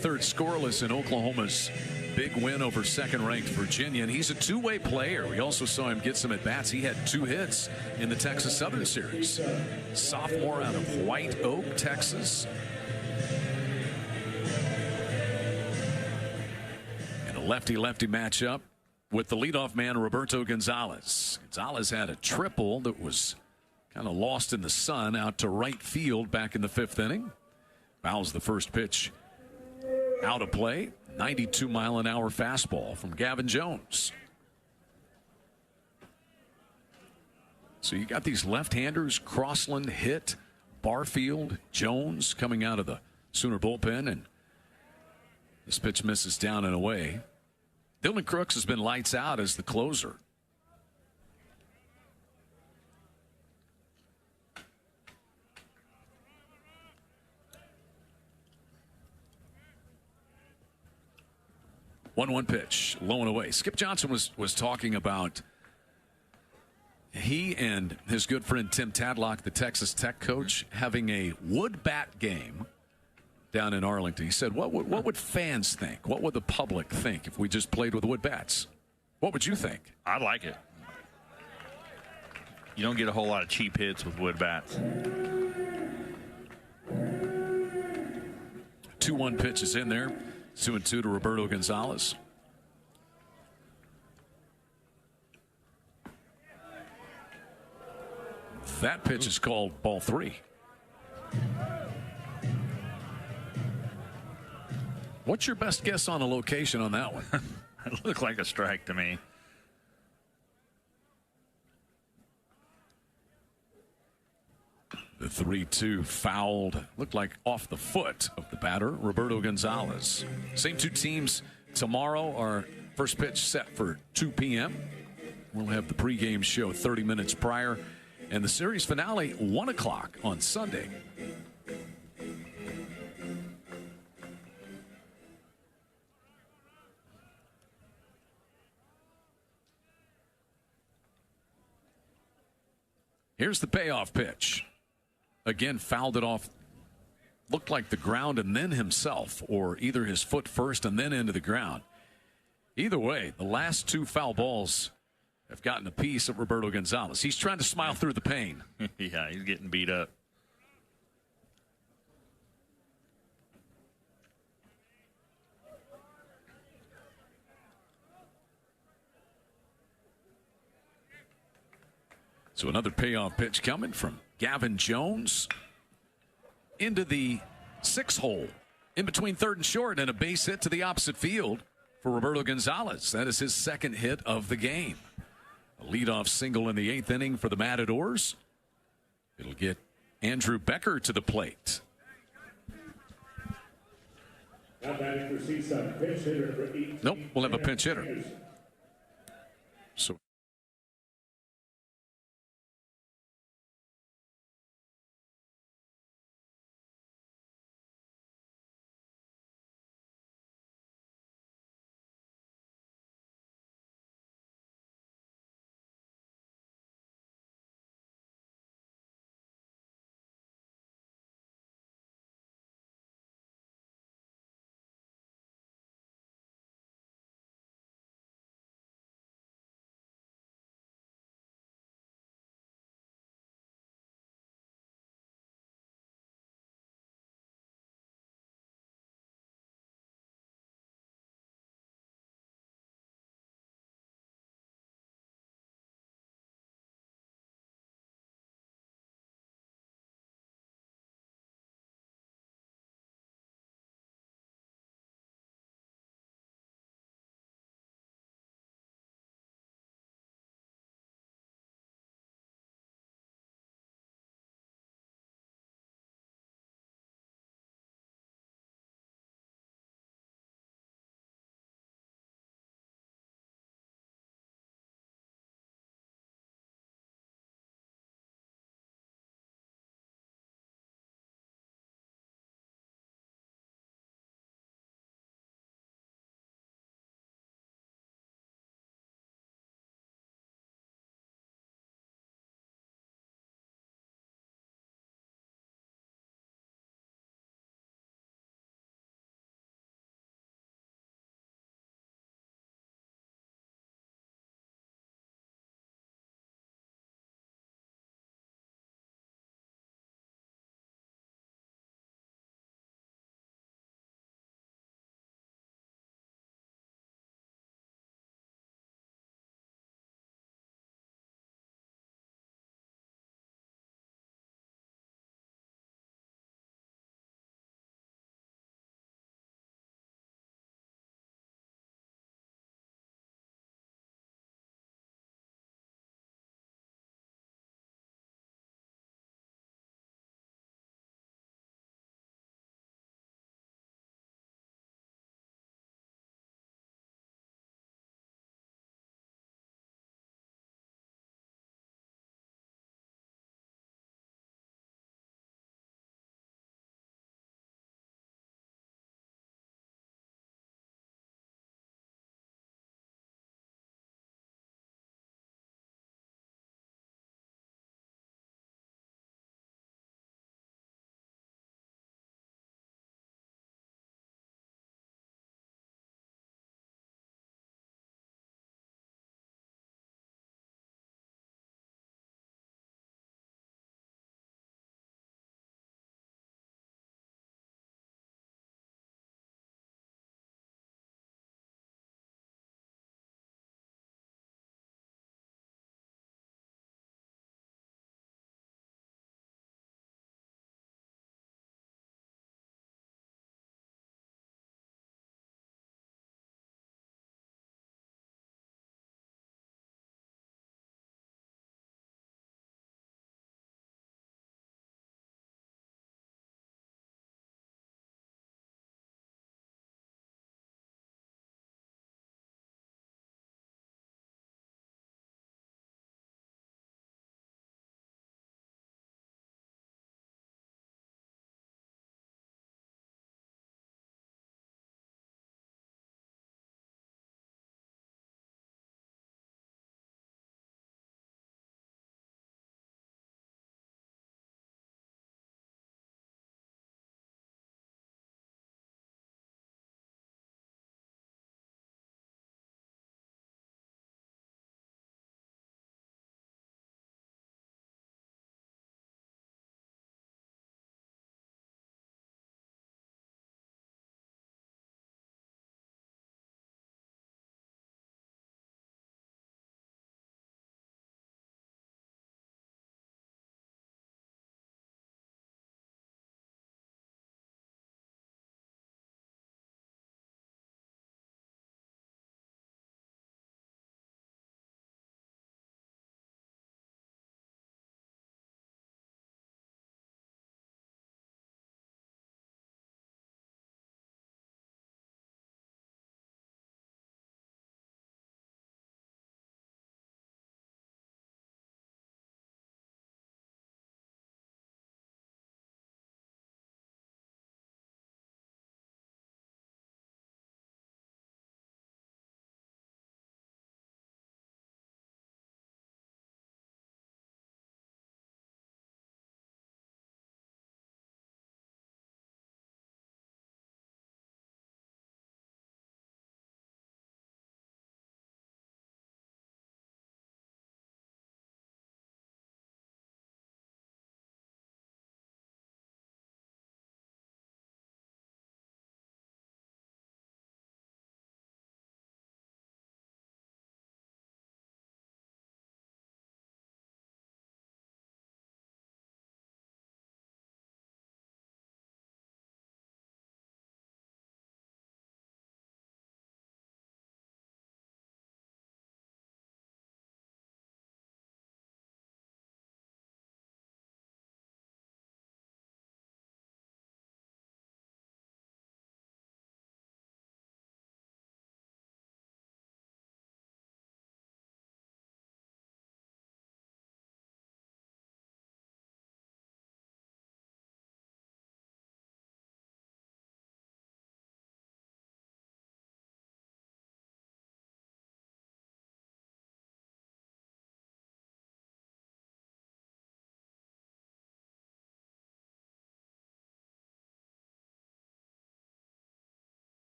Third scoreless in Oklahoma's big win over second-ranked Virginia, and he's a two-way player. We also saw him get some at-bats. He had 2 hits in the Texas Southern Series. Sophomore out of White Oak, Texas. And a lefty-lefty matchup with the leadoff man, Roberto Gonzalez. Gonzalez had a triple that was kind of lost in the sun out to right field back in the 5th inning. Fouls the first pitch out of play. 92-mile-an-hour fastball from Gavin Jones. So you got these left-handers, Crossland, Hitt, Barfield, Jones coming out of the Sooner bullpen, and this pitch misses down and away. Dylan Crooks has been lights out as the closer. One pitch, low and away. Skip Johnson was talking about he and his good friend Tim Tadlock, the Texas Tech coach, having a wood bat game down in Arlington. He said, what would fans think? What would the public think if we just played with wood bats? What would you think? I like it. You don't get a whole lot of cheap hits with wood bats. 2-1 pitch is in there. 2-2 to Roberto Gonzalez. That pitch is called ball 3. What's your best guess on a location on that one? It looked like a strike to me. The 3-2 fouled, looked like off the foot of the batter, Roberto Gonzalez. Same 2 teams tomorrow. Our first pitch set for 2 p.m. We'll have the pregame show 30 minutes prior, and the series finale 1 o'clock on Sunday. Here's the payoff pitch. Again, fouled it off. Looked like the ground and then himself, or either his foot first and then into the ground. Either way, the last 2 foul balls have gotten a piece of Roberto Gonzalez. He's trying to smile through the pain. Yeah, he's getting beat up. So another payoff pitch coming from Gavin Jones into the 6th hole in between 3rd and short, and a base hit to the opposite field for Roberto Gonzalez. That is his 2nd hit of the game. A leadoff single in the 8th inning for the Matadors. It'll get Andrew Becker to the plate. Nope, we'll have a pinch hitter. So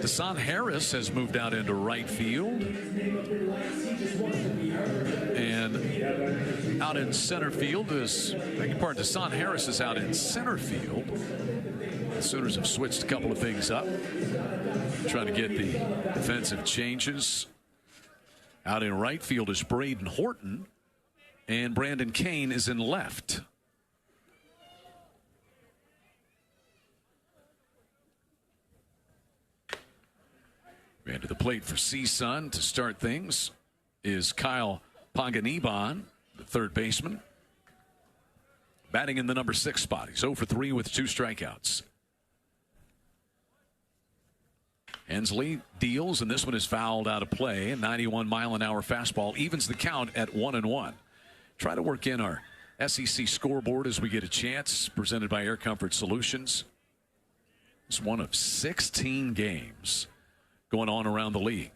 Desan Harris has moved out into right field. And out in center field is, Desan Harris is out in center field. The Sooners have switched a couple of things up, trying to get the defensive changes. Out in right field is Braden Horton, and Brandon Kane is in left. And to the plate for CSUN to start things is Kyle Panganiban, the third baseman. Batting in the number 6 spot. He's 0 for 3 with 2 strikeouts. Hensley deals, and this one is fouled out of play. A 91-mile-an-hour fastball evens the count at 1-1. Try to work in our SEC scoreboard as we get a chance. Presented by Air Comfort Solutions. It's one of 16 games going on around the league.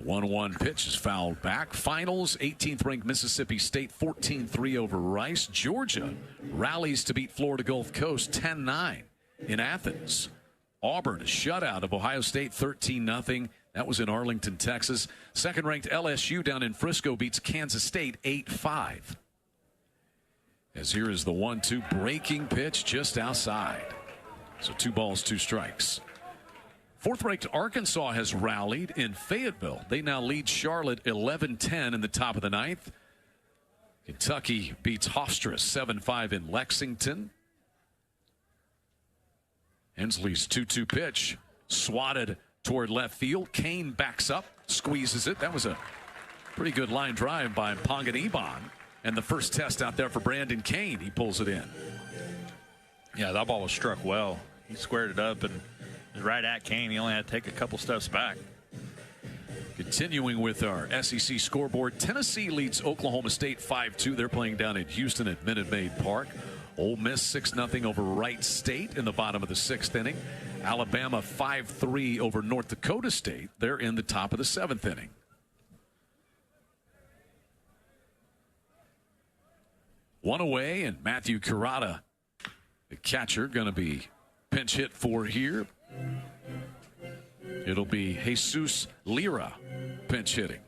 1-1 pitch is fouled back. Finals, 18th ranked Mississippi State 14-3 over Rice. Georgia rallies to beat Florida Gulf Coast 10-9 in Athens. Auburn, a shutout of Ohio State 13-0. That was in Arlington, Texas. Second ranked LSU down in Frisco beats Kansas State 8-5. As here is the 1-2 breaking pitch just outside. So 2 balls, 2 strikes. Fourth-ranked Arkansas has rallied in Fayetteville. They now lead Charlotte 11-10 in the top of the 9th. Kentucky beats Hofstra 7-5 in Lexington. Hensley's 2-2 pitch swatted toward left field. Kane backs up, squeezes it. That was a pretty good line drive by Panganiban. And the first test out there for Brandon Kane. He pulls it in. Yeah, that ball was struck well. He squared it up and right at Kane. He only had to take a couple steps back. Continuing with our SEC scoreboard, Tennessee leads Oklahoma State 5-2. They're playing down in Houston at Minute Maid Park. Ole Miss 6-0 over Wright State in the bottom of the 6th inning. Alabama 5-3 over North Dakota State. They're in the top of the 7th inning. One away, and Matthew Kurata, the catcher, going to be pinch hit for here. It'll be Jesus Lira pinch hitting.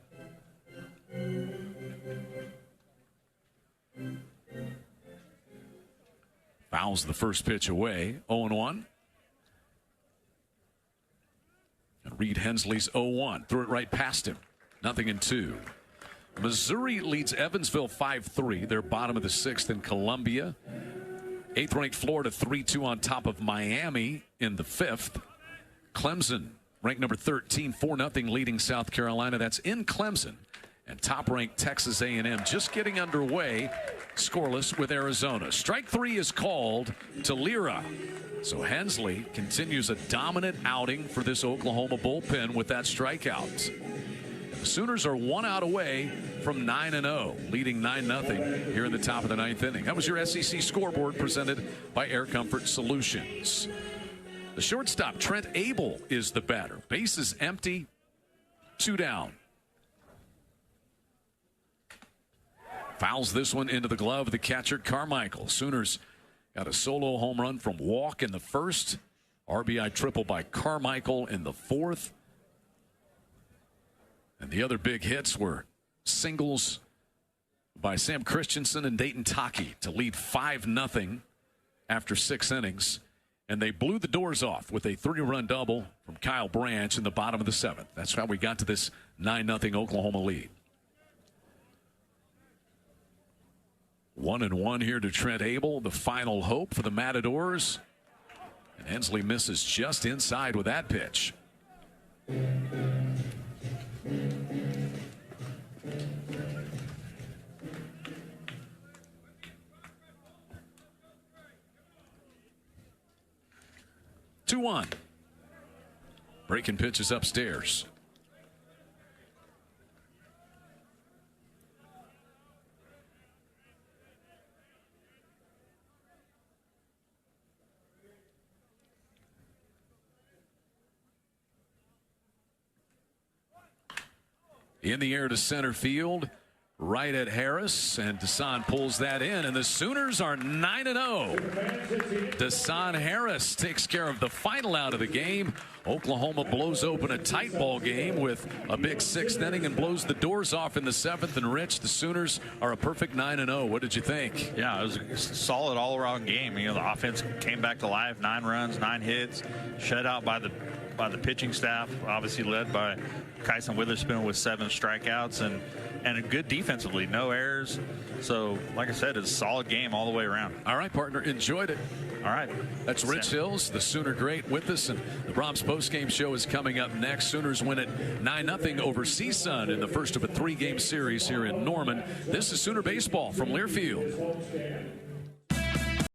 Fouls the first pitch away. 0-1. And Reed Hensley's 0-1. Threw it right past him. 0-2. Missouri leads Evansville 5-3. They're bottom of the 6th in Columbia. 8th ranked Florida 3-2 on top of Miami in the 5th. Clemson ranked number 13, 4-0 leading South Carolina. That's in Clemson. And top-ranked Texas A&M just getting underway, scoreless with Arizona. Strike 3 is called to Lira. So Hensley continues a dominant outing for this Oklahoma bullpen with that strikeout. The Sooners are 1 out away from 9-0, leading 9-0 here in the top of the 9th inning. That was your SEC scoreboard presented by Air Comfort Solutions. The shortstop, Trent Abel, is the batter. Base is empty, 2 down. Fouls this one into the glove of the catcher, Carmichael. Sooners got a solo home run from Walk in the 1st. RBI triple by Carmichael in the 4th. And the other big hits were singles by Sam Christensen and Dayton Taki to lead 5-0 after 6 innings. And they blew the doors off with a 3-run double from Kyle Branch in the bottom of the 7th. That's how we got to this 9-0 Oklahoma lead. 1-1 here to Trent Abel, the final hope for the Matadors. And Hensley misses just inside with that pitch. Two one. Breaking pitches upstairs. In the air to center field. right at Harris, and Desan pulls that in, and the Sooners are 9-0. Desan Harris takes care of the final out of the game. Oklahoma blows open a tight ball game with a big 6th inning and blows the doors off in the 7th. And Rich, the Sooners are a perfect 9-0. What did you think? Yeah, it was a solid all-around game. You know, the offense came back to life. 9 runs, 9 hits, shut out by the pitching staff, obviously led by Kyson Witherspoon with 7 strikeouts and a good defensively, no errors. So, like I said, it's a solid game all the way around. All right, partner, enjoyed it. All right. That's Rich Hills, the Sooner great, with us. And the Brahms postgame show is coming up next. Sooners win it 9-0 over CSUN in the first of a 3-game series here in Norman. This is Sooner Baseball from Learfield.